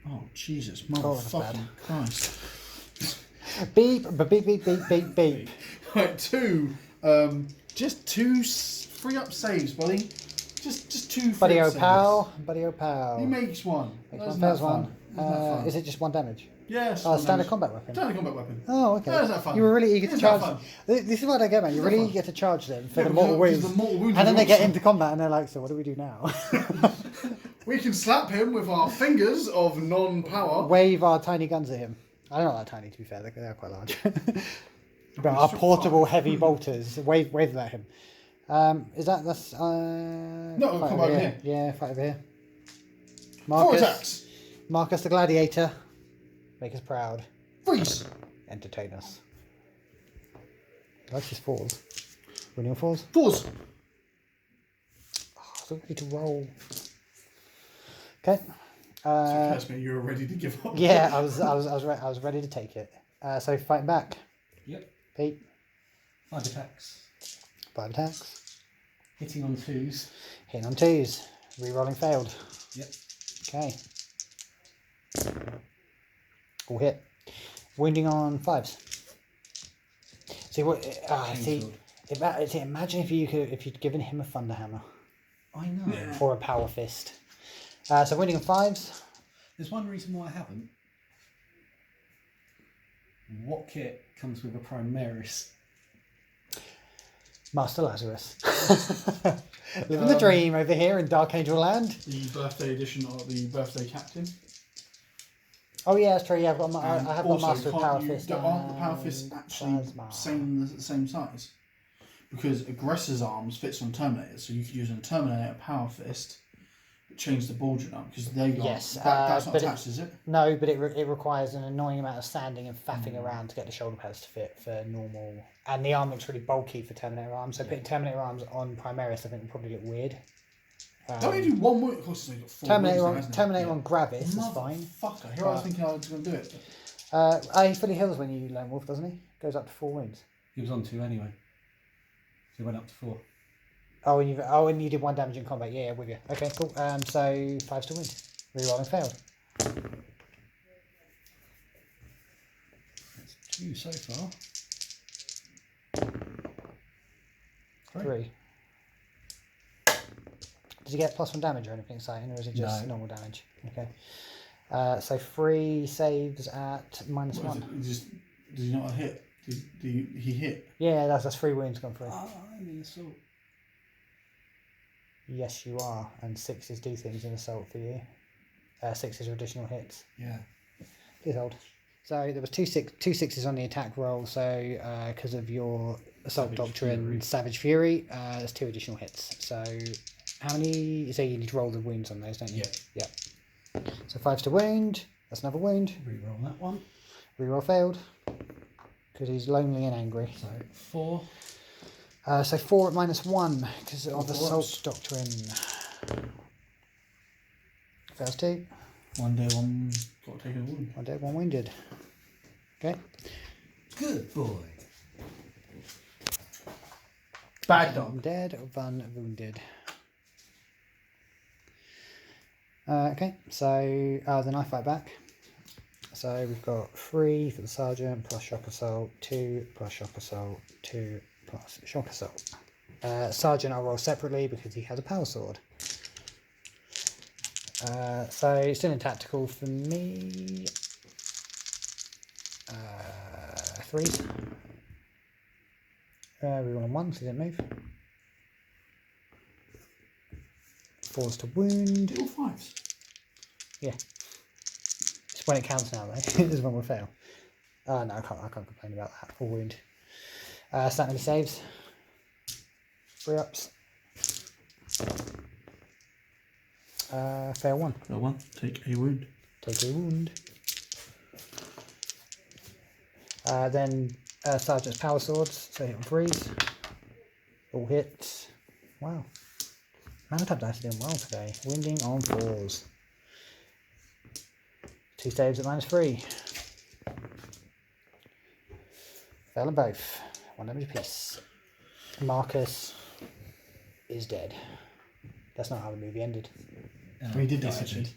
Oh, Jesus. Oh, that's bad. Motherfucking Christ. Beep, beep, beep, beep, beep, beep. Right, 2. Just 2 free up saves, buddy. Just 2 free Buddy up oh saves. pal, buddy oh pal. He makes 1. Makes Isn't one, that fails fun? 1. Isn't that fun? Is it just 1 damage? Yes. Oh, standard combat weapon. Standard combat weapon. Oh, okay. Isn't that fun? You were really eager to Isn't charge that them. fun? This is what I get, man. You're Isn't that really fun? eager to charge them for Yeah, the because mortal wounds. the mortal wounds And then are they get awesome. into combat and they're like, so what do we do now? We can slap him with our fingers of non-power. Wave our tiny guns at him. I don't know that tiny, to be fair. They're quite large. But our Sure, portable fine. heavy bolters. Wave them at him. That's... No, fight come over here. Yeah, fight over here. 4 attacks. Marcus the Gladiator. Make us proud. Freeze. Entertain us. I like his falls. Winning on falls? 4s. Oh, so ready to roll. Okay. That's me. You were ready to give up. Yeah, I was ready to take it. So fighting back. Yep. Pete. 5 attacks. 5 attacks. Hitting on 2s. Hitting on 2s. Rerolling failed. Yep. Okay. All hit. Wounding on 5s. See what? Imagine if you'd given him a thunder hammer I know. Yeah. or a power fist. So wounding on 5s. There's one reason why I haven't. What kit comes with a Primaris? Master Lazarus. Living the dream over here in Dark Angel Land. The birthday edition of the birthday captain. Oh yeah, that's true. Yeah, I have got Also, Master of Power can't Fist. aren't the power fists and actually Plasma. same size? Because Aggressor's arms fits on Terminator, so you could use a Terminator power fist, but change the baldrian up because they got Yes, that's not but attached, is it? No, but it requires an annoying amount of sanding and faffing around to get the shoulder pads to fit for normal. And the arm looks really bulky for Terminator arms, so putting Terminator arms on Primaris I think would probably look weird. Don't you do one wound? Of course, it's only got 4 Terminator wounds on now, hasn't it? Terminator on Gravis is fine. Motherfucker, here I was thinking I was going to do it. He fully heals when you Lone Wolf, doesn't he? Goes up to 4 wounds. He was on 2 anyway. So he went up to 4. And you did 1 damage in combat. Yeah, with you. Okay, cool. So 5 to win. Rerolling failed. That's 2 so far. 3. Did you get +1 damage or anything exciting, or is it just No. normal damage? Okay. So 3 saves at -1. Did he not hit? Did he hit? Yeah, that's 3 wounds gone through. I'm in assault. Yes, you are. And 6s do things in assault for you. 6s are additional hits. Yeah. Please hold. So there was two sixes on the attack roll. So because of your assault Savage doctrine, Fury. Savage Fury, there's 2 additional hits. So how many? So you need to roll the wounds on those, don't you? Yeah. Yeah. So 5's to wound. That's another wound. Reroll that one. Reroll failed because he's lonely and angry. So 4. So 4 at -1 because of Four assault ups. doctrine. Fails 2. One day, one got taken a wound. 1 dead, 1 wounded. Okay. Good boy. Bad dog. 1 dead, 1 wounded. Okay, so then I fight back. So we've got 3 for the sergeant, plus shock assault, 2 plus shock assault, 2 plus shock assault. Sergeant I'll roll separately because he has a power sword. So still in tactical for me. 3s. We roll on 1, so he didn't move. 4's to wound. All 5s. Yeah. It's when it counts now, though. This is when we'll fail. No, I can't complain about that. Full wound. Stat many saves. 3 ups. Fail 1. Got 1. Take a wound. Take a wound. Then Sergeant's power swords. So hit on 3s. All hits. Wow. Mantab dice are doing well today. Wounding on 4s. 2 saves at -3. Fail them both. 1 damage apiece. Marcus is dead. That's not how the movie ended. We did die, yes, it actually. did.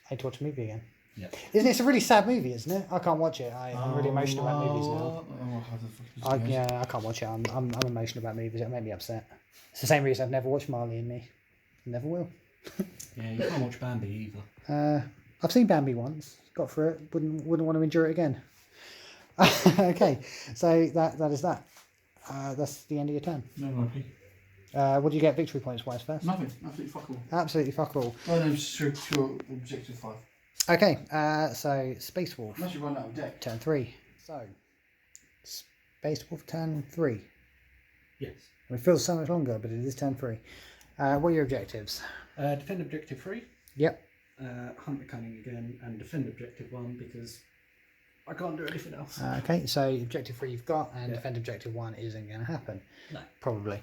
I need to watch a movie again. Yep. Isn't it? It's a really sad movie, isn't it? I can't watch it. I'm really emotional about movies now. Oh, how the fuck is this? Yeah, I can't watch it. I'm emotional about movies. It'll make me upset. It's the same reason I've never watched Marley and Me. Never will. Yeah, you can't watch Bambi either. I've seen Bambi once. Got through it. Wouldn't want to endure it again. Okay, so that is that. That's the end of your turn. No, Marky. What do you get victory points wise first? Nothing. Absolutely fuck all. Absolutely fuck all. Oh no, it's pure objective 5. Okay, so Space Wolf, Unless you run out of deck. turn 3. So, Space Wolf, turn 3. Yes. It feels so much longer, but it is turn 3. What are your objectives? Defend objective 3. Yep. Hunt the cunning again, and defend objective 1 because I can't do anything else. Okay, so objective 3 you've got, and Yeah. defend objective 1 isn't going to happen. No. Probably.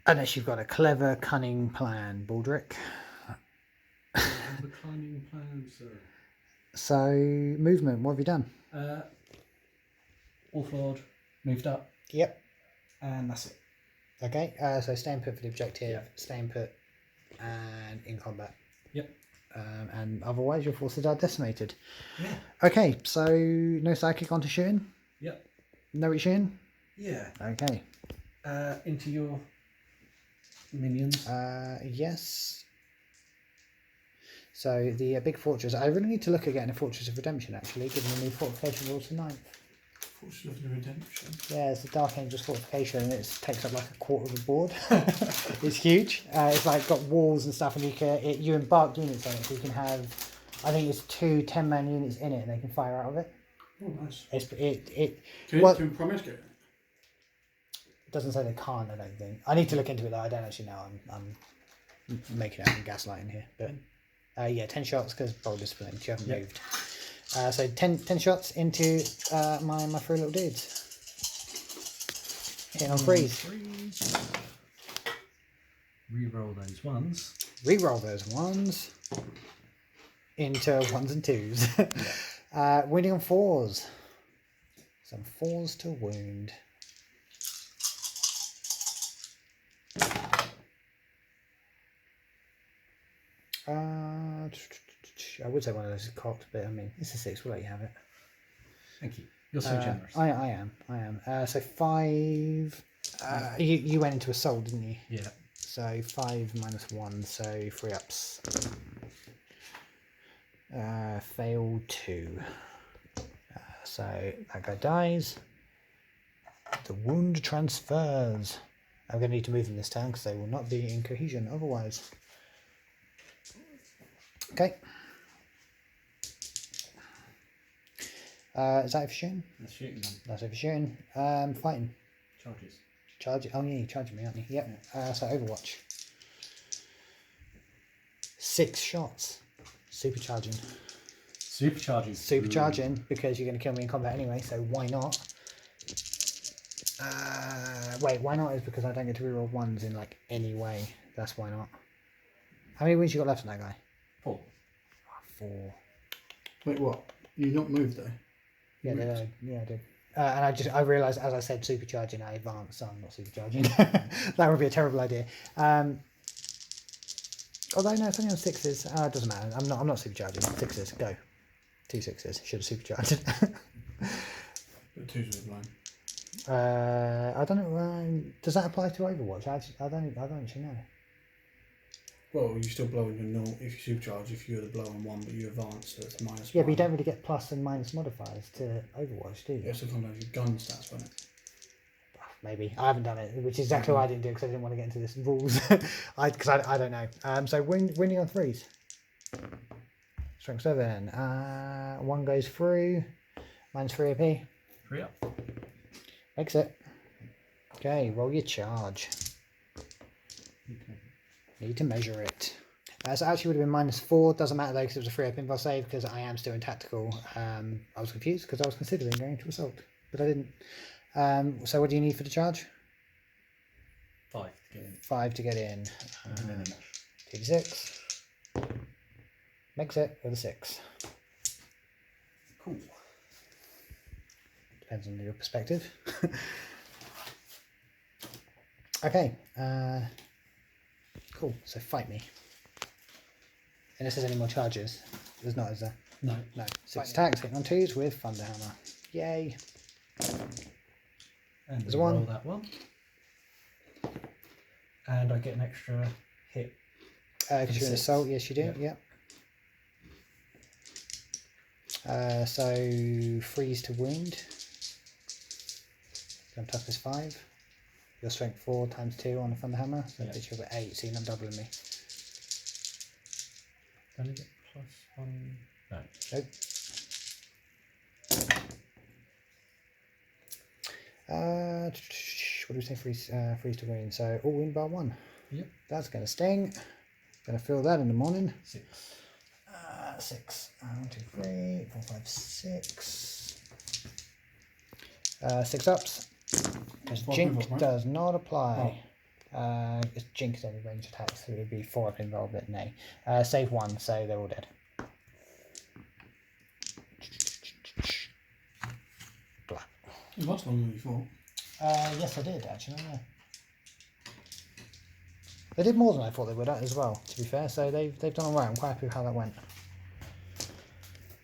Unless you've got a clever, cunning plan, Baldric. The cunning plan, sir. So, movement, what have you done? Wolflord moved up, Yep. and that's it. Okay, so staying put for the objective, Yeah. staying put, and in combat. Yep. And otherwise your forces are decimated. Yeah. Okay, so no psychic onto shooting? Yep. No shooting? Yeah. Okay. Into your minions. Yes. So the big fortress, I really need to look at getting a Fortress of Redemption actually, given the new fortification rules tonight. Fortune of the Redemption. Yeah, it's the Dark Angels fortification and it takes up like a quarter of the board. It's huge. It's like got walls and stuff and you embark units on it so you can have, I think it's 2 10-man units in it and they can fire out of it. Oh, nice. It Can we promise go? doesn't say they can't, I don't think. I need to look into it though, I don't actually know. I'm making it up and gaslighting here. But yeah, 10 shots because bold discipline, you haven't moved. So 10 shots into my 3 little dudes. Hitting on 3s. Reroll those ones. Reroll those 1s into 1s and 2s. Wounding on 4s. Some 4s to wound. I would say one of those is cocked, but I mean, it's a 6, we'll let you have it. Thank you. You're so generous. I am. So 5. You went into assault, didn't you? Yeah. So 5 minus 1, so 3 ups. Failed 2. So that guy dies. The wound transfers. I'm going to need to move them this turn because they will not be in cohesion otherwise. Okay. Is that it for shooting? That's shooting them. That's it for shooting. Fighting. Charges. Charge. Oh yeah, you're charging me, aren't you? Yep. So Overwatch. 6 shots. Supercharging. Supercharging because you're going to kill me in combat anyway, so why not? Wait, why not is because I don't get to reroll 1s in like any way. That's why not. How many wounds you got left on that guy? 4. 4. Wait, what? You not moved though? Yeah, I did. And I realised as I said supercharging, I advanced, so I'm not supercharging. That would be a terrible idea. Although no, it's only on 6s. It doesn't matter. I'm not supercharging. 6s, go. 2 6s. Should have supercharged. The 2s were blind. I don't know. Does that apply to Overwatch? I don't actually know. Well, you still blow in your normal if you supercharge. If you're the blow on 1, but you advance, so it's -1. Yeah, but you don't really get plus and minus modifiers to Overwatch, do you? You also come down to your gun stats, won't it? Maybe. I haven't done it, which is exactly why I didn't do it because I didn't want to get into this rules. Because I don't know. So winning on 3s. Strength 7. 1 goes through. -3 AP. 3 up. Makes it. Okay, roll your charge. Need to measure it. So actually would have been -4. Doesn't matter though because it was a 3 up pinball save because I am still in tactical. I was confused because I was considering going to assault, but I didn't. So what do you need for the charge? 5 to get in. 5 to get in. 2d6. Makes it with a 6. Cool. Depends on your perspective. Okay. Cool. So fight me. Unless there's any more charges. There's not, is there? No. No. 6 attacks, hitting on 2s with Thunder Hammer. Yay. And there's we one. roll that one. And I get an extra hit. Because you're an Six. assault, yes you do. Yeah. Yep. So freeze to wound. Your toughness 5. Your strength 4 times 2 on the Thunder Hammer. So Yeah. that puts you up at 8, so you're not doubling me. Don't I get +1? No. Nope. What do we say? Freeze to wound. So all wound bar 1. Yep. That's going to sting. Going to feel that in the morning. 6. 6. 1, 2, 3, 4, 5, 6. 6 ups. Because Four Jink pinballs, right? does not apply. It's Jink is only range attacks, so it would be 4 up involved, but no. Save 1, so they're all dead. Blah. It was longer than you thought. Yes, I did actually. Yeah. They did more than I thought they would as well. To be fair, so they've done all right. I'm quite happy with how that went.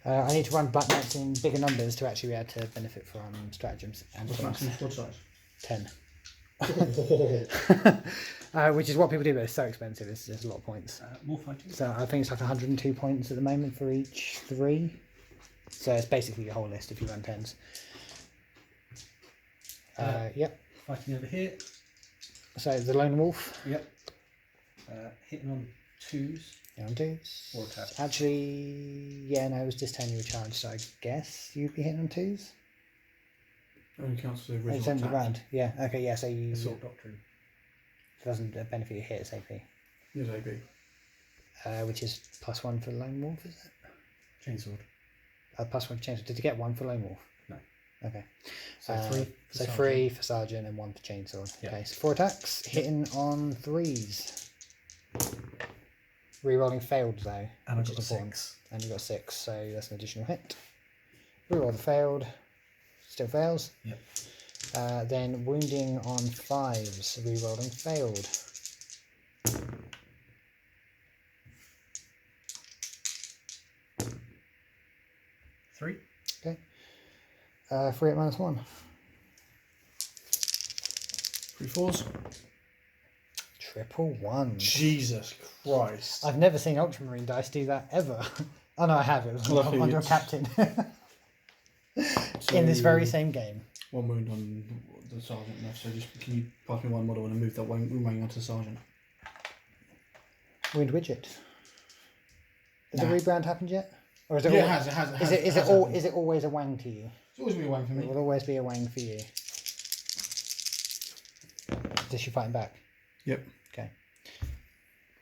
I need to run black knights in bigger numbers to actually be able to benefit from stratagems and What's things. maximum squad size? 10. Which is what people do, but it's so expensive. It's just a lot of points. More fighting. So I think it's like 102 points at the moment for each 3. So it's basically your whole list if you run 10s. Yep. Fighting over here. So the lone wolf. Yep. Hitting on 2s. Yeah, on 2s. Or attacks. Actually, yeah, no, it was just 10 you were charged, so I guess you'd be hitting on 2s. Only counts for the It's original only attack. round. Yeah, okay, yeah, so you. Assault Doctrine. It doesn't benefit your hit, it's AP. Yes, AB. Which is +1 for lone wolf, is it? Chainsword. +1 chance. Did you get 1 for lone wolf? No. Okay. So 3. So 3 for sergeant and 1 for chainsaw. Yeah. Okay, so 4 attacks, hitting on 3s. Rerolling failed though. And I which got a is important. 6. And you got 6, so that's an additional hit. Reroll the failed. Still fails. Yep. Then wounding on 5s. Rerolling failed. Three. Okay. 3 at -1. 3 4s. Triple 1. Jesus Christ. I've never seen Ultramarine dice do that ever. Oh no, I have. It was Lucky under a it's- captain. So, In this very same game. 1 wound on the sergeant left, so just can you pass me 1 model and move that wound weighing onto the sergeant? Wound widget. Has the Nah. rebrand happened yet? Or is it? Yeah, al- it has. It has. Is it? Is it all? Is it always a wang to you? It's always been a wang for It me. will always be a wang for you. Is this you fighting back? Yep. Okay.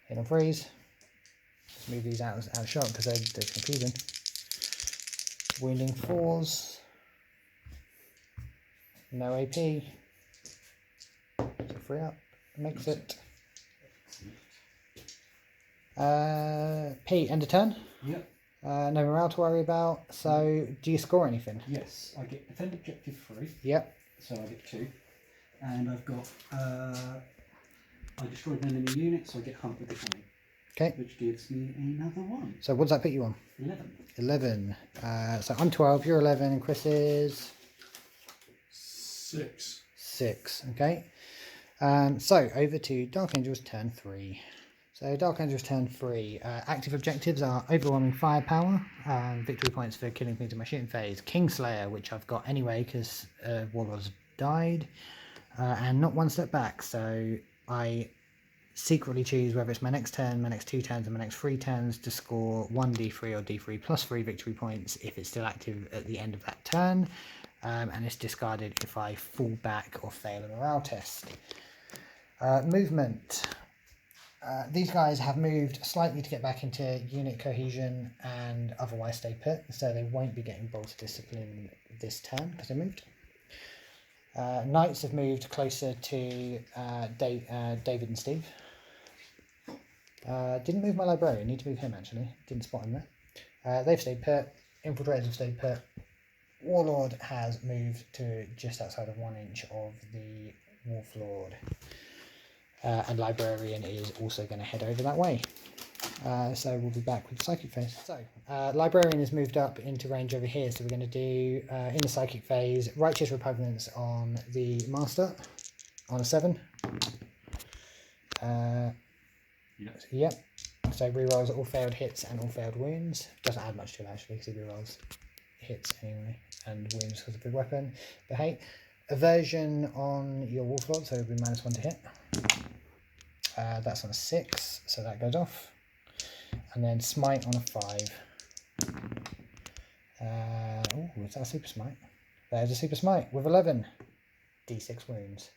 Hit on freeze. Let's move these out of shot because they're confusing. Wounding 4s. No AP. So free up. Makes it. P, end of turn. Yep. No morale to worry about. So, do you score anything? Yes, I get defend objective 3, Yep. so I get 2. And I've got, I destroyed an enemy unit, so I get hunt with the enemy. Okay. Which gives me another 1. So, what does that put you on? 11. 11. So, I'm 12, you're 11, and Chris is 6. 6. Okay. So, over to Dark Angel's turn 3. So, Dark Angel's turn 3. Active objectives are overwhelming firepower, victory points for killing things in my shooting phase, Kingslayer, which I've got anyway because Warlords died, and not one step back. So, I secretly choose whether it's my next turn, my next 2 turns, and my next 3 turns to score 1 d3 or d3 plus 3 victory points if it's still active at the end of that turn, and it's discarded if I fall back or fail a morale test. Movement. These guys have moved slightly to get back into unit cohesion and otherwise stay put, so they won't be getting bolter discipline this turn because they moved. Knights have moved closer to David and Steve. Didn't move my librarian, need to move him actually, didn't spot him there. They've stayed put, infiltrators have stayed put. Warlord has moved to just outside of 1 inch of the Wolf Lord. And Librarian is also going to head over that way. So we'll be back with the Psychic phase. So Librarian has moved up into range over here, so we're going to do, in the Psychic phase, Righteous Repugnance on the Master, on a 7. Yep. So rerolls all failed hits and all failed wounds. Doesn't add much to it actually, because he rerolls hits anyway, and wounds because of the weapon. But hey, Aversion on your Wolf Lord, so it'll be -1 to hit. That's on a 6, so that goes off. And then Smite on a 5. Oh, is that a Super Smite? There's a Super Smite with 11. D6 wounds.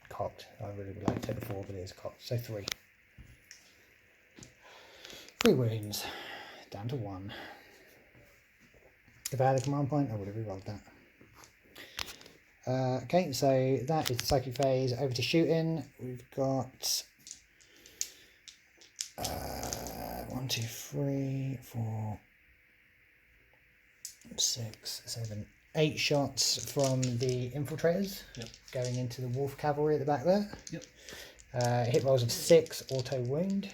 Cocked. I really would like to take the 4, but it is cocked. So 3. 3 wounds. Down to 1. If I had a command point, I would have rerolled that. Okay, so that is the Psychic phase. Over to shooting. We've got 1, 2, 3, 4, 6, 7, 8 shots from the infiltrators. Yep. Going into the Wolf Cavalry at the back there. Yep. Hit rolls of 6, auto wound.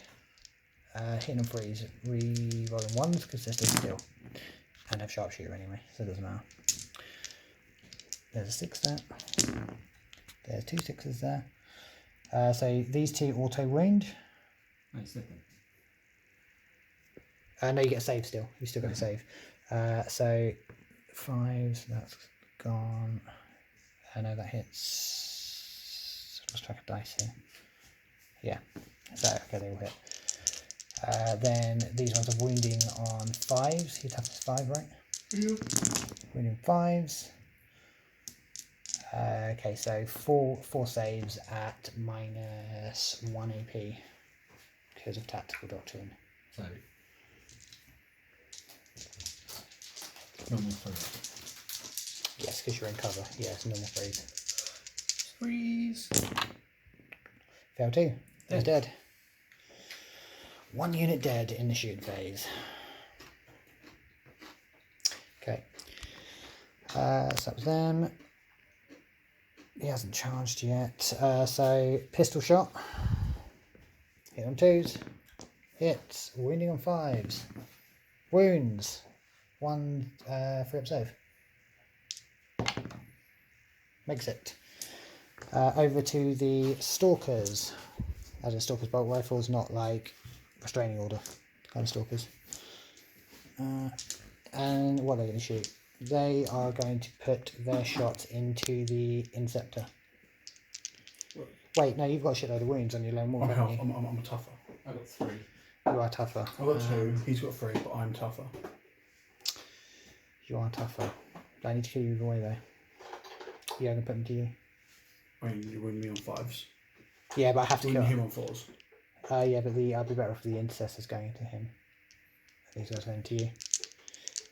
Hitting and freeze, re-rolling 1s because they're still. And have sharpshooter anyway, so it doesn't matter. There's a 6 there. There's 2 6s there. So these 2 auto wound. Nice, second. No, you get a save still. You still got a save. So 5s, that's gone. No, that hits. Let's track a dice here. Yeah. So okay, they all hit. Then these ones are wounding on 5s. He'd have 5, right? Yeah. Wounding 5s. Okay, so 4 saves at -1 AP because of tactical doctrine. So, normal freeze. Yes, because you're in cover. Yes, normal freeze. Freeze. Fail 2. They're dead. 1 unit dead in the shooting phase. Okay. So that was them. He hasn't charged yet. So pistol shot. Hit on 2s. Hits. Wounding on 5s. Wounds. 1 free up save. Makes it. Over to the Stalkers. As in Stalker's bolt rifles, not like restraining order. Gunstalkers. And what are they going to shoot? They are going to put their shot into the Inceptor. Wait, no, you've got a shitload of wounds on your lone wolf, haven't you? I'm a tougher. I got 3. You are tougher. I've got 2, he's got 3, but I'm tougher. You are tougher. I need to kill you either way, though. Yeah, I can put them to you. I mean, you win me on 5s. Yeah, but I have to Win kill him on 4s. Yeah, but I'll be better if the Intercessor's going to him. These guys are going to you.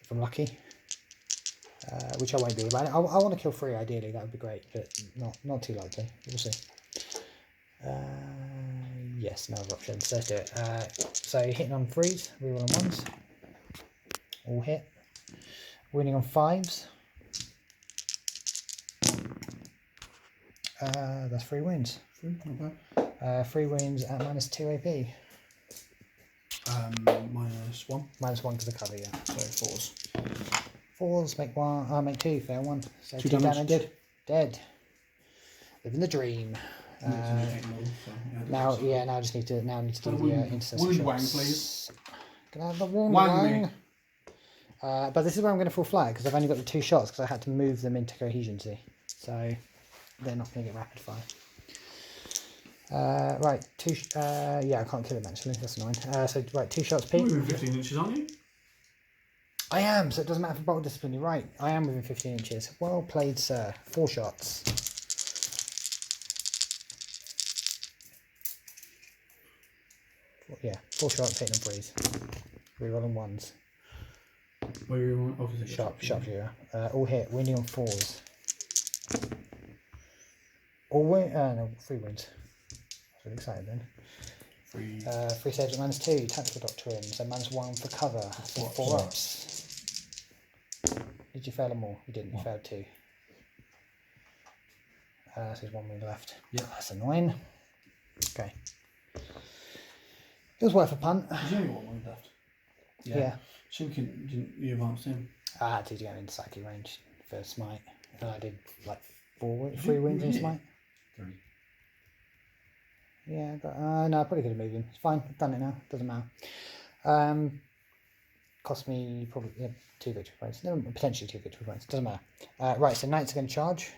If I'm lucky. Which I won't be. But I want to kill 3 ideally, that would be great, but not too likely. We'll see. Yes, no other options. So let's do it. So hitting on 3s, reroll on 1s. All hit. Winning on 5s. That's 3 wins. 3, not bad. 3 wins at -2 AP. -1. -1 because of cover, yeah. So 4s. 4s make 1. Make 2. Fair 1. So 2 2 damage. damage. Dead. Living the dream. Now I just need to do the intercessor wound shots. wang, please. Can I have the wound Wang wang? me. But this is where I'm going to fall flat because I've only got the 2 shots because I had to move them into cohesion. See, so they're not going to get rapid fire. Right, 2. Yeah, I can't kill him actually. That's annoying. So right, 2 shots You're peak. moving 15 inches, aren't you? I am, so it doesn't matter for bolt discipline. You're right. I am within 15 inches. Well played, sir. 4 shots. Yeah, 4 shots hitting on 3s. Rerolling 1s. Where are you on? Obviously, Sharpshooter. All hit. Winning on 4s. All win. No, 3 wins. I was really excited then. 3. 3 saves at -2. Tactical Doctrine. So -1 for cover. So 4 ups. Did you fail them all? You didn't. You failed 2. So there's 1 wound left. Yeah. That's annoying. Okay. It was worth a punt. There's only 1 wound left. Yeah. So we can. You advanced him. I had to get into psychic range for smite. And I did like 3 wins in smite. 3. Yeah, but no, I probably could have moved him. It's fine. I've done it now. Doesn't matter. Cost me probably 2 victory points. No, potentially 2 victory points. Doesn't matter. Right, so knights are going to charge.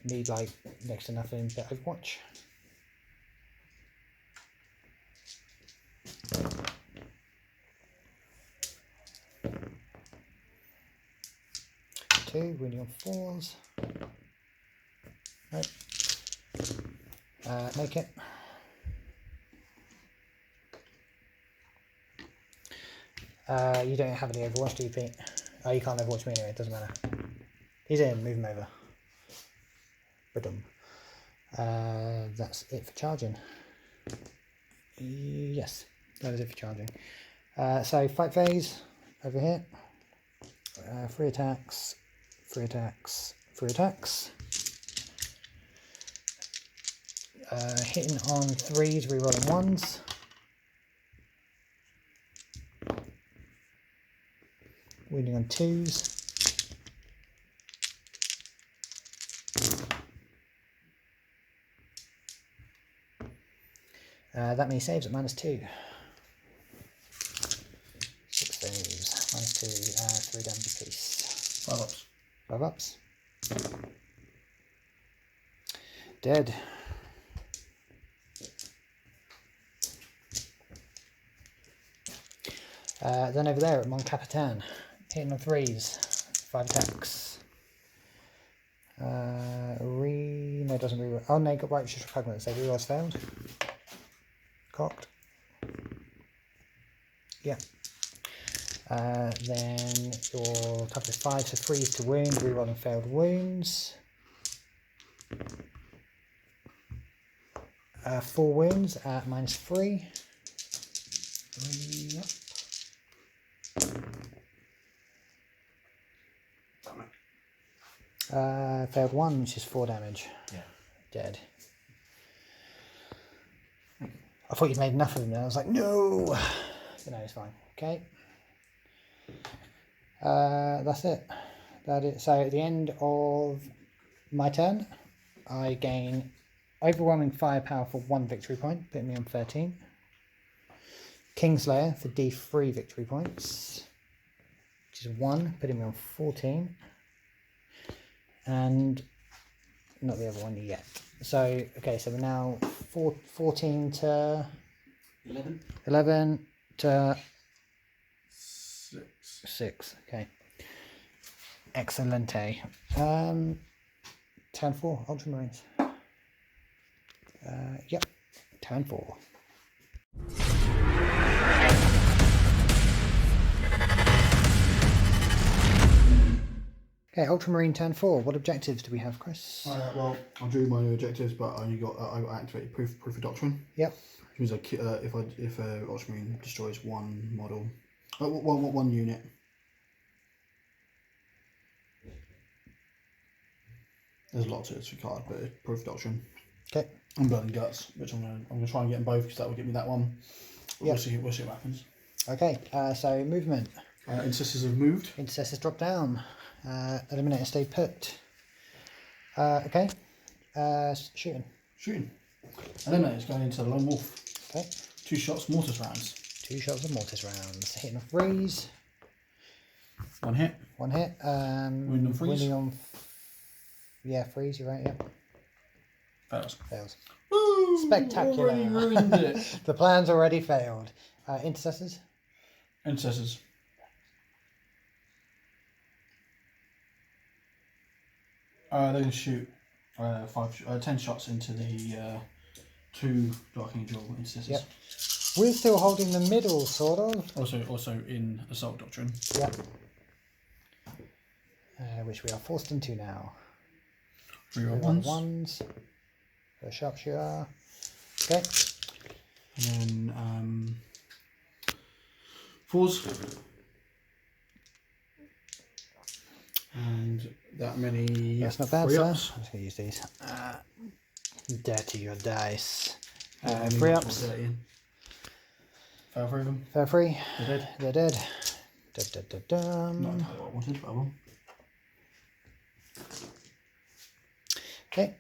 Need like next to nothing but Overwatch. Winning on 4s. Nope. Make it. You don't have any Overwatch, do you, Pete? Oh, you can't Overwatch me anyway, it doesn't matter. He's in, move him over. Ba-dum. That's it for charging. Yes, that is it for charging. So, fight phase, over here. 3 attacks. 3 attacks, 3 attacks. Hitting on 3s, rerolling 1s. Winning on 2s. That many saves at -2. 6 saves, -2, 3 damage apiece. 5 ups. 5 ups. Dead. Then over there at Mon Capitan, hitting on 3s, 5 attacks. No, it doesn't reroll. Oh no, got right, just repugnant, so rerolls failed. Cocked. Yeah. Then your type is 5, so 3s to wound, rerolling failed wounds. 4 wounds at -3. 3 up. Failed 1, which is 4 damage. Yeah. Dead. I thought you'd made enough of them. I was like, no! But no, it's fine. Okay. That's it. So at the end of my turn, I gain overwhelming firepower for 1 victory point, putting me on 13. Kingslayer for D3 victory points, which is 1, putting me on 14. And not the other one yet. So, okay, so we're now 14 to 11 to 6. Okay. Excelente. Turn 4, Ultramarines. Yep, turn 4. Okay, Ultramarine turn 4. What objectives do we have, Chris? Well, I drew my new objectives, but I only got I activated proof of doctrine. Yep. Which means if Ultramarine destroys one model, one unit. There's a lot to this card, but it's proof of doctrine. Okay. And blood and guts, which I'm gonna try and get them both because that will get me that one. But Yep. We'll see what happens. Okay. So movement. Intercessors have moved. Intercessors drop down. Eliminator stay put. Okay. Shooting. Shooting. Eliminators going into the lone wolf. Okay. 2 shots, mortis rounds. 2 shots of mortis rounds. Hitting a freeze. 1 hit. 1 hit. Wounding on freeze. Wounding on. Yeah, freeze. You're right. Yeah. Fails. Fails. Woo! Spectacular. Already ruined it. The plan's already failed. Intercessors. Intercessors. They're going to shoot 10 shots into the 2 Dark Angel intercessors. Yep. We're still holding the middle, sort of. Also in Assault Doctrine. Yep. Which we are forced into now. 3 ones. A sharpshooter. Okay. And then 4s. And that many. That's not bad, 3 sir. ups. I'm just going to use these. Dirty your dice. And 3 then ups. 30. Fail 3 of them. Fair free. They're dead. They're dead. Dum. Not entirely what I wanted, but I will. Okay.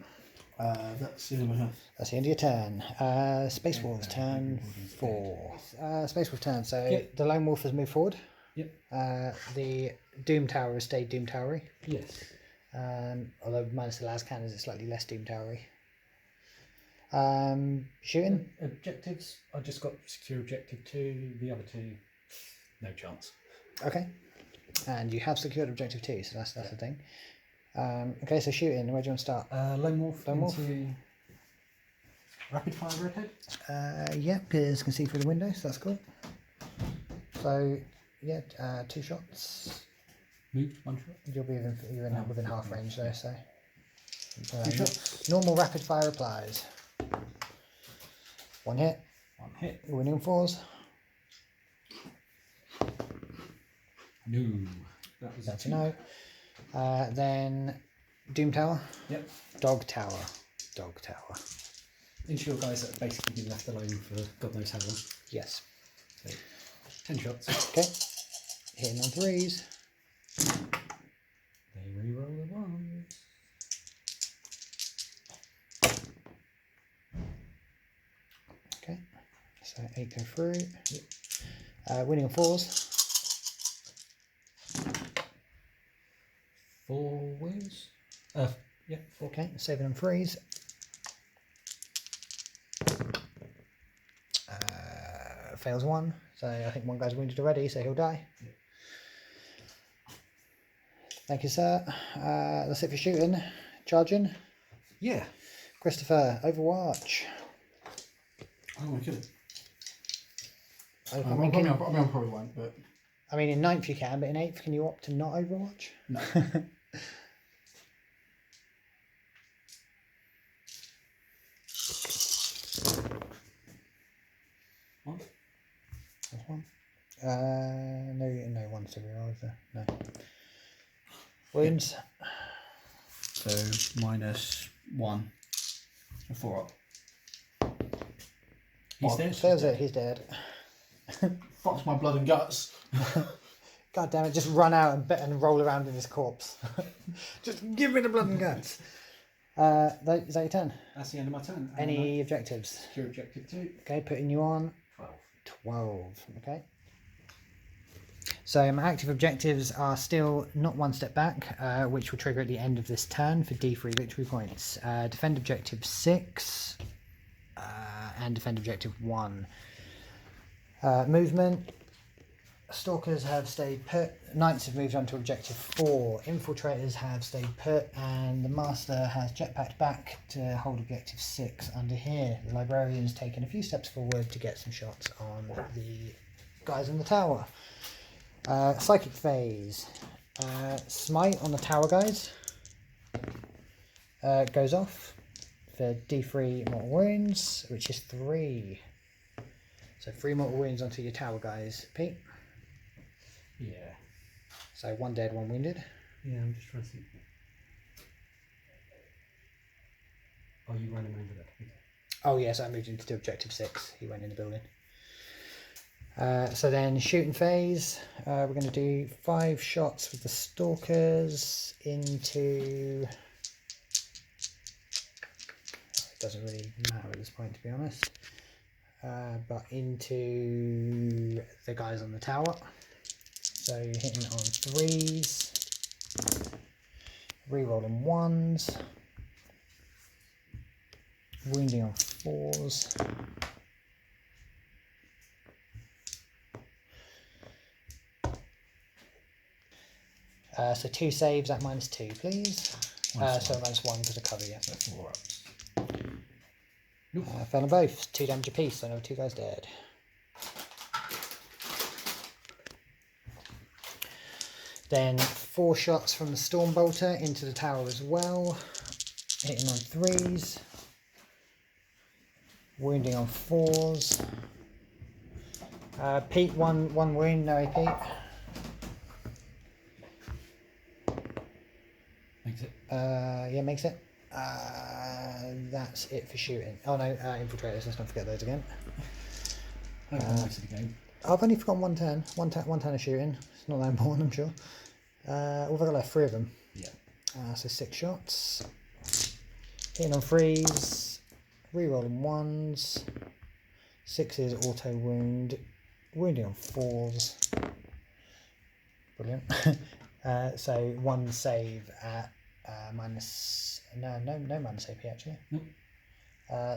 That's the end of my turn. That's the end of your turn. Space Wolves turn 4. Space Wolf turn. So Yep. the Lone Wolf has moved forward. Yep. The Doom Tower has stayed Doom Towery. Yes. Although minus the last cannons, it's slightly less Doom Towery. Shooting. Objectives. I just got secure objective 2. The other 2, no chance. Okay. And you have secured objective 2, so that's the thing. Okay, so shooting. Where do you want to start? Lone Wolf. Lone Wolf. Into rapid fire redhead. Yeah, because you can see through the window, so that's cool. So yeah, 2 shots. Moved 1 shot. You'll be within half range there, so. 2 shots. Normal rapid fire applies. 1 hit. 1 hit. Winning on 4s. No. That was That's a no. Then Doom Tower. Yep. Dog Tower. Dog Tower. Ensure guys that have basically been left alone for God knows how long. Yes. So, 10 shots. Okay. Hitting on 3s. They reroll the 1s. Okay. So 8 go through. Yep. Winning on 4s. 4 wins. Yeah, 4. Okay. Saving on 3s. Fails 1. So I think 1 guy's wounded already, so he'll die. Yep. Thank you, sir. That's it for shooting. Charging. Yeah. Christopher, Overwatch. Oh my god. I I probably won't, but mean, in 9th you can, but in 8th, can you opt to not Overwatch? no. One. That's 1. No ones to reroll, is there? No. Wounds. So -1. A 4 up. He's dead. Fails it, he's dead. Fuck's my blood and guts. God damn it, just run out and roll around in his corpse. Just give me the blood and guts. Is that your turn? That's the end of my turn. Any objectives? Secure objective 2. Okay, putting you on 12. 12. Okay. So my active objectives are still not one step back, which will trigger at the end of this turn for D3 victory points. Defend objective 6 and defend objective 1. Movement. Stalkers have stayed put. Knights have moved on to objective 4. Infiltrators have stayed put, and the Master has jetpacked back to hold objective 6 under here. The Librarian's taken a few steps forward to get some shots on the guys in the tower. Psychic phase. Smite on the tower guys goes off for D3 mortal wounds, which is 3. So 3 mortal wounds onto your tower guys. Pete? Yeah. So 1 dead, 1 wounded. Yeah, I'm just trying to think. Oh, you ran him over there. Okay. Oh yes, I moved into objective 6. He went in the building. So then shooting phase. We're going to do 5 shots with the stalkers into... It doesn't really matter at this point, to be honest. But into the guys on the tower. So you're hitting on 3s, re-rolling 1s, wounding on 4s. So 2 saves at -2, please. So -1 because of cover, yeah. So 4 ups. Fell on both. 2 damage apiece, so no 2 guys dead. Then 4 shots from the Stormbolter into the tower as well. Hitting on 3s. Wounding on 4s. Pete, one wound, no AP. Makes it. Yeah, makes it. That's it for shooting. Oh no, infiltrators, let's not forget those again. Most of the game. I've only forgotten 1 turn. One turn of shooting. It's not that important, I'm sure. What have I got left? 3 of them. Yeah. So 6 shots. Hitting on 3s. Rerolling 1s. 6s auto wound. Wounding on 4s. Brilliant. So 1 save at minus... No minus AP actually. Nope.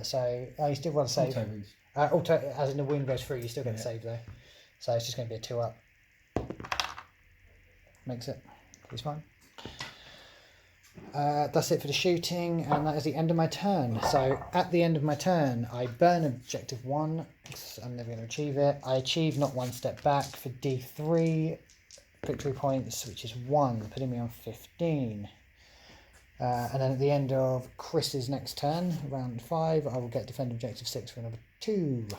So you still got to save. Auto wounds. Auto, as in the wound goes through, you still get the save though. So it's just going to be a 2 up. Makes it. He's fine. That's it for the shooting, and that is the end of my turn. So at the end of my turn, I burn objective 1. I'm never going to achieve it. I achieve not 1 step back for D3 victory points, which is 1, putting me on 15. And then at the end of Chris's next turn, round 5, I will get defend objective 6 for another 2. So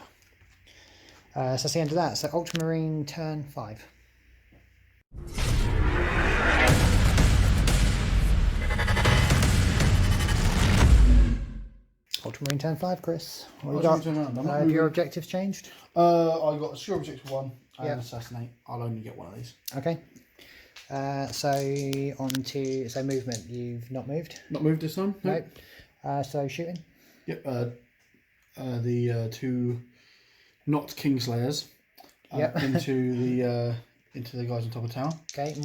that's the end of that. So Ultramarine turn 5. Ultramarine turn 5, Chris. What you got? Have your objectives changed? I got secure objective 1 and assassinate. I'll only get 1 of these. Okay. So on to movement. You've not moved. Not moved this time. Nope. So shooting. Yep. The 2 not Kingslayers. Into the guys on top of the tower. Okay.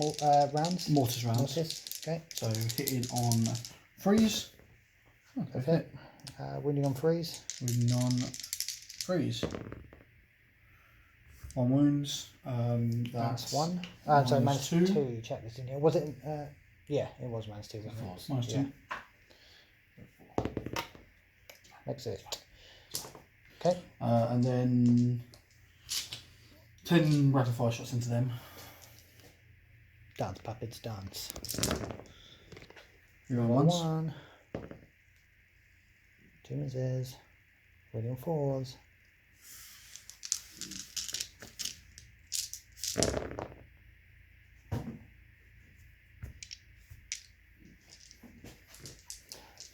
Rounds. Mortis rounds. Mortis. Okay. So hitting on 3s. Perfect. Wounding on 3s. Wounding on 3s. 1 wounds. That's 1. Sorry, -2. Check this in here. Was it? Yeah, it was -2. Wasn't it? -2. Makes it. Okay. And then 10 rapid fire shots into them. Dance, puppets, dance. You're on ones. 1. 2 misses. Wounding on 4s.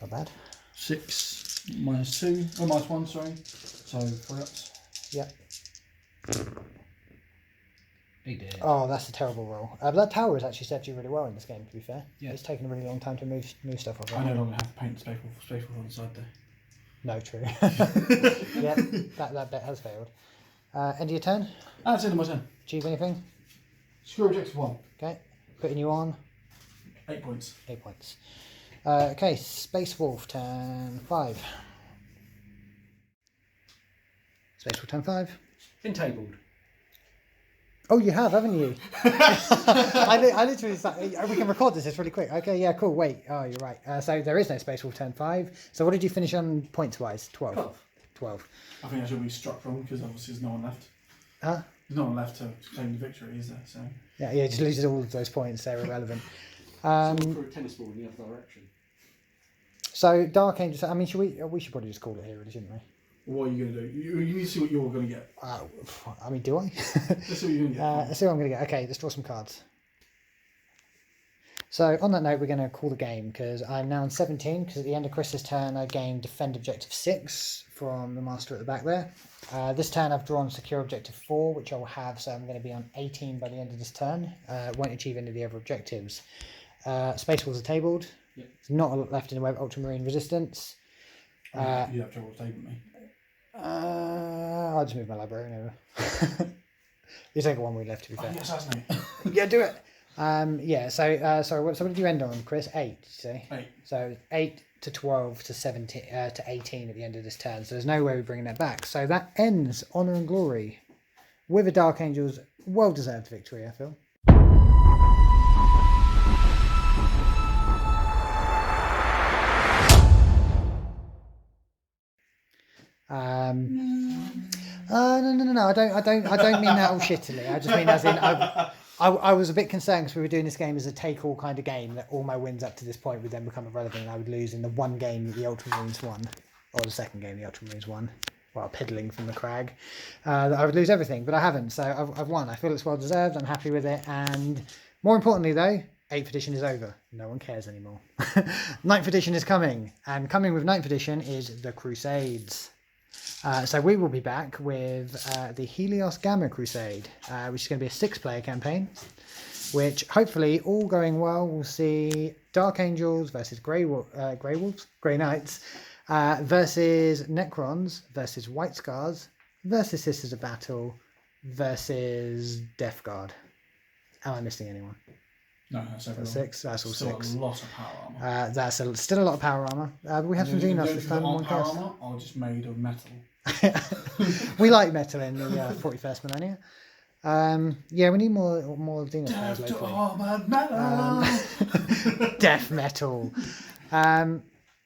Not bad. 6 -2. Oh, -1, sorry. So 3 ups. Yep. He did. Oh, that's a terrible roll. But that tower has actually served you really well in this game, to be fair. Yeah. It's taken a really long time to move stuff off. I no longer have to paint space on the side there. No, true. Yeah, that bet has failed. End of your turn. That's it, my turn. Achieve anything? Secure objective 1. Okay. Putting you on. 8 points. 8 points. Okay, Space Wolf, turn 5. Space Wolf, turn 5. Been tabled. Oh, you have, haven't you? I literally, we can record this, it's really quick. Okay, yeah, cool, wait. Oh, you're right. So there is no Space Wolf, turn 5. So what did you finish on points-wise? 12. 12. I think I should be struck wrong because obviously there's no one left. Huh? There's no one left to claim the victory, is there? So. Yeah, just loses all of those points, they're irrelevant. For a tennis ball in the other direction. So Dark Angel, I mean, we should probably just call it here, really, shouldn't we? What are you going to do? You need to see what you're going to get. I mean, do I? Let's see what you're going to get. Let's see what I'm going to get. Okay, let's draw some cards. So on that note, we're going to call the game because I'm now on 17 because at the end of Chris's turn I gained Defend Objective 6 from the Master at the back there. This turn I've drawn Secure Objective 4, which I will have, so I'm going to be on 18 by the end of this turn. Won't achieve any of the other objectives. Space Wolves are tabled. Yep. There's not a lot left in the way of Ultramarine resistance. You have trouble taping me. I'll just move my librarian over. You take one we left, to be fair. Yes, assassinate. Yeah, do it. Yeah. So, sorry. What did you end on, Chris? 8. Did you say? 8. So 8 to 12 to 17 to 18 at the end of this turn. So there's no way we're bringing that back. So that ends Honor and Glory with a Dark Angel's well-deserved victory, I feel. No. I don't mean that all shittily. I just mean as in I was a bit concerned because we were doing this game as a take-all kind of game that all my wins up to this point would then become irrelevant and I would lose in the one game that the Ultramarines won, or the second game the Ultramarines won, while piddling from the crag. That I would lose everything, but I haven't. So I've won. I feel it's well deserved. I'm happy with it, and more importantly, though, 8th edition is over. No one cares anymore. 9th edition is coming, and coming with 9th edition is the Crusades. So we will be back with the Helios Gamma Crusade, which is going to be a 6-player campaign, which hopefully, all going well, we'll see Dark Angels versus Grey Knights, versus Necrons, versus White Scars, versus Sisters of Battle, versus Death Guard. Am I missing anyone? No, that's everyone. That's 6. That's all Still 6. a lot of power armor. That's still a lot of power armor. But we have some Xenos this time. One power cast. armor are just made of metal. We like metal in the 41st millennia. Yeah, we need more Xenos players locally. Armored metal. Death metal.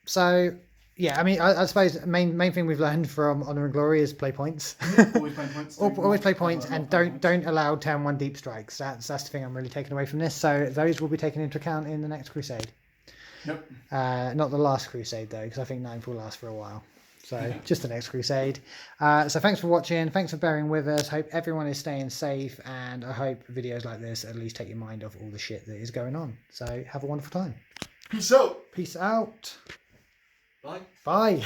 So yeah, I mean, I suppose the main thing we've learned from Honor and Glory is play points. Always play points. Always play points, and don't allow turn 1 deep strikes. That's the thing I'm really taking away from this. So those will be taken into account in the next Crusade. Yep. Not the last Crusade though, because I think 9th will last for a while. So just the next Crusade. So thanks for watching. Thanks for bearing with us. Hope everyone is staying safe, and I hope videos like this at least take your mind off all the shit that is going on. So have a wonderful time. Peace out. Peace out. Bye. Bye.